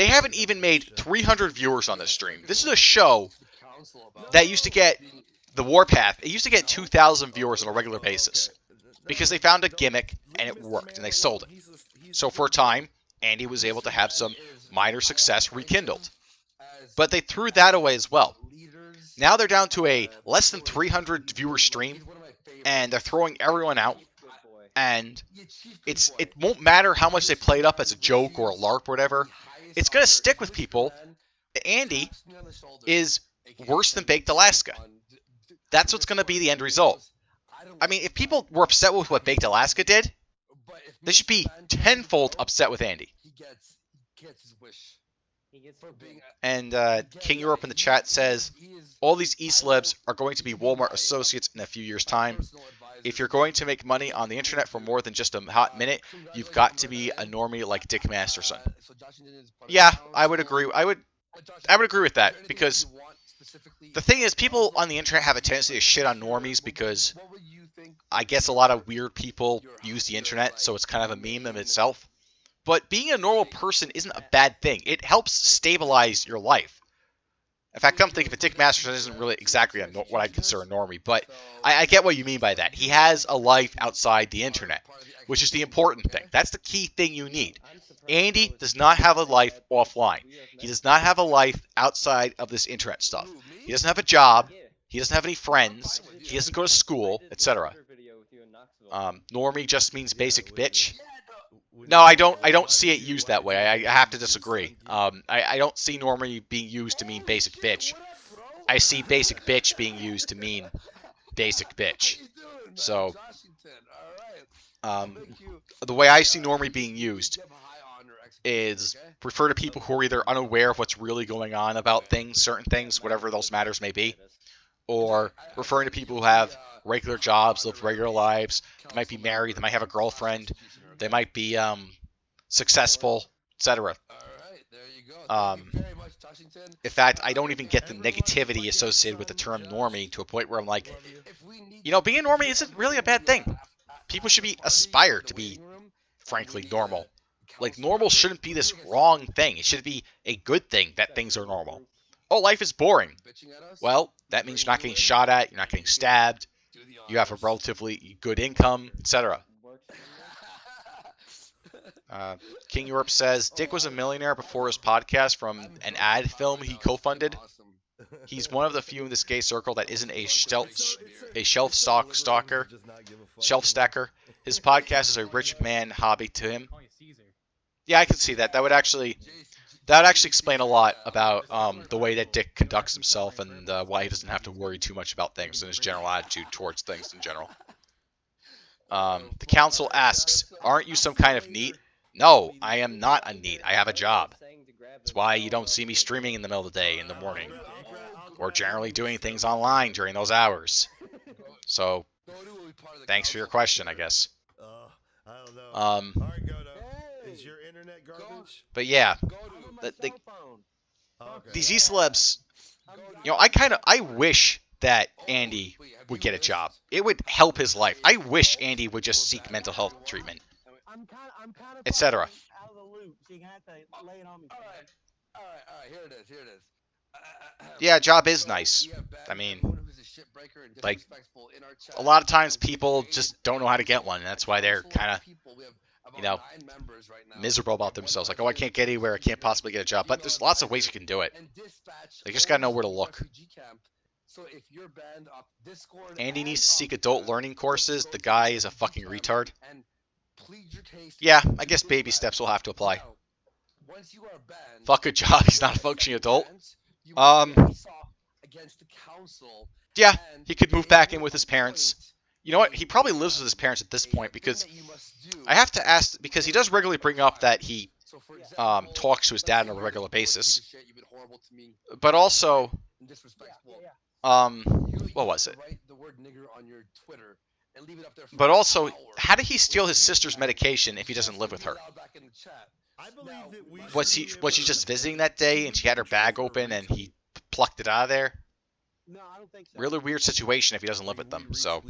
They haven't even made 300 viewers on this stream. This is a show that used to get the Warpath. It used to get 2,000 viewers on a regular basis because they found a gimmick and it worked and they sold it. So for a time, Andy was able to have some minor success rekindled. But they threw that away as well. Now they're down to a less than 300 viewer stream, and they're throwing everyone out. And it won't matter how much they play it up as a joke or a LARP or whatever. It's going to stick with people. Andy is worse than Baked Alaska. That's what's going to be the end result. I mean, if people were upset with what Baked Alaska did, they should be tenfold upset with Andy. And King Europe in the chat says, all these E-celebs are going to be Walmart associates in a few years' time. If you're going to make money on the internet for more than just a hot minute, you've got to be a normie like Dick Masterson. Yeah, I would agree. I would agree with that, because the thing is, people on the internet have a tendency to shit on normies because I guess a lot of weird people use the internet, so it's kind of a meme in itself. But being a normal person isn't a bad thing. It helps stabilize your life. In fact, come think of it, Dick Masterson isn't really exactly what I'd consider a normie, but I get what you mean by that. He has a life outside the internet, which is the important thing. That's the key thing you need. Andy does not have a life offline. He does not have a life outside of this internet stuff. He doesn't have a job. He doesn't have any friends. He doesn't go to school, etc. Normie just means basic bitch. No, I don't see it used that way. I have to disagree. I don't see normie being used to mean basic bitch. I see basic bitch being used to mean basic bitch. So, the way I see normie being used is refer to people who are either unaware of what's really going on about things, certain things, whatever those matters may be, or referring to people who have regular jobs, live regular lives. They might be married. They might have a girlfriend. They might be successful, etc. In fact, I don't even get the negativity associated with the term normie to a point where I'm like, you know, being a normie isn't really a bad thing. People should be aspire to be, frankly, normal. Like, normal shouldn't be this wrong thing. It should be a good thing that things are normal. Oh, life is boring. Well, that means you're not getting shot at, you're not getting stabbed, you have a relatively good income, etc. King Europe says, Dick was a millionaire before his podcast from an ad film he co-funded. He's one of the few in this gay circle that isn't a shelf stacker. His podcast is a rich man hobby to him. Yeah, I can see that. That would actually explain a lot about the way that Dick conducts himself and why he doesn't have to worry too much about things and his general attitude towards things in general. The council asks, aren't you some kind of NEET? No, I am not a NEET. I have a job. That's why you don't see me streaming in the middle of the day, in the morning, or generally doing things online during those hours. So, thanks for your question, I guess. Is your internet garbage? But yeah, these E-celebs, you know, I wish that Andy would get a job. It would help his life. I wish Andy would just seek mental health treatment, etc. Here it is. Yeah, job is nice. I mean, like, a lot of times people just don't know how to get one, and that's why they're kind of, you know, miserable about themselves. Like, oh, I can't get anywhere, I can't possibly get a job. But there's lots of ways you can do it. They just gotta know where to look. Andy needs to seek adult learning courses. The guy is a fucking retard. Yeah, I guess baby steps will have to apply. Fuck a job, he's not a functioning adult. Yeah, he could move back in with his parents. You know what? He probably lives with his parents at this point, because I have to ask, because he does regularly bring up that he talks to his dad on a regular basis. But also, what was it? But also, how did he steal his sister's medication if he doesn't live with her? Was she just visiting that day and she had her bag open and he plucked it out of there? No, I don't think so. Really weird situation if he doesn't live with them. So,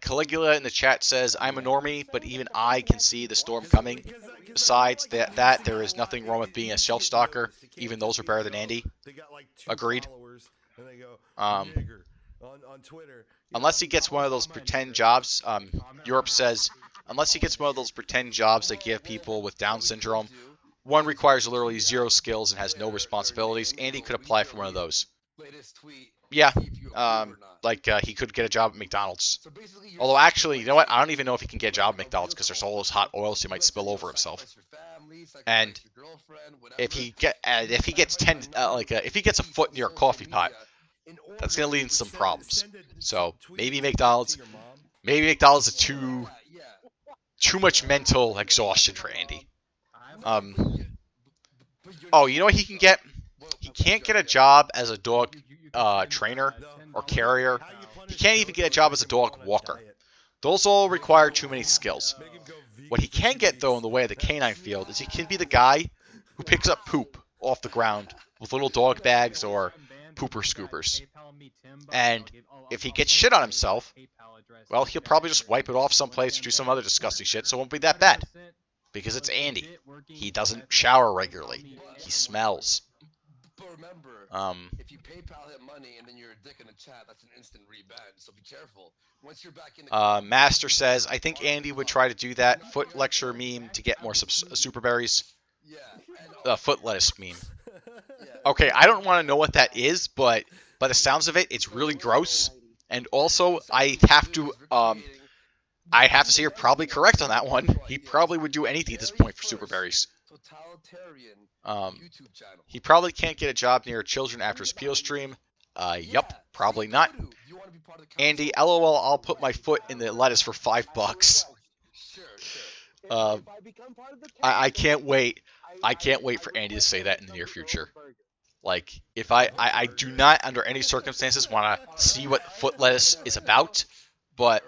Caligula in the chat says, I'm a normie, but even I can see the storm coming. Besides that, there is nothing wrong with being a shelf stalker. Even those are better than Andy. Agreed. On Twitter. Unless he gets one of those pretend jobs, Europe says, unless he gets one of those pretend jobs that give people with Down syndrome, one requires literally 0 skills and has no responsibilities. Andy could apply for one of those. Yeah, he could get a job at McDonald's. Although actually, you know what? I don't even know if he can get a job at McDonald's because there's all those hot oils he might spill over himself. And if he gets a foot near a coffee pot, that's gonna lead into some problems. So maybe McDonald's is too much mental exhaustion for Andy. Oh, you know what he can get? He can't get a job as a dog trainer or carrier. He can't even get a job as a dog walker. Those all require too many skills. What he can get, though, in the way of the canine field, is he can be the guy who picks up poop off the ground with little dog bags or pooper scoopers. And if he gets shit on himself, well, he'll probably just wipe it off someplace or do some other disgusting shit, so it won't be that bad. Because it's Andy. He doesn't shower regularly. He smells. But remember, if you PayPal him money and then you're a dick in the chat, that's an instant reban. So be careful. Once you're back in the Master says, I think Andy would try to do that foot lecture meme to get more super berries. Foot lettuce meme. Okay, I don't want to know what that is, but by the sounds of it, it's really gross. And also, I have to say you're probably correct on that one. He probably would do anything at this point for super berries. He probably can't get a job near children after his PO stream. Yup, probably not. Andy, LOL, I'll put my foot in the lettuce for $5. I can't wait. I can't wait for Andy to say that in the near future. Like, if I do not under any circumstances want to see what foot lettuce is about, but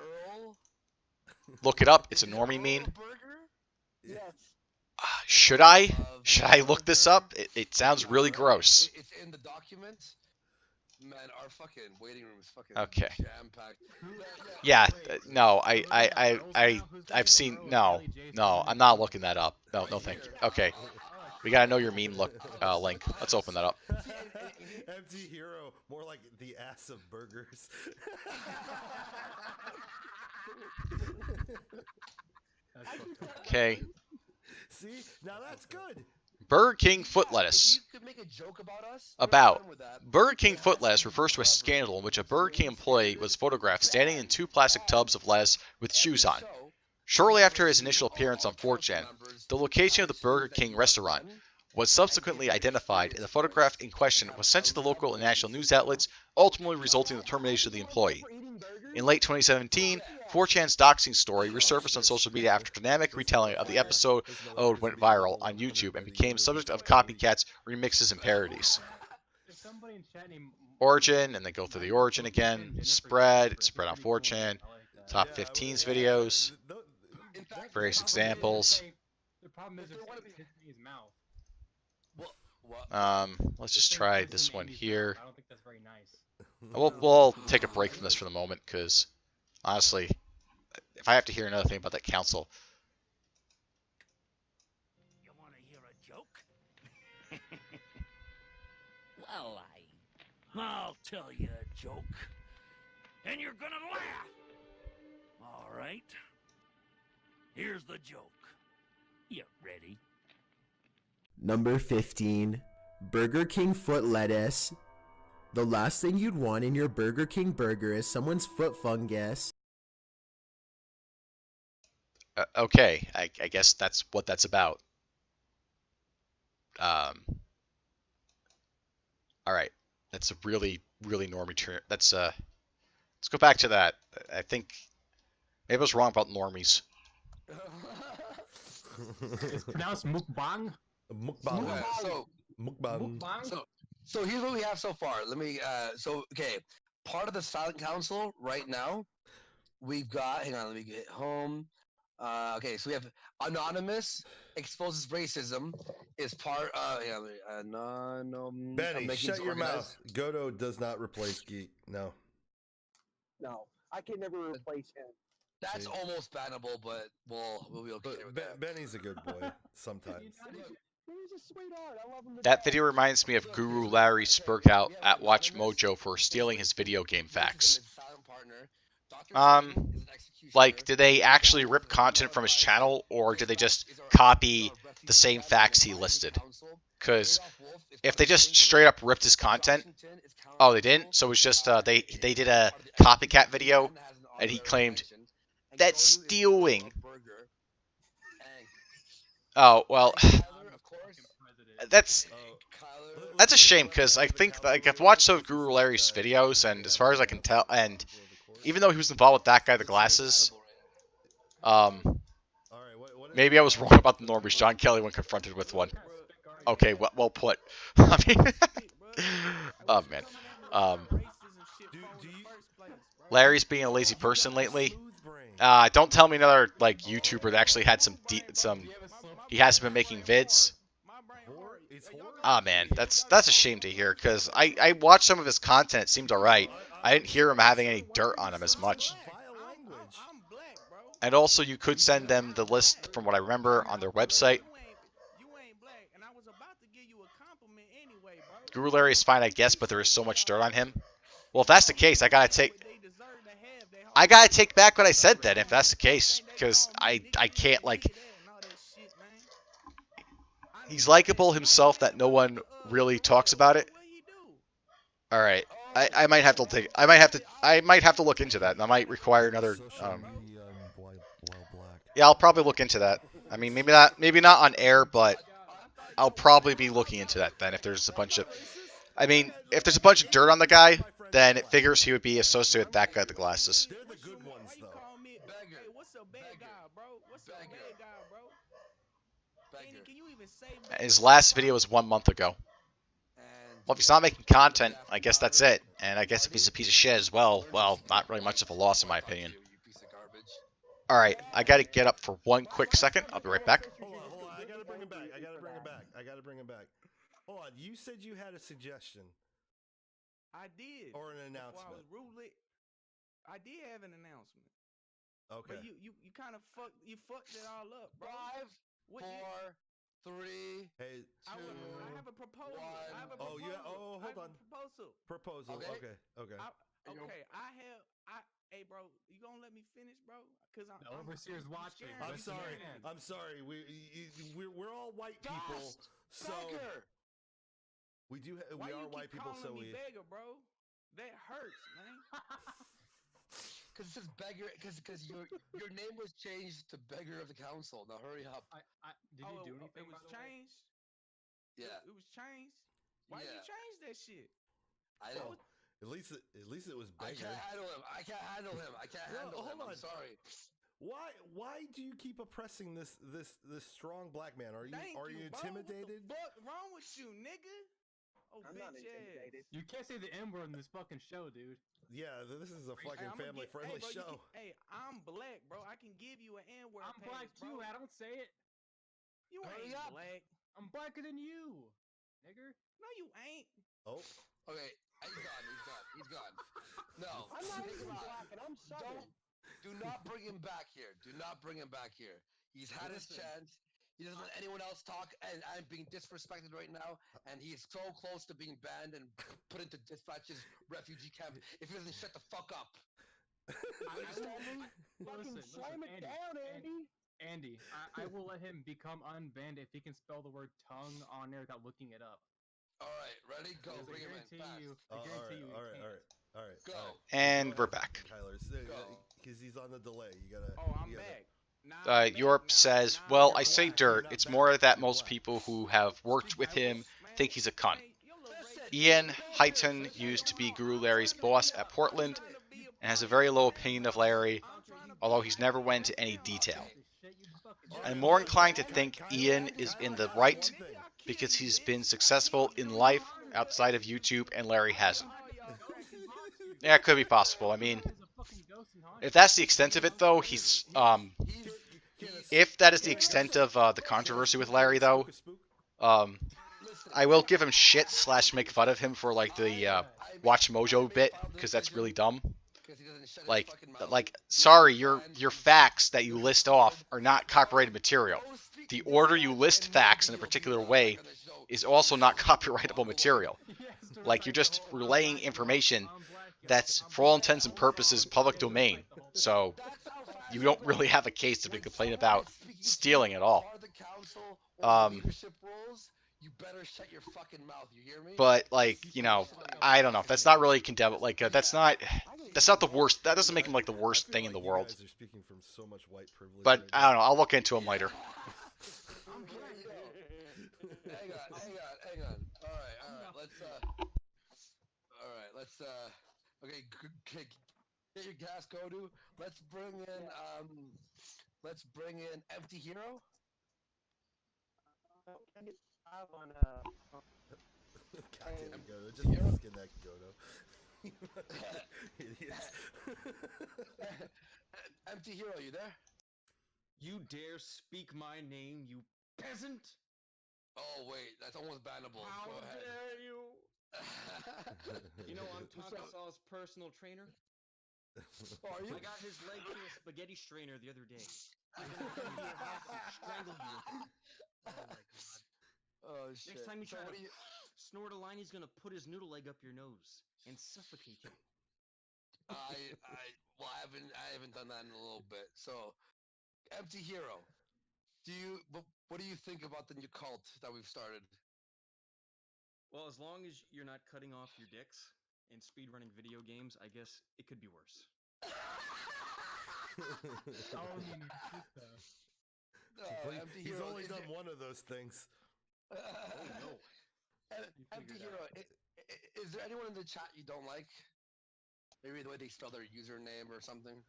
look it up. It's a normie meme. Should I look this up? It sounds really gross. It's in the documents. Man, our fucking waiting room is fucking okay. jam-packed. Yeah, no, I've seen, no, I'm not looking that up. No, thank you. Okay, we gotta know your meme link. Let's open that up. Empty hero, more like the ass of burgers. Okay. See, now that's good. Burger King foot lettuce. Burger King foot lettuce refers to a scandal in which a Burger King employee was photographed standing in 2 plastic tubs of lettuce with shoes on. Shortly after his initial appearance on 4chan, the location of the Burger King restaurant was subsequently identified, and the photograph in question was sent to the local and national news outlets, ultimately resulting in the termination of the employee. In late 2017, 4chan's doxing story resurfaced on social media after dynamic retelling of the episode went viral on YouTube and became subject of copycats, remixes, and parodies. Origin, and then go through the origin again. Spread on 4chan. Top 15's videos. Various examples. Let's just try this one here. We'll take a break from this for the moment, because honestly, if I have to hear another thing about that council. You want to hear a joke? Well, I'll tell you a joke, and you're gonna laugh. All right. Here's the joke. You ready? Number 15, Burger King foot lettuce. The last thing you'd want in your Burger King burger is someone's foot fungus. Okay, I guess that's what that's about. All right, that's a really normie term. Let's go back to that. I think maybe I was wrong about normies. It's pronounced mukbang. Mukbang. So here's what we have so far. Let me okay. Part of the silent council right now, we've got, hang on, let me get home. Okay, so we have Anonymous exposes racism is part Benny, shut your mouth. Godo does not replace Geek. No. No. I can never replace him. That's almost bannable, but we'll be okay with that. Benny's a good boy sometimes. He's a sweetheart. I love him. That video reminds me of Guru Larry Spurk out at Watch Mojo for stealing his video game facts. Like, did they actually rip content from his channel, or did they just copy the same facts he listed? Because if they just straight up ripped his content, oh, they didn't? So it was just, they did a copycat video, and he claimed, that's stealing. Oh, well, that's a shame, because I think, like, I've watched some of Guru Larry's videos, and as far as I can tell, and even though he was involved with that guy with the glasses, maybe I was wrong about the normies. John Kelly when confronted with one. Okay, well put. I mean, oh man. Larry's being a lazy person lately. Don't tell me another like YouTuber that actually had some. He hasn't been making vids. Ah man, that's a shame to hear, because I watched some of his content. It seemed alright. I didn't hear him having any dirt on him as much. And also, you could send them the list from what I remember on their website. Guru Larry is fine, I guess, but there is so much dirt on him. Well, if that's the case, I gotta take back what I said then. If that's the case, because I can't like. He's likable himself that no one really talks about it. All right, I might have to take. I might have to look into that. That might require another. Yeah, I'll probably look into that. I mean, maybe not on air, but I'll probably be looking into that then. If there's a bunch of, I mean, if there's a bunch of dirt on the guy, then it figures he would be associated with that guy with the glasses. They're the good ones, though. His last video was 1 month ago. Well, if he's not making content, I guess that's it. And I guess if he's a piece of shit as well, not really much of a loss in my opinion. Alright, I gotta get up for one quick second. I'll be right back. Hold on. I gotta bring him back. Hold on. You said you had a suggestion. I did. Or an announcement. I was rudely. I did have an announcement. Okay. But you kind of fucked it all up, bro. 5, 4, 3. Hey, I have a proposal. Hold on. Proposal. Okay. Okay. Hey, bro, you gonna let me finish, bro? Cause the overseer's watching. I'm sorry. We're all white people, so we are white people, so we. Beggar, bro. That hurts, man. Because it says beggar. Because your name was changed to beggar of the council. Now hurry up. Did you do anything? It was changed. Yeah. It was changed. Why did you change that shit? I don't. At least it was beggar. I can't handle him. I'm sorry. Why do you keep oppressing this strong black man? Are you intimidated? What the fuck wrong with you, nigga? Oh, I'm not intimidated. You can't say the N word in this fucking show, dude. Yeah, this is a fucking family-friendly show. I'm black, bro. I can give you an N word. I'm black too. I don't say it. You ain't black. I'm blacker than you, nigger. No, you ain't. Oh. Okay. He's gone. No. I'm not even black, and I'm Southern. Do not bring him back here. He's had his chance. He doesn't let anyone else talk, and I'm being disrespected right now, and he is so close to being banned and put into dispatches refugee camp if he doesn't shut the fuck up. Fucking slam it down, Andy. Andy, I will let him become unbanned if he can spell the word tongue on there without looking it up. All right, ready? Go. Bring him in fast. All right. Go. And we're back. Kyler, because he's on the delay. You gotta. Oh, I'm back. Yorp says, well, I say dirt. It's more that most people who have worked with him think he's a cunt. Ian Highton used to be Guru Larry's boss at Portland and has a very low opinion of Larry, although he's never went into any detail. I'm more inclined to think Ian is in the right because he's been successful in life outside of YouTube and Larry hasn't. Yeah, it could be possible. I mean, if that's the extent of it, though, if that is the extent of the controversy with Larry, though, I will give him shit / make fun of him for like the Watch Mojo bit because that's really dumb. Like, sorry, your facts that you list off are not copyrighted material. The order you list facts in a particular way is also not copyrightable material. Like, you're just relaying information that's, for all intents and purposes, public domain. So you don't really have a case to be complaining about stealing at all. You better shut your fucking mouth. You hear me? But like, I don't know. That's not really condemnable. Like, that's not the worst. That doesn't make him like the worst thing in the world. You guys are speaking from so much white privilege. But right I now. don't know. I'll look into him later. Hang on. All right. Okay. Get your gas, go to. Let's bring in Empty Hero. Goddamn Godo. Just skin that Godo. Idiots. Empty Hero, you there? You dare speak my name, you peasant? Oh wait, that's almost bannable. How Go ahead. dare you? You know I'm Takasaw's personal trainer? Are you? I got his leg to a spaghetti strainer the other day. I'm gonna come to your house and strangle you with it. Oh my god. Oh shit. Next time you So try what to do you- snort a line, he's gonna put his noodle leg up your nose and suffocate you. I haven't done that in a little bit. So, Empty Hero, what do you think about the new cult that we've started? Well, as long as you're not cutting off your dicks and speedrunning video games, I guess it could be worse. He's only done one of those things. Oh no. Empty Hero, is there anyone in the chat you don't like? Maybe the way they spell their username or something?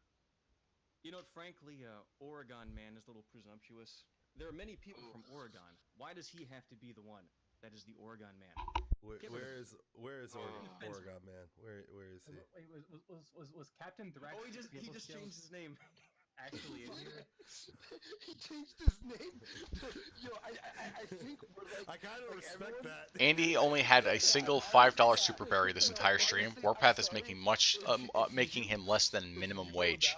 You know what, frankly, Oregon Man is a little presumptuous. There are many people from Oregon. Why does he have to be the one that is the Oregon Man? Where is Oregon Man? Where is he? Wait, was Captain Threat? Oh, he just changed his name. Actually, in here. He changed his name. Yo, I think we're like. I kind of respect that. Andy only had a single $5 super berry this entire stream. Warpath is making making him less than minimum wage.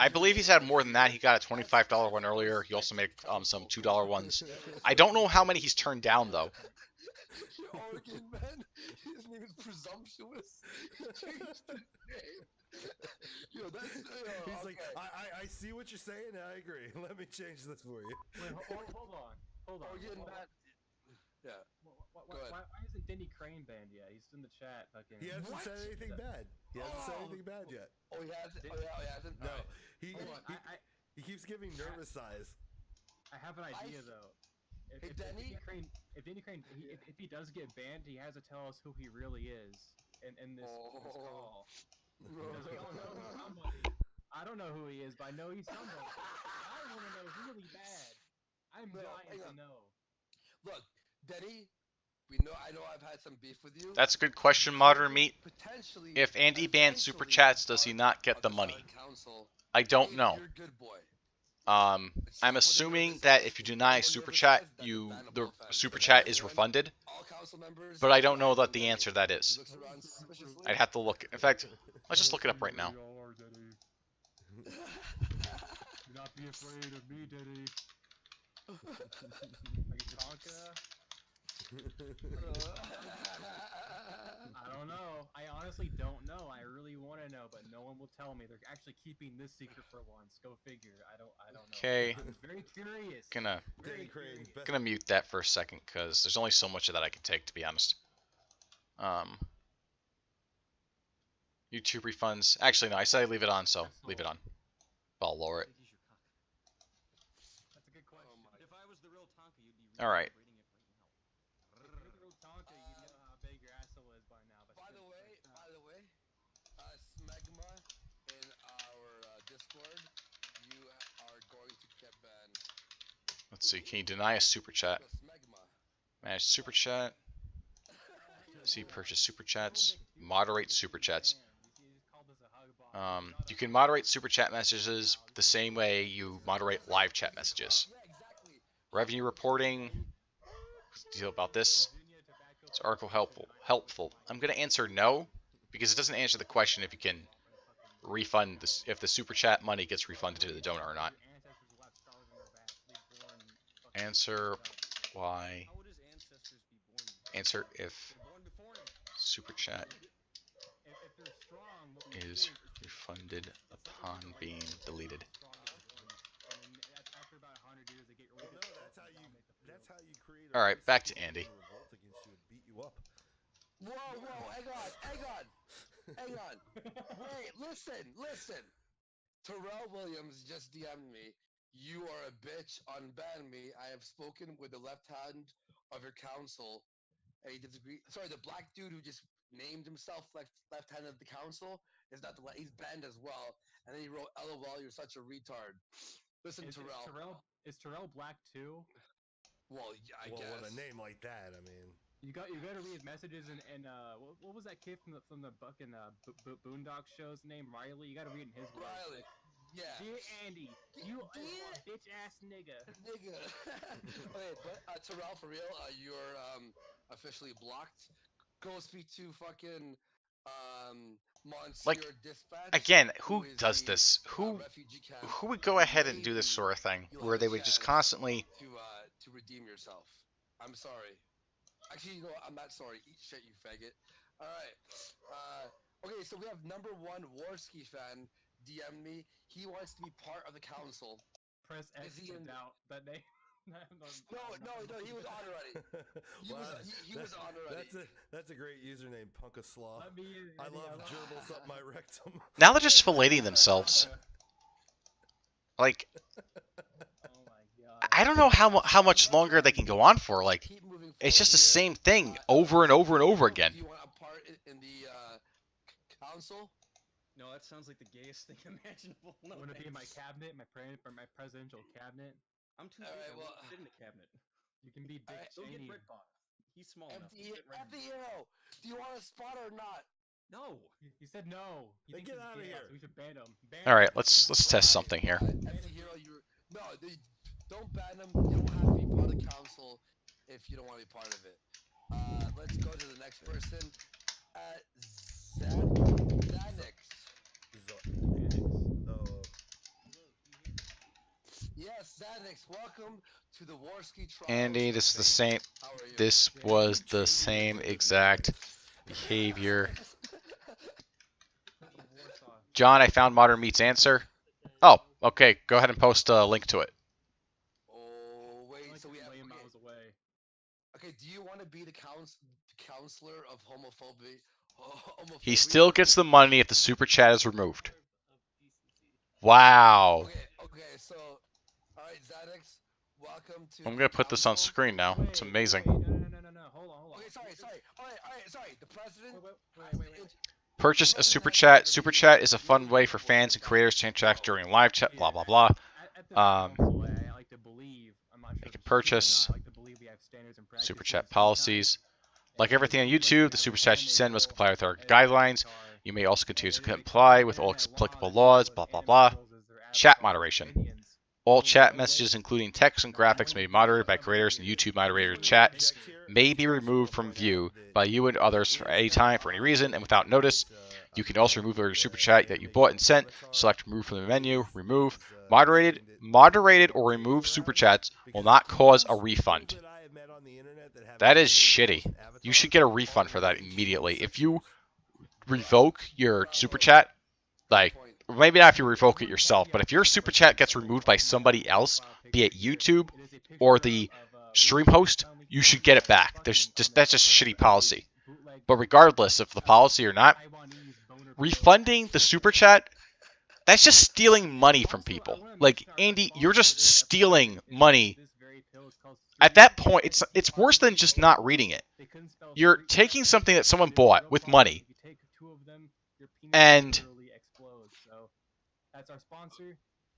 I believe he's had more than that. He got a $25 one earlier. He also made some $2 ones. I don't know how many he's turned down though. Oregon Man, his name is presumptuous. He changed his name. Yo, that's. He's like, I see what you're saying, and I agree. Let me change this for you. Wait, hold on. Oregon Man. Yeah. Why isn't Denny Crane banned yet? He's in the chat. Fucking. He hasn't said anything bad. He hasn't said anything bad yet. Oh, he hasn't. He hasn't. No, Right. he keeps giving nervous eyes. I have an idea though. Hey, Denny? If Denny Crane, if he does get banned, he has to tell us who he really is in this call. I don't know who he is, but I know he's somebody. I want to know really bad. I'm dying to know. Look, Denny, I know I've had some beef with you. That's a good question, Modern Meat. Potentially. If Andy bans super chats, does he not get the money? I don't know. You're a good boy. I'm assuming that if you deny super chat, the super chat is refunded. But I don't know what the answer to that is. I'd have to look. In fact, let's just look it up right now. Do not be afraid of me, Denny. Are you Tonka? I don't know. I honestly don't know. I really want to know, but no one will tell me. They're actually keeping this secret for once. Go figure. I don't know. Okay. I'm very curious. Gonna mute that for a second because there's only so much of that I can take, to be honest. YouTube refunds. Actually, no. I said I leave it on, so leave it on. I'll lower it. That's a good question. If I was the real Tonka, you'd be All right. If you're the real Tonka, you know how big your asshole is by now. But By the way, Smegma in our Discord, you are going to get banned. Let's see. Can you deny a super chat? Manage super chat. See, purchase super chats. Moderate super chats. You can moderate super chat messages the same way you moderate live chat messages. Revenue reporting. Deal about this. Is article helpful? I'm gonna answer no because it doesn't answer the question if you can refund this, if the super chat money gets refunded to the donor or not. Answer why. Answer if super chat is refunded upon being deleted. All right, back to Andy. Whoa, hang on. Hey, listen. Terrell Williams just DM'd me. You are a bitch. Unban me. I have spoken with the left hand of your council. And he disagree. Sorry, the black dude who just named himself left hand of the council is not the he's banned as well. And then he wrote, "LOL, you're such a retard." Listen, Terrell. Is Terrell black too? Well, yeah, I guess. With a name like that, I mean. You got to read his messages and what was that kid from the fucking Boondock show's name? Riley. You got to read in his words. Riley. Yeah. Dear Andy, you bitch ass nigga. Okay, but Terrell, for real, you're officially blocked. Go speak to fucking Monsieur Like, Dispatch. again, who does this? Who would go ahead and do this sort of thing where they would just constantly to redeem yourself? I'm sorry. Actually, you know what? I'm not sorry. Eat shit, you faggot. All right. Okay, so we have number one Warski fan DM me. He wants to be part of the council. Press X to doubt that they. No, he was on already. He was on already. That's a great username, Punkaslaw. I love gerbils up my rectum. now they're just filleting themselves. Like, I don't know how much longer they can go on for. Like, it's just the same thing over and over and over again. Do you want a part in the council? No, that sounds like the gayest thing imaginable. No, Want to be in my cabinet, my presidential cabinet? I'm too big. Well, I'm in the cabinet. You can be Dick Go get Cheney. Brett Bond. He's small enough. Empty hero. Do you want a spot or not? No. He said no. He Get out of here. So we should ban him. All right, let's test something here. Empty hero, don't ban him. You don't have to be part of the council if you don't want to be part of it. Let's go to the next person. Xanix. Yes, Xanix, welcome to the Warski trial. Andy, this is the same. This was the same exact behavior. John, I found Modern Meat's answer. Oh, okay. Go ahead and post a link to it. Oh, wait. So we have Okay, do you want to be the counselor of homophobia? He still gets the money if the super chat is removed. Wow. Okay, so alright, Xanax, welcome to I'm gonna put this on screen now. It's amazing. No. Hold on. Okay, sorry. Alright, sorry. The president Purchase a super chat. Super chat is a fun way for fans and creators to interact during live chat. Blah blah blah. I like to believe. I'm not sure. Make a purchase. I like to believe we have standards and practices. Super chat policies. Like everything on YouTube, the super chat you send must comply with our guidelines. You may also continue to comply with all applicable laws. Blah blah blah. Chat moderation. All chat messages, including text and graphics, may be moderated by creators, and YouTube moderator chats may be removed from view by you and others for any time, for any reason, and without notice. You can also remove your super chat that you bought and sent. Select remove from the menu. Remove. Moderated or removed super chats will not cause a refund. That is shitty. You should get a refund for that immediately. If you revoke your super chat, like, maybe not if you revoke it yourself, but if your super chat gets removed by somebody else, be it YouTube or the stream host, you should get it back. That's just shitty policy. But regardless of the policy or not, refunding the super chat, that's just stealing money from people. Like, Andy, you're just stealing money. At that point, it's worse than just not reading it. You're taking something that someone bought with money, and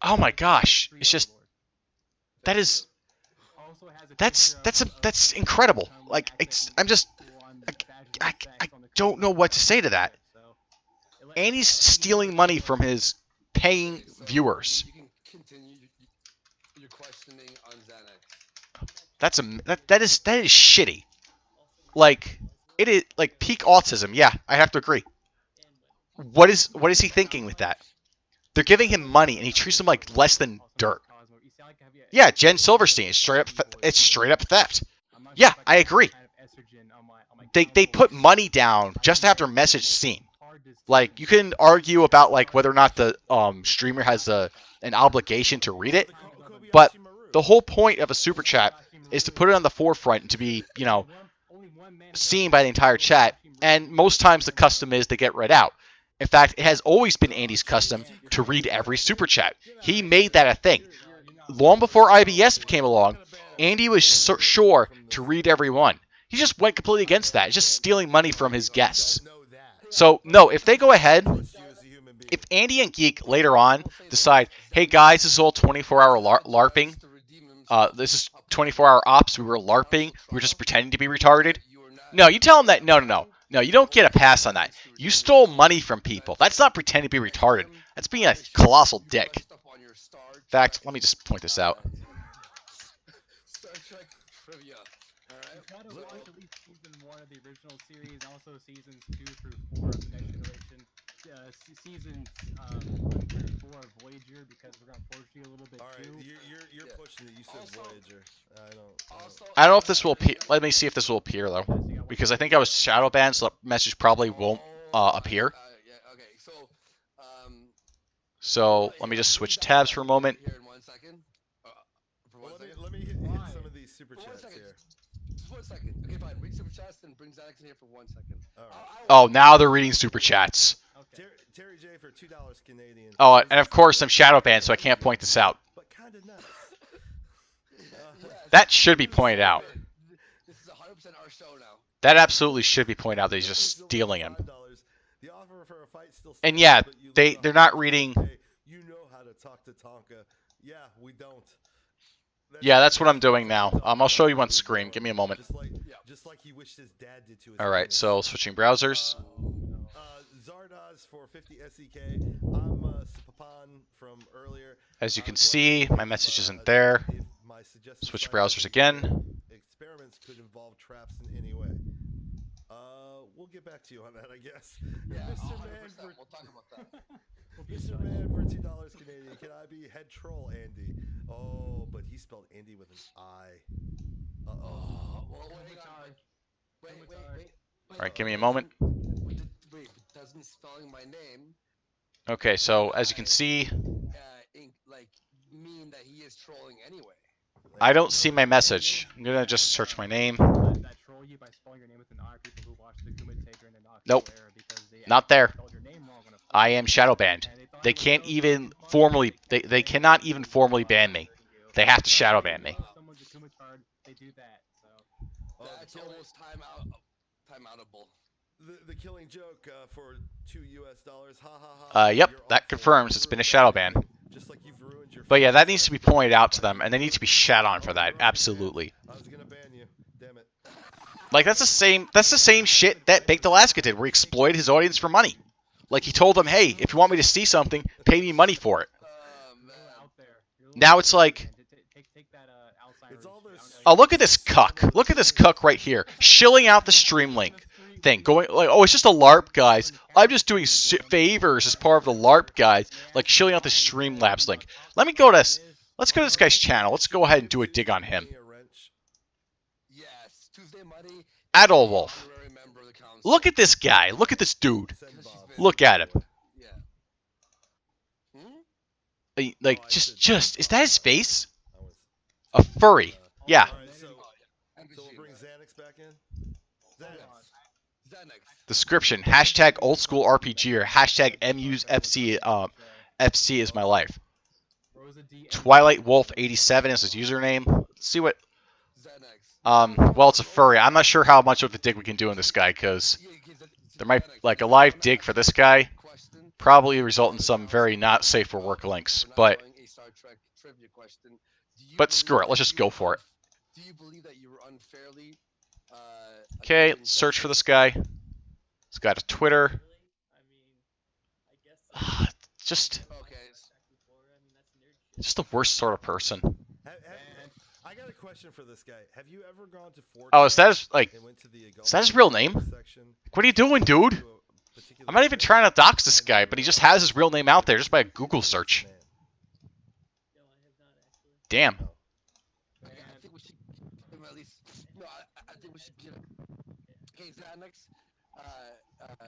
oh my gosh, it's just that's incredible. Like, I don't know what to say to that. Andy's stealing money from his paying viewers. You can continue your questioning on Xanax. That is shitty. Like, it is like peak autism. Yeah, I have to agree. what is he thinking with that? They're giving him money, and he treats them like less than dirt. Yeah, Jen Silverstein is it's straight up theft. Yeah, I agree. They put money down just to have their message seen. Like, you can argue about like whether or not the streamer has an obligation to read it, but the whole point of a super chat is to put it on the forefront and to be, seen by the entire chat. And most times the custom is they get read out. In fact, it has always been Andy's custom to read every super chat. He made that a thing. Long before IBS came along, Andy was sure to read every one. He just went completely against that. He's just stealing money from his guests. So, no, if they go ahead, if Andy and Geek later on decide, hey guys, this is all 24-hour LARPing, this is 24-hour ops, we were LARPing, we were just pretending to be retarded. No, you tell them that, no, you don't get a pass on that. You stole money from people. That's not pretending to be retarded. That's being a colossal dick. In fact, let me just point this out. Star Trek trivia. You've got to watch at least season 1 of the original series, also seasons 2 through 4 of the Next Generation, seasons 1 through 4 of Voyager, because we're gonna force you a little bit too. You're pushing it. You said Voyager. I don't. I don't know if this will appear. Let me see if this will appear though, because I think I was shadow banned, so the message probably won't appear. So let me just switch tabs for a moment. Let me hit some of these super chats here. Just 1 second. Okay, fine. Read super chats, then bring Xanax in here for 1 second. Oh, now they're reading super chats. Terry J for $2 Canadian. Oh, and of course I'm shadow banned, so I can't point this out. But kinda nice. That should be pointed out. This is 100% our show now. That absolutely should be pointed out that he's just stealing him. The offer for a fight still stands, And yeah, but you they're not reading. You know how to talk to Tonka. Yeah, we don't. Yeah, that's what I'm doing now. I'll show you on screen. Give me a moment. Just like he wished his dad did to his All right, so switching browsers. Zardoz for 50 SEK. I'm Sipapan from earlier. As you can see, my message isn't there. Switch browsers again. Experiments could involve traps in any way. We'll get back to you on that, I guess. Yeah, Mr. 100%. Man for We'll talk about that. Mr. Man for $2 Canadian. Can I be head troll Andy? Oh, but he spelled Andy with an I. Well, wait. All right, give me a moment. Wait, doesn't spelling my name Okay, so as you can see, mean that he is trolling anyway? I don't see my message. I'm gonna just search my name. That troll you by spelling your name with an I, people who watch the Kuma Taker and the Nope, not there. I am shadow banned. They can't even formally. They cannot even formally ban me. They have to shadow ban me. They do that, so. That's almost timeoutable. The killing joke for $2 Ha ha ha. Yep, that confirms it's been a shadow ban. Just like you've ruined your. But yeah, that needs to be pointed out to them, and they need to be shat on for that. Absolutely. I was gonna ban you. Damn it. Like that's the same shit that Baked Alaska did, where he exploited his audience for money. Like he told them, hey, if you want me to see something, pay me money for it. Now it's like, oh, look at this cuck. Look at this cuck right here, shilling out the stream link thing, going like, oh, it's just a LARP, guys. I'm just doing favors as part of the LARP, guys. Like shilling out the Streamlabs link. Let's go to this guy's channel. Let's go ahead and do a dig on him. Adolwolf. Look at this guy. Look at this dude. Look at him. Like, just, is that his face? A furry. Yeah. So we'll bring Xanax back in. Description: hashtag old school RPG or hashtag MUFC. FC is my life. Twilight Wolf 87 is his username. Let's see what. Well, it's a furry. I'm not sure how much of a dig we can do on this guy, because there might, like, a live dig for this guy probably result in some very not safe for work links. But screw it. Let's just go for it. Okay, let's search for this guy. He's got a Twitter. Just the worst sort of person. I got a question for this guy. Have you ever gone to 4 Oh, is that his real name? What are you doing, dude? I'm not even trying to dox this guy, but he just has his real name out there just by a Google search. Damn. Yeah, I think we should give him at least. No, I think we should give him. Okay, Xanax.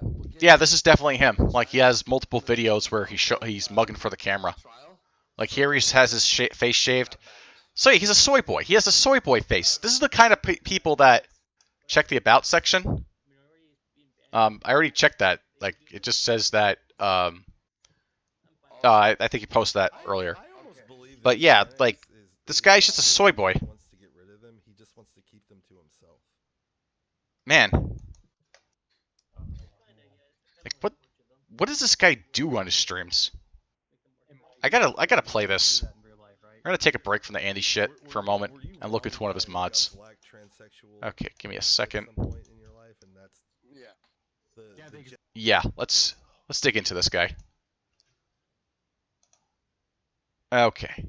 We'll give Yeah, him this is definitely him. Like, he has multiple videos where he's mugging for the camera. Like, here he has his face shaved. So yeah, he's a soy boy. He has a soy boy face. This is the kind of people that check the about section. I already checked that. Like, it just says that. I think he posted that earlier. But yeah, like, this guy's just a soy boy. Wants to get rid of them. He just wants to keep them to himself. Man. Like, what does this guy do on his streams? I gotta play this. We're gonna take a break from the Andy shit for a moment and look into one of his mods. Okay, give me a second. Yeah, let's dig into this guy. Okay.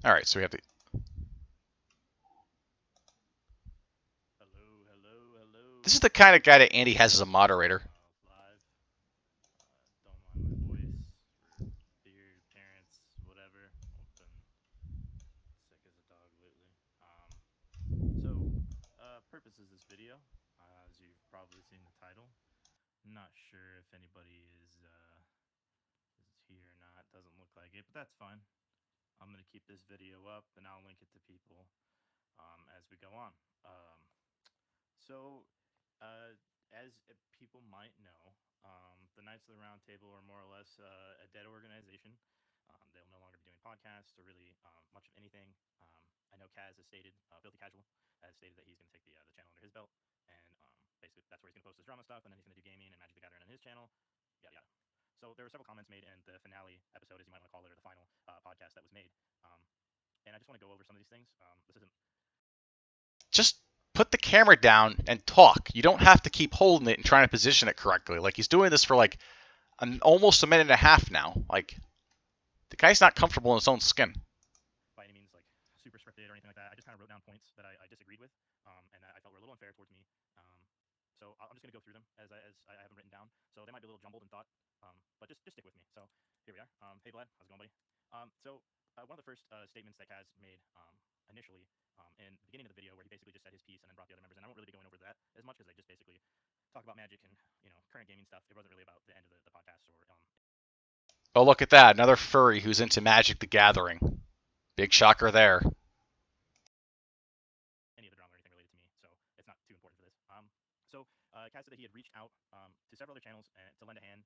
Alright, so we have the... This is the kind of guy that Andy has as a moderator. Purpose of this video, as you've probably seen the title. I'm not sure if anybody is here or not. Doesn't look like it, but that's fine. I'm gonna keep this video up and I'll link it to people as we go on. As people might know, the Knights of the Round Table are more or less a dead organization. They'll no longer be doing podcasts or really much of anything. I know Kaz has stated, Filthy Casual has stated that he's going to take the channel under his belt, and basically that's where he's going to post his drama stuff, and then he's going to do gaming and Magic the Gathering on his channel, yada yada. So there were several comments made in the finale episode, as you might want to call it, or the final podcast that was made. And I just want to go over some of these things. This isn't... Just put the camera down and talk. You don't have to keep holding it and trying to position it correctly. Like, he's doing this for like almost a minute and a half now. Like, the guy's not comfortable in his own skin. By any means, like, super scripted or anything like that. I just kind of wrote down points that I disagreed with, and that I felt were a little unfair towards me. So I'm just going to go through them as I have them written down. So they might be a little jumbled in thought, but just stick with me. So here we are. Hey Vlad, how's it going, buddy? One of the first statements that Kaz made initially in the beginning of the video, where he basically just said his piece and then brought the other members in. I won't really be going over that as much, because I just basically talk about Magic and current gaming stuff. It wasn't really about the end of the podcast or. Oh, look at that. Another furry who's into Magic the Gathering. Big shocker there. Any of the drama or anything related to me, so it's not too important for this. Kaz said that he had reached out to several other channels to lend a hand.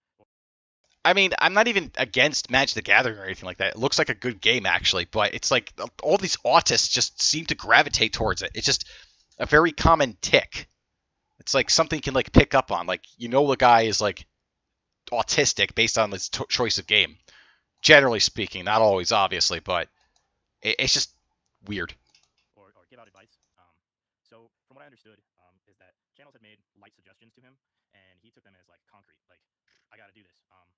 I mean, I'm not even against Magic the Gathering or anything like that. It looks like a good game, actually, but it's like all these autists just seem to gravitate towards it. It's just a very common tick. It's like something you can like pick up on. Like, you know, the guy is like autistic based on his choice of game. Generally speaking, not always, obviously, but it's just weird. Or give out advice. So from what I understood, is that channels had made light suggestions to him, and he took them as like concrete, like, I got to do this.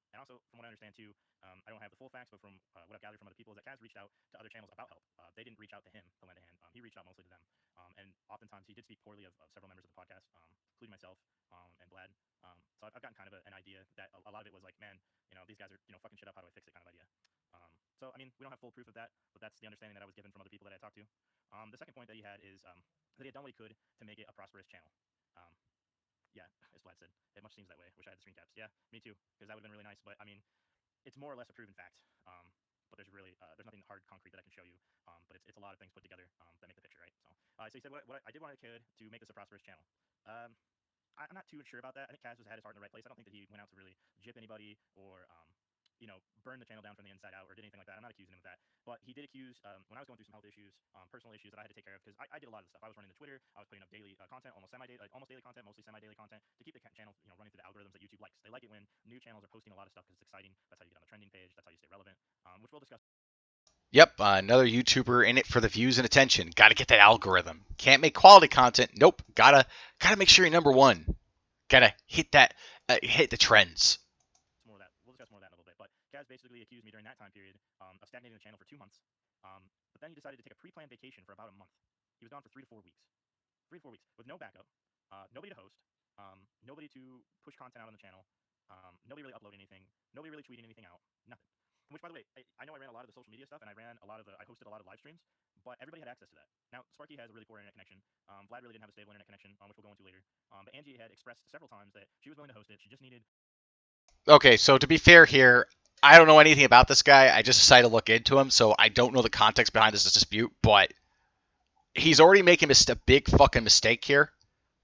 And also, from what I understand too, I don't have the full facts, but from what I've gathered from other people, is that Kaz reached out to other channels about help. They didn't reach out to him to lend a hand. He reached out mostly to them. And oftentimes he did speak poorly of several members of the podcast, including myself and Vlad. So I've gotten kind of an idea that a lot of it was like, man, these guys are fucking shit up. How do I fix it? Kind of idea. So I mean, we don't have full proof of that, but that's the understanding that I was given from other people that I talked to. The second point that he had is that he had done what he could to make it a prosperous channel. Yeah, as Vlad said, it much seems that way. Wish I had the screen caps. Yeah, me too, because that would have been really nice. But I mean, it's more or less a proven fact. But there's really there's nothing hard concrete that I can show you. But it's a lot of things put together that make the picture, right? So he said what I did what I could to make this a prosperous channel. I'm not too sure about that. I think Kaz had his heart in the right place. I don't think that he went out to really jip anybody or burn the channel down from the inside out or did anything like that. I'm not accusing him of that. But he did accuse, when I was going through some health issues, personal issues that I had to take care of, because I did a lot of the stuff. I was running the Twitter, I was putting up daily content, almost daily content, mostly semi-daily content, to keep the channel running through the algorithms that YouTube likes. They like it when new channels are posting a lot of stuff because it's exciting. That's how you get on the trending page. That's how you stay relevant, which we'll discuss. Yep, another YouTuber in it for the views and attention. Got to get that algorithm. Can't make quality content. Nope. Gotta make sure you're number one. Gotta hit that, hit the trends. We'll discuss more of that in a little bit. But Kaz basically accused me during that time period of stagnating the channel for 2 months. But then he decided to take a pre-planned vacation for about a month. He was gone for 3 to 4 weeks. 3 to 4 weeks with no backup, nobody to host, nobody to push content out on the channel, nobody really uploading anything, nobody really tweeting anything out, nothing. Which, by the way, I know I ran a lot of the social media stuff, and I hosted a lot of live streams, but everybody had access to that. Now, Sparky has a really poor internet connection. Vlad really didn't have a stable internet connection, which we'll go into later. But Angie had expressed several times that she was willing to host it. She just needed. Okay, so to be fair here, I don't know anything about this guy. I just decided to look into him, so I don't know the context behind this dispute, but he's already making a big fucking mistake here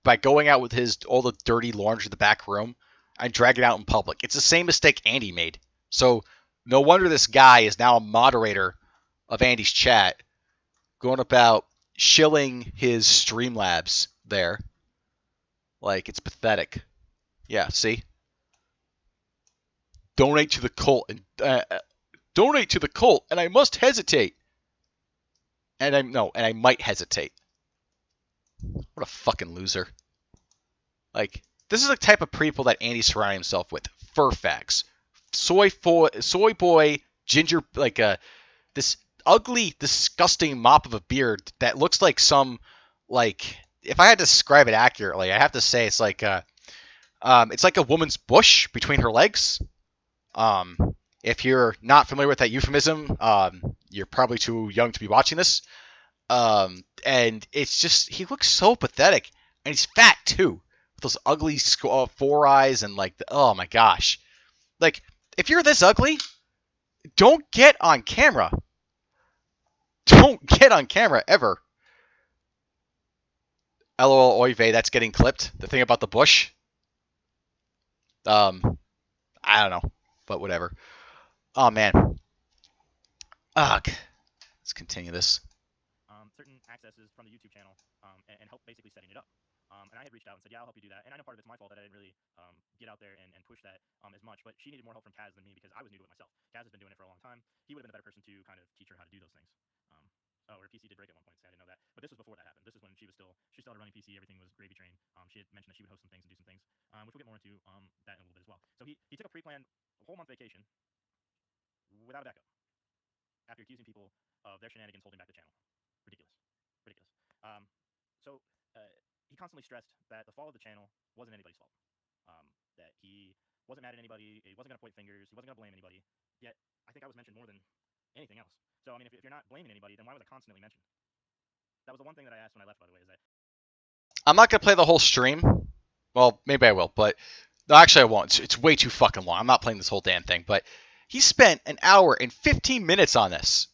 by going out with all the dirty laundry in the back room and dragging it out in public. It's the same mistake Andy made. So no wonder this guy is now a moderator of Andy's chat, going about shilling his Streamlabs there. Like, it's pathetic. Yeah, see? Donate to the cult, and I must hesitate. And I might hesitate. What a fucking loser. Like, this is the type of people that Andy's surrounding himself with. Furfax. Soy boy, ginger, like this ugly, disgusting mop of a beard that looks like some, like, if I had to describe it accurately, I have to say it's like a woman's bush between her legs. If you're not familiar with that euphemism, you're probably too young to be watching this. And it's just, he looks so pathetic, and he's fat too, with those ugly 4 eyes and like, oh my gosh, like, if you're this ugly, don't get on camera. Don't get on camera ever. LOL oy vey, that's getting clipped. The thing about the bush. I don't know, but whatever. Oh man. Ugh. Let's continue this. Certain accesses from the YouTube channel, and help basically setting it up. And I had reached out and said, yeah, I'll help you do that. And I know part of it's my fault that I didn't really get out there and push that as much, but she needed more help from Kaz than me because I was new to it myself. Kaz has been doing it for a long time. He would have been a better person to kind of teach her how to do those things. Her PC did break at one point, so I didn't know that. But this was before that happened. This is when she started running PC, everything was gravy train. She had mentioned that she would host some things and do some things, which we'll get more into that in a little bit as well. So he took a pre-planned whole month vacation without a backup after accusing people of their shenanigans holding back the channel. Ridiculous. So he constantly stressed that the fall of the channel wasn't anybody's fault. That he wasn't mad at anybody, he wasn't going to point fingers, he wasn't going to blame anybody. Yet, I think I was mentioned more than anything else. So, I mean, if you're not blaming anybody, then why was I constantly mentioned? That was the one thing that I asked when I left, by the way, is that... I'm not going to play the whole stream. Well, maybe I will, but... No, actually I won't. It's way too fucking long. I'm not playing this whole damn thing, but... He spent an hour and 15 minutes on this.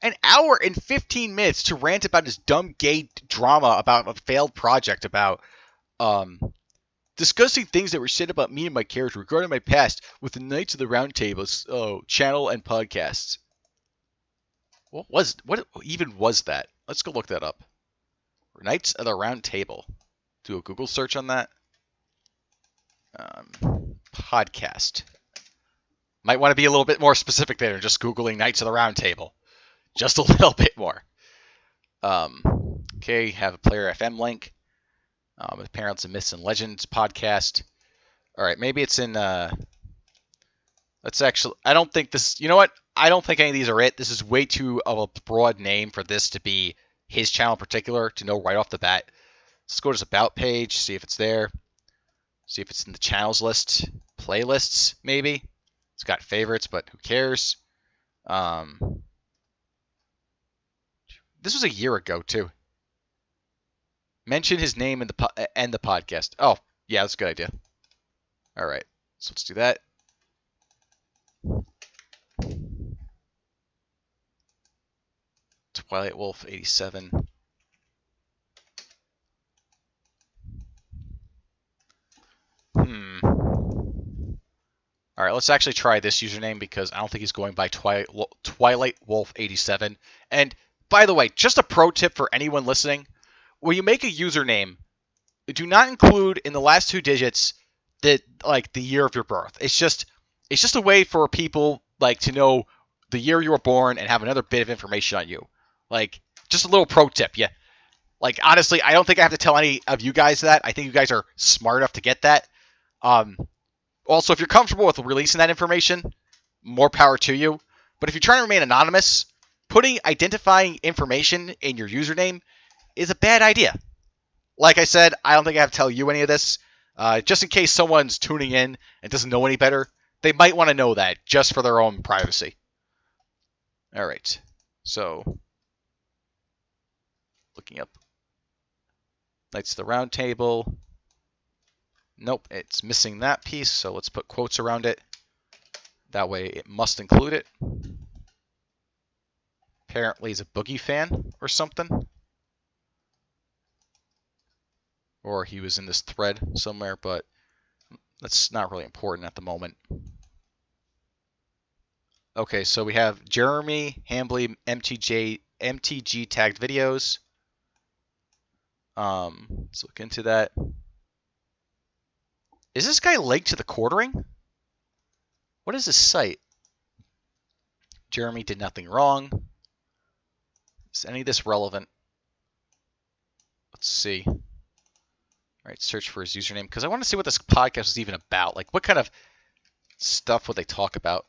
An hour and 15 minutes to rant about his dumb gay drama about a failed project, about discussing things that were said about me and my character regarding my past with the Knights of the Round Table channel and podcasts. What even was that? Let's go look that up. Knights of the Round Table. Do a Google search on that. Podcast. Might want to be a little bit more specific there than just Googling Knights of the Round Table. Just a little bit more. Okay, have a Player FM link. Apparently it's a Myths and Legends podcast. Alright, maybe it's in... Let's actually... I don't think this... You know what? I don't think any of these are it. This is way too of a broad name for this to be his channel in particular, to know right off the bat. Let's go to his About page, see if it's there. See if it's in the channels list. Playlists, maybe. It's got favorites, but who cares? This was a year ago, too. Mention his name in the podcast. Oh, yeah, that's a good idea. All right, so let's do that. Twilight Wolf 87. All right, let's actually try this username because I don't think he's going by Twilight Wolf 87. And by the way, just a pro tip for anyone listening: when you make a username, do not include in the last 2 digits the year of your birth. It's just a way for people to know the year you were born and have another bit of information on you. Just a little pro tip. Yeah. Honestly, I don't think I have to tell any of you guys that. I think you guys are smart enough to get that. Also, if you're comfortable with releasing that information, more power to you. But if you're trying to remain anonymous, putting identifying information in your username is a bad idea. Like I said, I don't think I have to tell you any of this. Just in case someone's tuning in and doesn't know any better, they might want to know that just for their own privacy. All right. So, looking up Knights of the Round Table. Nope, it's missing that piece, so let's put quotes around it. That way it must include it. Apparently he's a Boogie fan or something. Or he was in this thread somewhere, but that's not really important at the moment. Okay, so we have Jeremy Hambley MTG tagged videos. Let's look into that. Is this guy linked to the quartering? What is this site? Jeremy did nothing wrong. Is any of this relevant? Let's see. All right, search for his username because I want to see what this podcast is even about. Like, what kind of stuff would they talk about?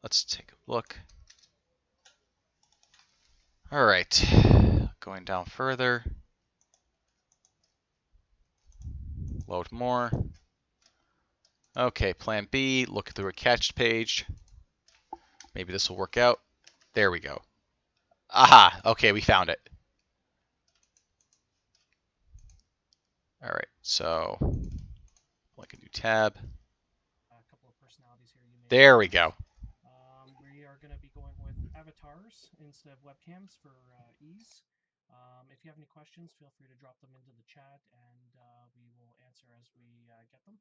Let's take a look. All right, going down further. Load more. Okay, plan B, look through a catched page. Maybe this will work out. There we go. Aha, okay, we found it. All right, so like a new tab. There we go. We are going to be going with avatars instead of webcams for ease. If you have any questions, feel free to drop them into the chat, and we will answer as we get them.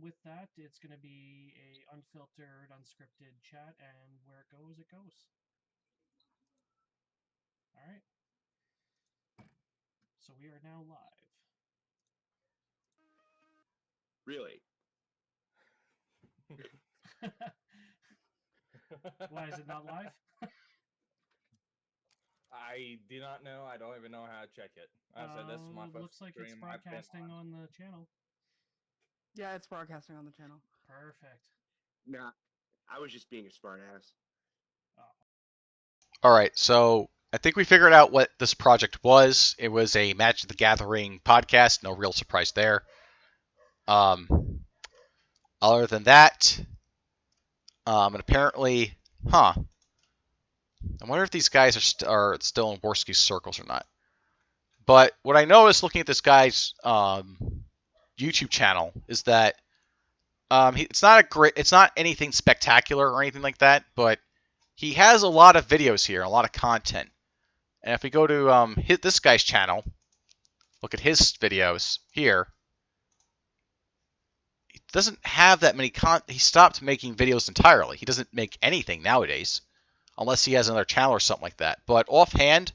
With that, it's going to be a unfiltered, unscripted chat, and where it goes, it goes. All right. So we are now live. Really? Why is it not live? I do not know. I don't even know how to check it. I said this is my first looks like it's stream I've been broadcasting on the channel. Yeah, it's broadcasting on the channel. Perfect. Nah, I was just being a smart ass. All right, so I think we figured out what this project was. It was a Magic the Gathering podcast. No real surprise there. Other than that, and apparently, I wonder if these guys are still in Worski's circles or not. But what I noticed looking at this guy's YouTube channel is that it's not anything spectacular or anything like that, but he has a lot of videos here, a lot of content. And if we go to hit this guy's channel, look at his videos here, he doesn't have that many he stopped making videos entirely. He doesn't make anything nowadays, unless he has another channel or something like that. But offhand,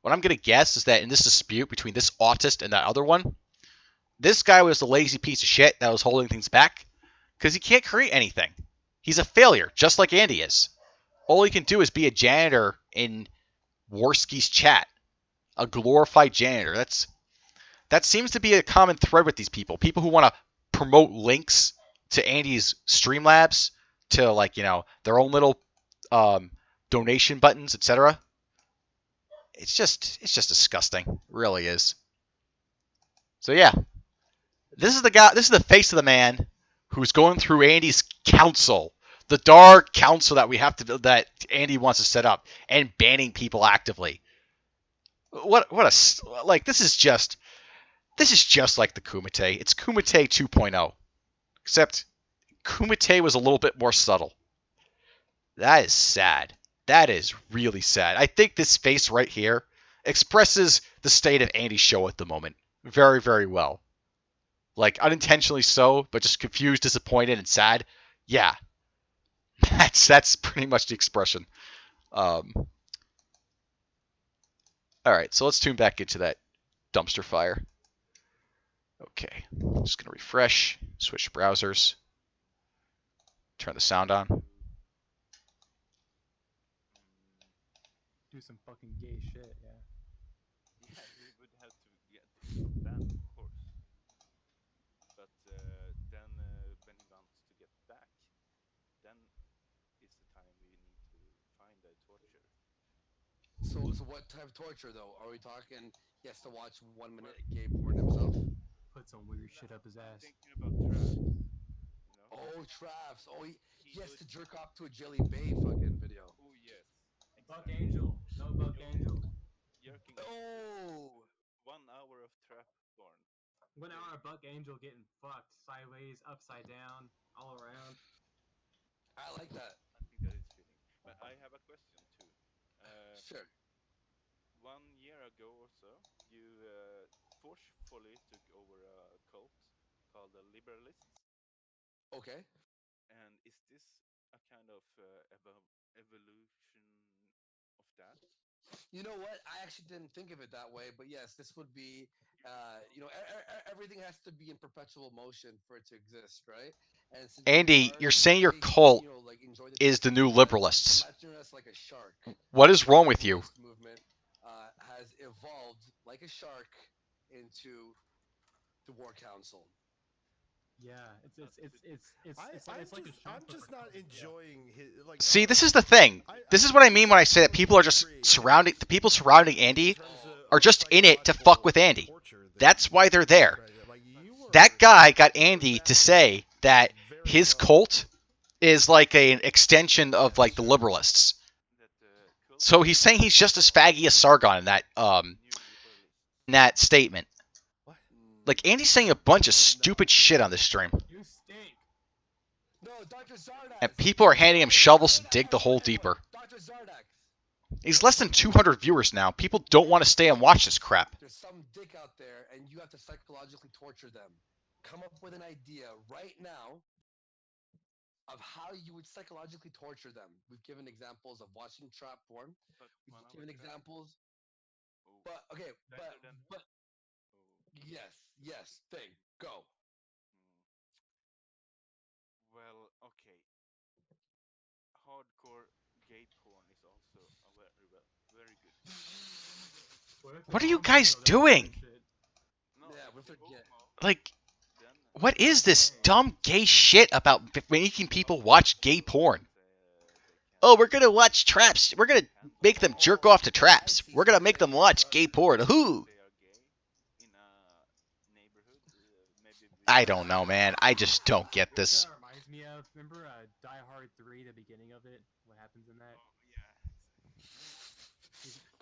what I'm going to guess is that in this dispute between this autist and that other one, this guy was the lazy piece of shit that was holding things back because he can't create anything. He's a failure, just like Andy is. All he can do is be a janitor in Worski's chat, a glorified janitor. That seems to be a common thread with these people. People who want to promote links to Andy's Streamlabs, to their own little donation buttons, etc. It's just disgusting. It really is. So yeah, this is the guy. This is the face of the man who's going through Andy's council, the dark council that Andy wants to set up, and banning people actively. This is just like the Kumite. It's Kumite 2.0, except Kumite was a little bit more subtle. That is sad. That is really sad. I think this face right here expresses the state of Andy's show at the moment very, very well. Like, unintentionally so, but just confused, disappointed, and sad. Yeah. That's pretty much the expression. Alright, so let's tune back into that dumpster fire. Okay, just going to refresh, switch browsers, turn the sound on. Do some fucking gay shit, yeah. Yeah, we would have to get that, of course. But then when he wants to get back, then is the time we need to find a torture. So what type of torture though? Are we talking he has to watch 1 minute gay porn himself? put some weird shit up his ass. Thinking about Trav. You know? Oh, Travs. Oh, he has to jerk off to a Jelly Bay fucking video. Oh yes. Buck Angel. No Buck Angel. Jerking Oh. 1 hour of trap porn. 1 hour of Buck Angel getting fucked sideways, upside down, all around. I like that. I think that is fitting. But I have a question too. Sure. 1 year ago or so, you forcefully took over a cult called the Liberalists. Okay. And is this a kind of evolution of that? You know what? I actually didn't think of it that way, but yes, this would be, everything has to be in perpetual motion for it to exist, right? And since Andy, you're saying your cult is the new liberalists. imagine us like a shark. What is wrong with you? This movement has evolved like a shark into the War Council. Yeah, it's like a I'm just not enjoying his like. See, this is the thing. This is what I mean when I say that people are just surrounding the people surrounding Andy are just in it to fuck with Andy. That's why they're there. That guy got Andy to say that his cult is like an extension of like the liberalists. So he's saying he's just as faggy as Sargon in that statement. Like Andy's saying a bunch of stupid shit on this stream. You stink. No, Dr. Zardak. And people are handing him shovels to dig the hole deeper. Dr. Zardak. He's less than 200 viewers now. People don't want to stay and watch this crap. There's some dick out there, and you have to psychologically torture them. Come up with an idea right now of how you would psychologically torture them. We've given examples of watching trap porn. We've given examples. But okay, but yes, thing, go. Well, okay. Hardcore gay porn is also a very good. What are you guys doing? No, yeah, with their Like, what is this dumb gay shit about making people watch gay porn? Oh, we're gonna watch traps. We're gonna make them jerk off to traps. We're gonna make them watch gay porn. Who? I don't know, man. I just don't get this. That reminds me of, remember Die Hard 3, the beginning of it? What happens in that?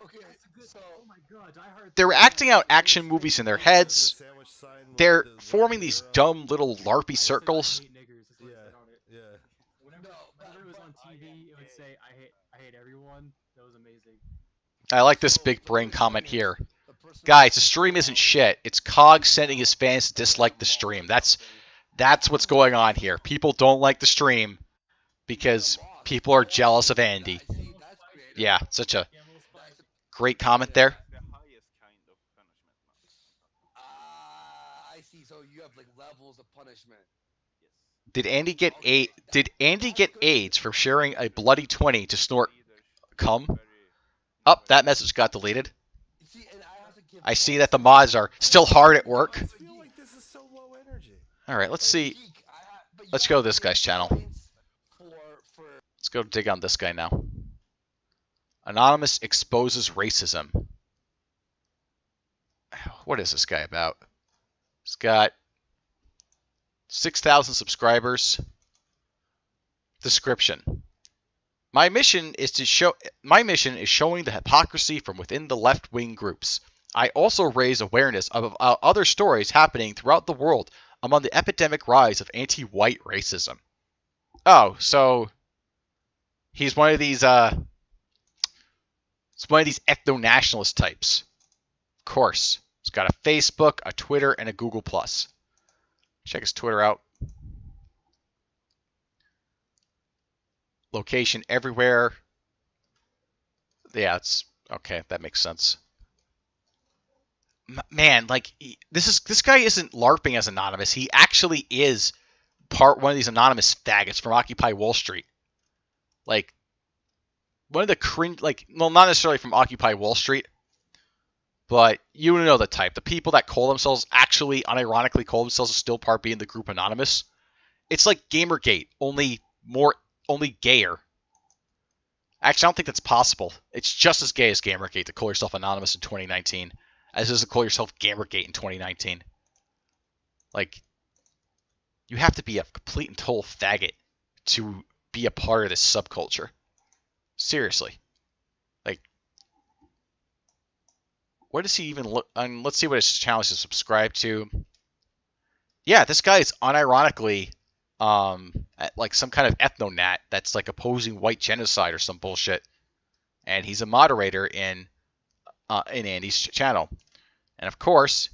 Okay, so oh my god, Die Hard 3. They're acting out action movies in their heads. They're forming these dumb little LARPy circles. Yeah. Whenever it was on TV, it would say, I hate everyone. That was amazing. I like this big brain comment here. Guys, the stream isn't shit. It's Cog sending his fans to dislike the stream. That's what's going on here. People don't like the stream because people are jealous of Andy. Yeah, such a great comment there. I see. So you have like levels of punishment. Did Andy get AIDS from sharing a bloody 20 to snort cum? Oh, that message got deleted. I see that the mods are still hard at work. I feel like this is so low energy. All right, let's see. Let's go to this guy's channel. Let's go dig on this guy now. Anonymous exposes racism. What is this guy about? He's got 6,000 subscribers. Description. My mission is showing the hypocrisy from within the left-wing groups. I also raise awareness of other stories happening throughout the world among the epidemic rise of anti-white racism. Oh, so he's one of these ethno-nationalist types. Of course. He's got a Facebook, a Twitter, and a Google+. Check his Twitter out. Location everywhere. Yeah, it's okay. That makes sense. Man, like this guy isn't LARPing as anonymous. He actually is one of these anonymous faggots from Occupy Wall Street. Like one of the cringe, like, well, not necessarily from Occupy Wall Street, but you know the type. The people that call themselves, actually unironically call themselves a still part B in the group Anonymous. It's like Gamergate, only gayer. Actually, I don't think that's possible. It's just as gay as Gamergate to call yourself Anonymous in 2019, as it is to call yourself Gamergate in 2019. Like, you have to be a complete and total faggot to be a part of this subculture. Seriously. Like, what does he even look? Let's see what his channel is subscribed to. Yeah, this guy is unironically like some kind of ethnonat that's like opposing white genocide or some bullshit, and he's a moderator in Andy's channel, and of course,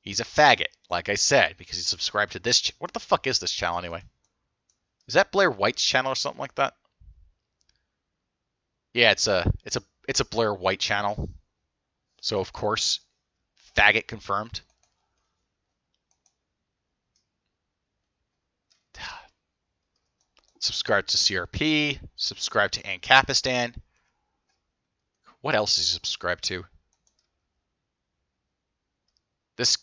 he's a faggot, like I said, because he's subscribed to this. What the fuck is this channel anyway? Is that Blair White's channel or something like that? Yeah, it's a Blair White channel. So of course, faggot confirmed. Subscribe to CRP. Subscribe to Ancapistan. What else is he subscribed to? This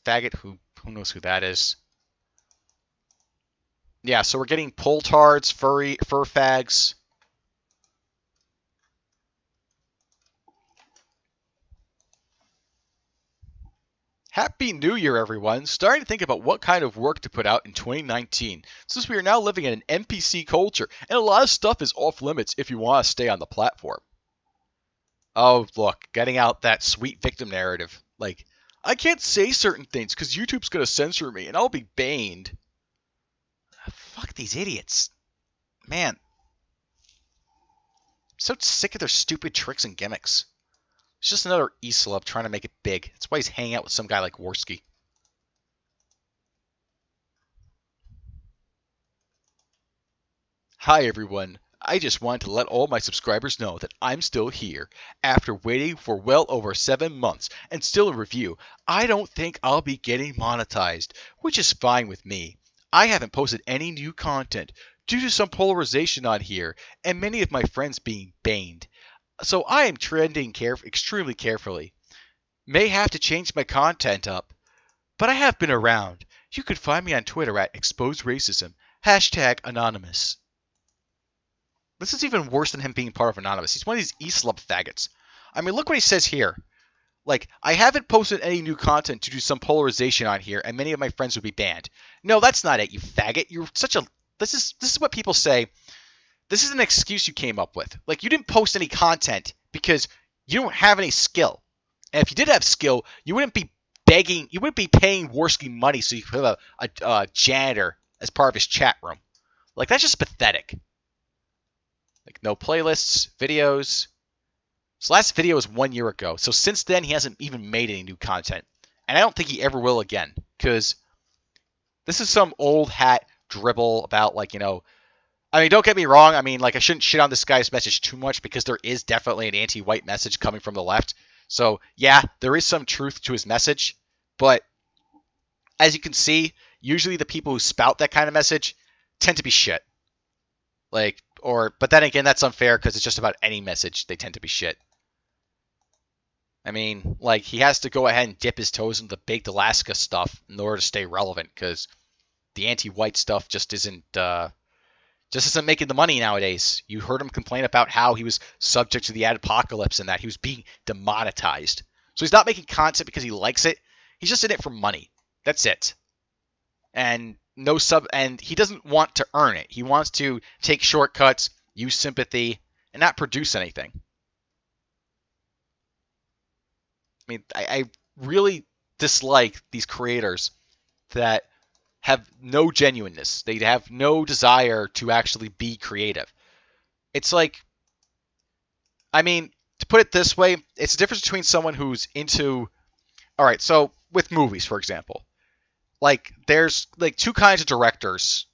faggot who knows who that is. Yeah, so we're getting pull-tards, fur fags. Happy New Year, everyone. Starting to think about what kind of work to put out in 2019, since we are now living in an NPC culture, and a lot of stuff is off limits if you want to stay on the platform. Oh, look, getting out that sweet victim narrative. Like, I can't say certain things because YouTube's going to censor me, and I'll be banned. Fuck these idiots. Man. I'm so sick of their stupid tricks and gimmicks. It's just another E-celeb trying to make it big. That's why he's hanging out with some guy like Worski. Hi everyone. I just wanted to let all my subscribers know that I'm still here. After waiting for well over 7 months and still in review, I don't think I'll be getting monetized, which is fine with me. I haven't posted any new content due to some polarization on here and many of my friends being banned. So I am treading extremely carefully. May have to change my content up, but I have been around. You can find me on Twitter at #ExposeRacism, #Anonymous. This is even worse than him being part of Anonymous. He's one of these E-celeb faggots. I mean, look what he says here. Like, I haven't posted any new content to do some polarization on here, and many of my friends would be banned. No, that's not it, you faggot. You're such a... This is what people say. This is an excuse you came up with. Like, you didn't post any content because you don't have any skill. And if you did have skill, you wouldn't be begging, you wouldn't be paying Worski money so you could have a janitor as part of his chat room. Like, that's just pathetic. Like, no playlists, videos. His last video was 1 year ago. So since then, he hasn't even made any new content. And I don't think he ever will again. Because this is some old hat dribble about, like, you know... I mean, don't get me wrong. I mean, like, I shouldn't shit on this guy's message too much because there is definitely an anti-white message coming from the left. So, yeah, there is some truth to his message. But as you can see, usually the people who spout that kind of message tend to be shit. Like, but then again, that's unfair because it's just about any message. They tend to be shit. I mean, like, he has to go ahead and dip his toes into the baked Alaska stuff in order to stay relevant because the anti-white stuff just isn't making the money nowadays. You heard him complain about how he was subject to the apocalypse and that he was being demonetized. So he's not making content because he likes it. He's just in it for money. That's it. And and he doesn't want to earn it. He wants to take shortcuts, use sympathy, and not produce anything. I mean, I really dislike these creators that have no genuineness. They have no desire to actually be creative. It's like, I mean, to put it this way, it's the difference between someone who's into... All right, so with movies, for example. Like, there's, like, two kinds of directors.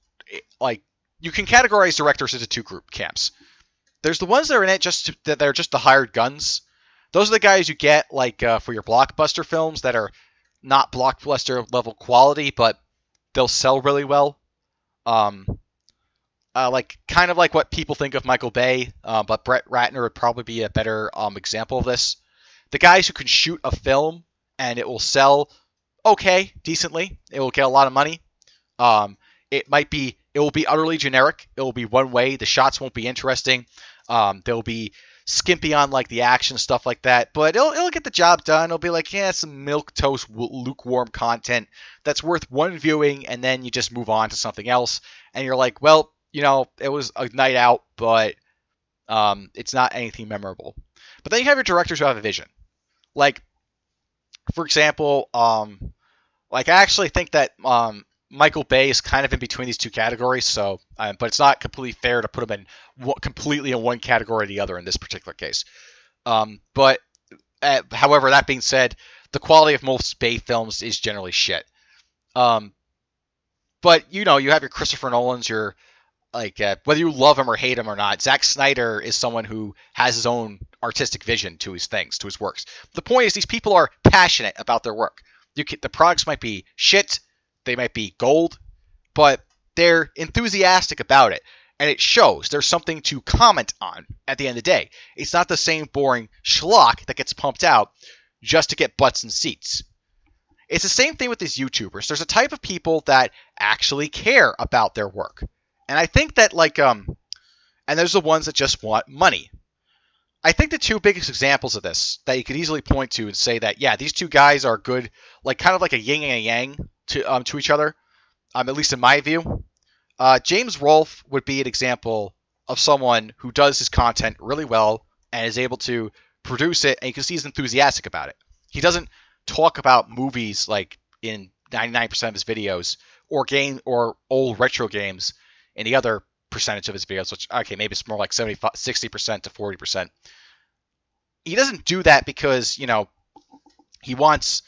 Like, you can categorize directors into two group camps. There's the ones that are in it that they're just the hired guns. Those are the guys you get, like, for your blockbuster films that are not blockbuster level quality, but they'll sell really well. Like, kind of like what people think of Michael Bay, but Brett Ratner would probably be a better example of this. The guys who can shoot a film and it will sell okay, decently. It will get a lot of money. It will be utterly generic. It will be one way. The shots won't be interesting. There'll be skimpy on like the action stuff like that, but it'll get the job done. It'll be like, yeah, some milk toast lukewarm content that's worth one viewing, and then you just move on to something else, and you're like, well, it was a night out, but it's not anything memorable. But then you have your directors who have a vision. Like, for example, like I actually think that Michael Bay is kind of in between these two categories, so but it's not completely fair to put him in completely in one category or the other in this particular case. But however, that being said, the quality of most Bay films is generally shit. But you have your Christopher Nolans, your like whether you love him or hate him or not, Zack Snyder is someone who has his own artistic vision to his things, to his works. The point is, these people are passionate about their work. The products might be shit, they might be gold, but they're enthusiastic about it, and it shows. There's something to comment on at the end of the day. It's not the same boring schlock that gets pumped out just to get butts and seats. It's the same thing with these YouTubers. There's a type of people that actually care about their work. And I think that, and there's the ones that just want money. I think the two biggest examples of this that you could easily point to and say that, yeah, these two guys are good, like kind of like a yin and a yang to each other, at least in my view. James Rolfe would be an example of someone who does his content really well and is able to produce it, and you can see he's enthusiastic about it. He doesn't talk about movies like in 99% of his videos, or old retro games in the other percentage of his videos, which, okay, maybe it's more like 60% to 40%. He doesn't do that because, he wants...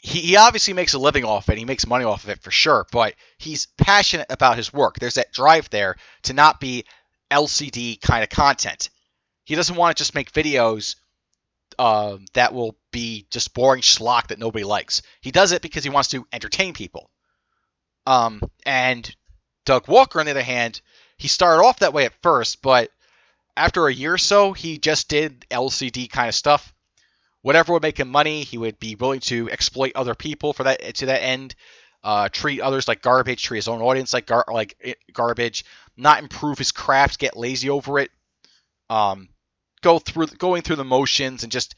He obviously makes a living off it. He makes money off of it for sure, but he's passionate about his work. There's that drive there to not be LCD kind of content. He doesn't want to just make videos that will be just boring schlock that nobody likes. He does it because he wants to entertain people. And Doug Walker, on the other hand, he started off that way at first, but after a year or so, he just did LCD kind of stuff. Whatever would make him money, he would be willing to exploit other people to that end, treat others like garbage, treat his own audience like garbage, not improve his craft, get lazy over it, going through the motions and just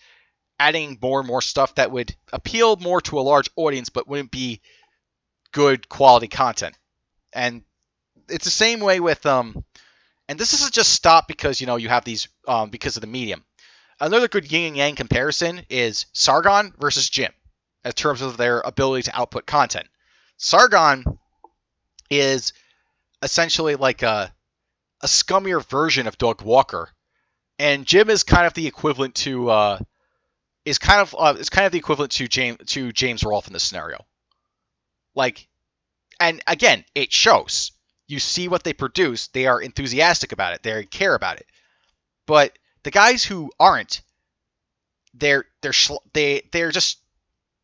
adding more and more stuff that would appeal more to a large audience but wouldn't be good quality content. And it's the same way with and this isn't just stop because you have these because of the medium. Another good yin and yang comparison is Sargon versus Jim in terms of their ability to output content. Sargon is essentially like a scummier version of Doug Walker, and Jim is kind of the equivalent to James Rolfe in this scenario. Like, and again, it shows. You see what they produce; they are enthusiastic about it. They care about it. But the guys who aren't, they're just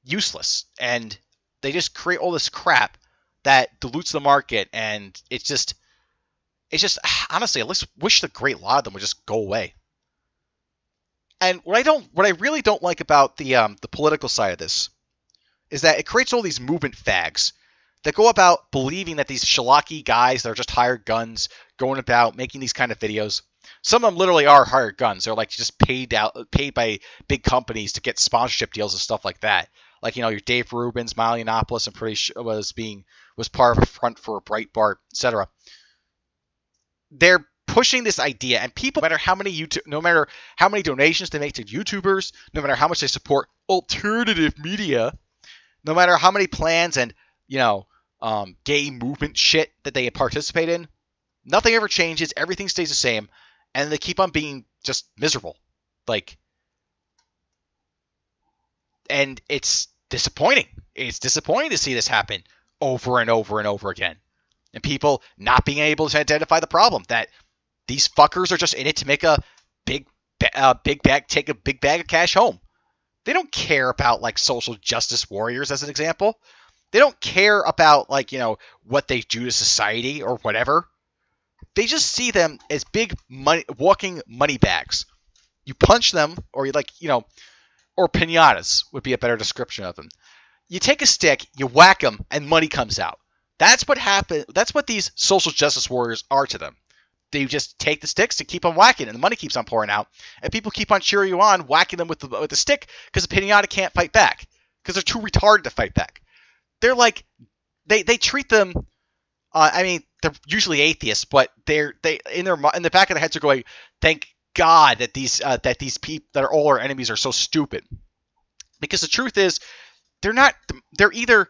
useless, and they just create all this crap that dilutes the market, and it's just honestly, I wish the great lot of them would just go away. And what I really don't like about the political side of this is that it creates all these movement fags that go about believing that these schlocky guys that are just hired guns going about making these kind of videos. Some of them literally are hired guns. They're like just paid by big companies to get sponsorship deals and stuff like that. Like, your Dave Rubin's, Milo Yiannopoulos, I'm pretty sure was part of a front for Breitbart, etc. They're pushing this idea, and people, no matter how many donations they make to YouTubers, no matter how much they support alternative media, no matter how many plans and gay movement shit that they participate in, nothing ever changes. Everything stays the same, and they keep on being just miserable. And it's disappointing. It's disappointing to see this happen over and over and over again, and people not being able to identify the problem that these fuckers are just in it to make a big bag of cash home. They don't care about social justice warriors, as an example. They don't care about what they do to society or whatever. They just see them as big walking money bags. You punch them, or or piñatas would be a better description of them. You take a stick, you whack them, and money comes out. That's what happened. That's what these social justice warriors are to them. they just take the sticks and keep on whacking, and the money keeps on pouring out, and people keep on cheering you on, whacking them with the stick because the pinata can't fight back because they're too retarded to fight back. They're like, they treat them. I mean, they're usually atheists, but they in the back of their heads are going, "Thank God that these people that are all our enemies are so stupid." Because the truth is, they're not. They're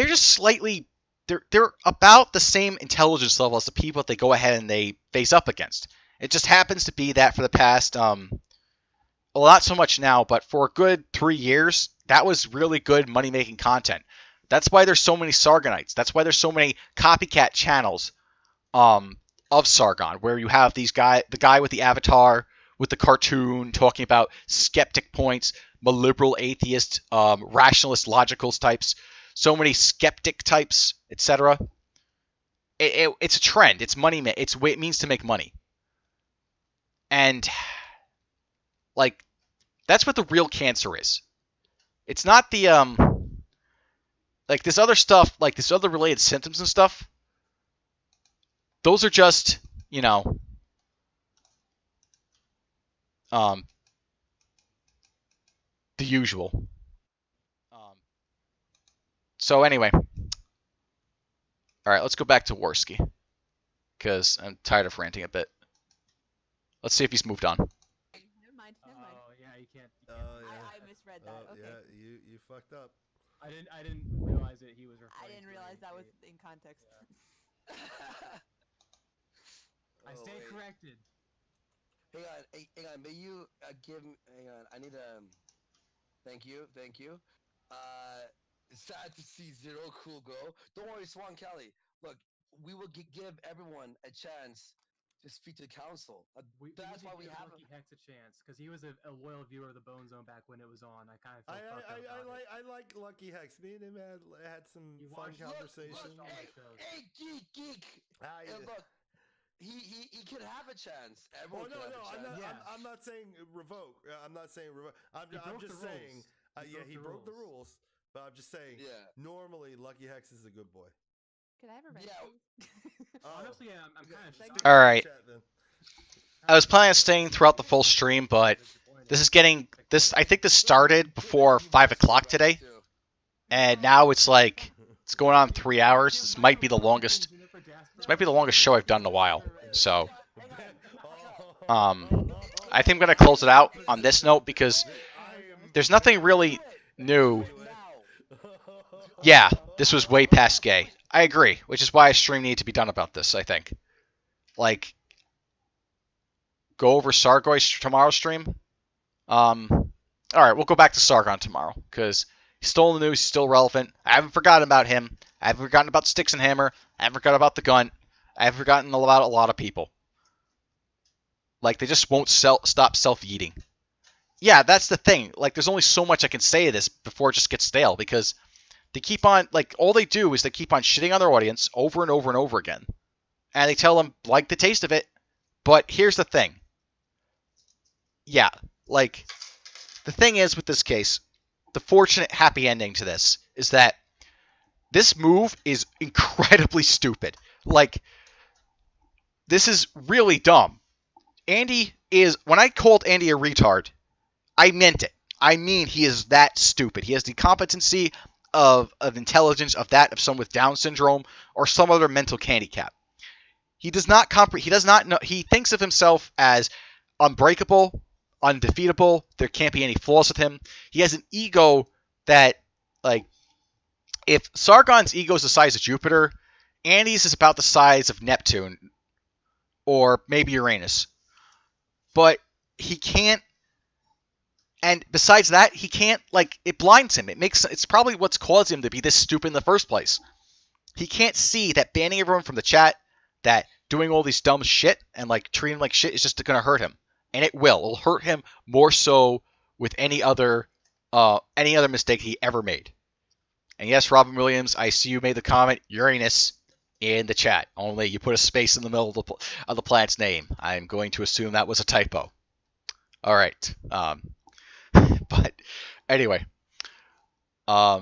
just slightly. They're about the same intelligence level as the people that they go ahead and they face up against. It just happens to be that for the past, well, not so much now, but for a good 3 years, that was really good money-making content. That's why there's so many Sargonites. That's why there's so many copycat channels of Sargon, where you have the guy with the avatar, with the cartoon, talking about skeptic points, liberal atheist, rationalist, logicals types, so many skeptic types, etc. It's a trend. It's money. It's what it means to make money. And, like, that's what the real cancer is. It's not the, like, this other stuff, like, this other related symptoms and stuff, those are just, you know, the usual. So anyway, all right, let's go back to Worski, because I'm tired of ranting a bit. Let's see if he's moved on. Never mind. Oh yeah, you can't. I misread that. Okay. Yeah, you fucked up. I didn't realize that he was referring. I didn't realize that was in context. I stand corrected. Hang on. May you give me? Hang on. I need a. Thank you. Sad to see Zero Cool go. Don't worry, Swan Kelly. Look, we will give everyone a chance to speak to the council. That's why we have Lucky Hex a chance, because he was a loyal viewer of the Bone Zone back when it was on. I kind of felt fucked up about it. I like Lucky Hex. Me and him had some fun conversation. Hey, geek. Hey, look, he could have a chance. Everyone could have a chance. I'm not saying revoke. I'm not saying revoke. I'm just saying. He broke the rules. But I'm just saying. Yeah. Normally, Lucky Hex is a good boy. Could I have a red, please? Honestly, I'm kind of. All right. I was planning on staying throughout the full stream, but this is getting this. I think this started before 5 o'clock today, and now it's like it's going on 3 hours. This might be the longest. This might be the longest show I've done in a while. So, I think I'm gonna close it out on this note because there's nothing really new. Yeah, this was way past gay. I agree, which is why a stream needed to be done about this, I think. Like, go over Sargoy's tomorrow's stream. Alright, we'll go back to Sargon tomorrow, because he's still in the news, he's still relevant. I haven't forgotten about him. I haven't forgotten about Sticks and Hammer. I haven't forgotten about the gun. I haven't forgotten about a lot of people. Like, they just won't stop self-yeeting. Yeah, that's the thing. Like, there's only so much I can say of this before it just gets stale, because they keep on, like, all they do is they keep on shitting on their audience over and over and over again. And they tell them, like the taste of it. But here's the thing. Yeah, like, the thing is with this case, the fortunate happy ending to this is that this move is incredibly stupid. Like, this is really dumb. Andy is, when I called Andy a retard, I meant it. I mean, he is that stupid. He has the competency of intelligence of someone with Down syndrome or some other mental handicap. He does not he does not know. He thinks of himself as unbreakable, undefeatable. There can't be any flaws with him. He has an ego that, like, if Sargon's ego is the size of Jupiter, Andy's is about the size of Neptune or maybe Uranus. But he can't. And besides that, he can't, like, it blinds him. It's probably what's caused him to be this stupid in the first place. He can't see that banning everyone from the chat, that doing all these dumb shit and, like, treating him like shit is just going to hurt him. And it will. It'll hurt him more so with any other mistake he ever made. And yes, Robin Williams, I see you made the comment Uranus in the chat. Only you put a space in the middle of the planet's name. I'm going to assume that was a typo. All right. But anyway, yeah.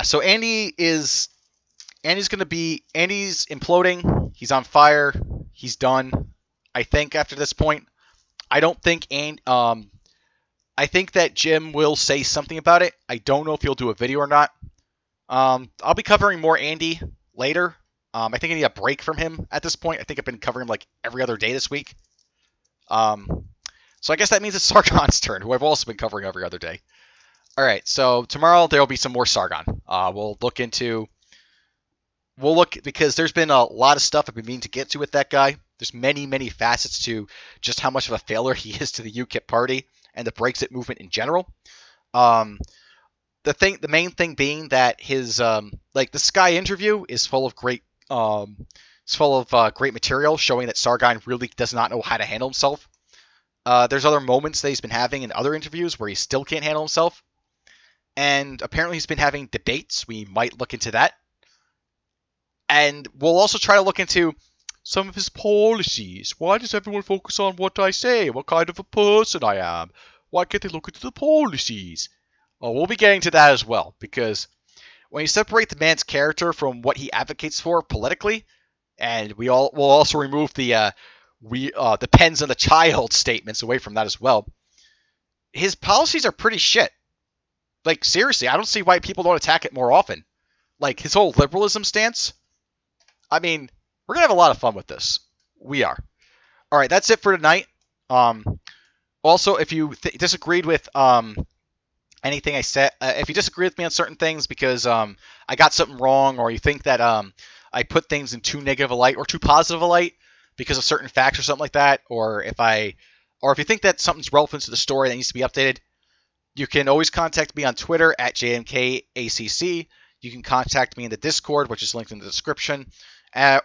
So Andy is Andy's imploding. He's on fire. He's done. I think after this point, I don't think I think that Jim will say something about it. I don't know if he'll do a video or not. I'll be covering more Andy later. I think I need a break from him at this point. I think I've been covering him like every other day this week. So I guess that means it's Sargon's turn, who I've also been covering every other day. All right, so tomorrow there will be some more Sargon. We'll look because there's been a lot of stuff I've been meaning to get to with that guy. There's many facets to just how much of a failure he is to the UKIP party and the Brexit movement in general. The main thing being that his the Sky interview is full of great great material showing that Sargon really does not know how to handle himself. There's other moments that he's been having in other interviews where he still can't handle himself. And apparently he's been having debates. We might look into that. And we'll also try to look into some of his policies. Why does everyone focus on what I say? What kind of a person I am? Why can't they look into the policies? We'll be getting to that as well, because when you separate the man's character from what he advocates for politically, and we'll also remove the depends on the child statements away from that as well, his policies are pretty shit. Like, seriously, I don't see why people don't attack it more often. Like, his whole liberalism stance. I mean, we're going to have a lot of fun with this. We are. All right, that's it for tonight. Also, if you disagreed with anything I said, if you disagree with me on certain things because I got something wrong, or you think that I put things in too negative a light or too positive a light because of certain facts or something like that, or if you think that something's relevant to the story that needs to be updated, you can always contact me on Twitter at JMKACC. You can contact me in the Discord, which is linked in the description,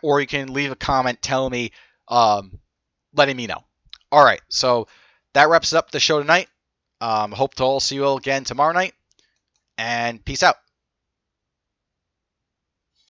or you can leave a comment telling me, letting me know. All right, so that wraps up the show tonight. Hope to all see you all again tomorrow night, and peace out.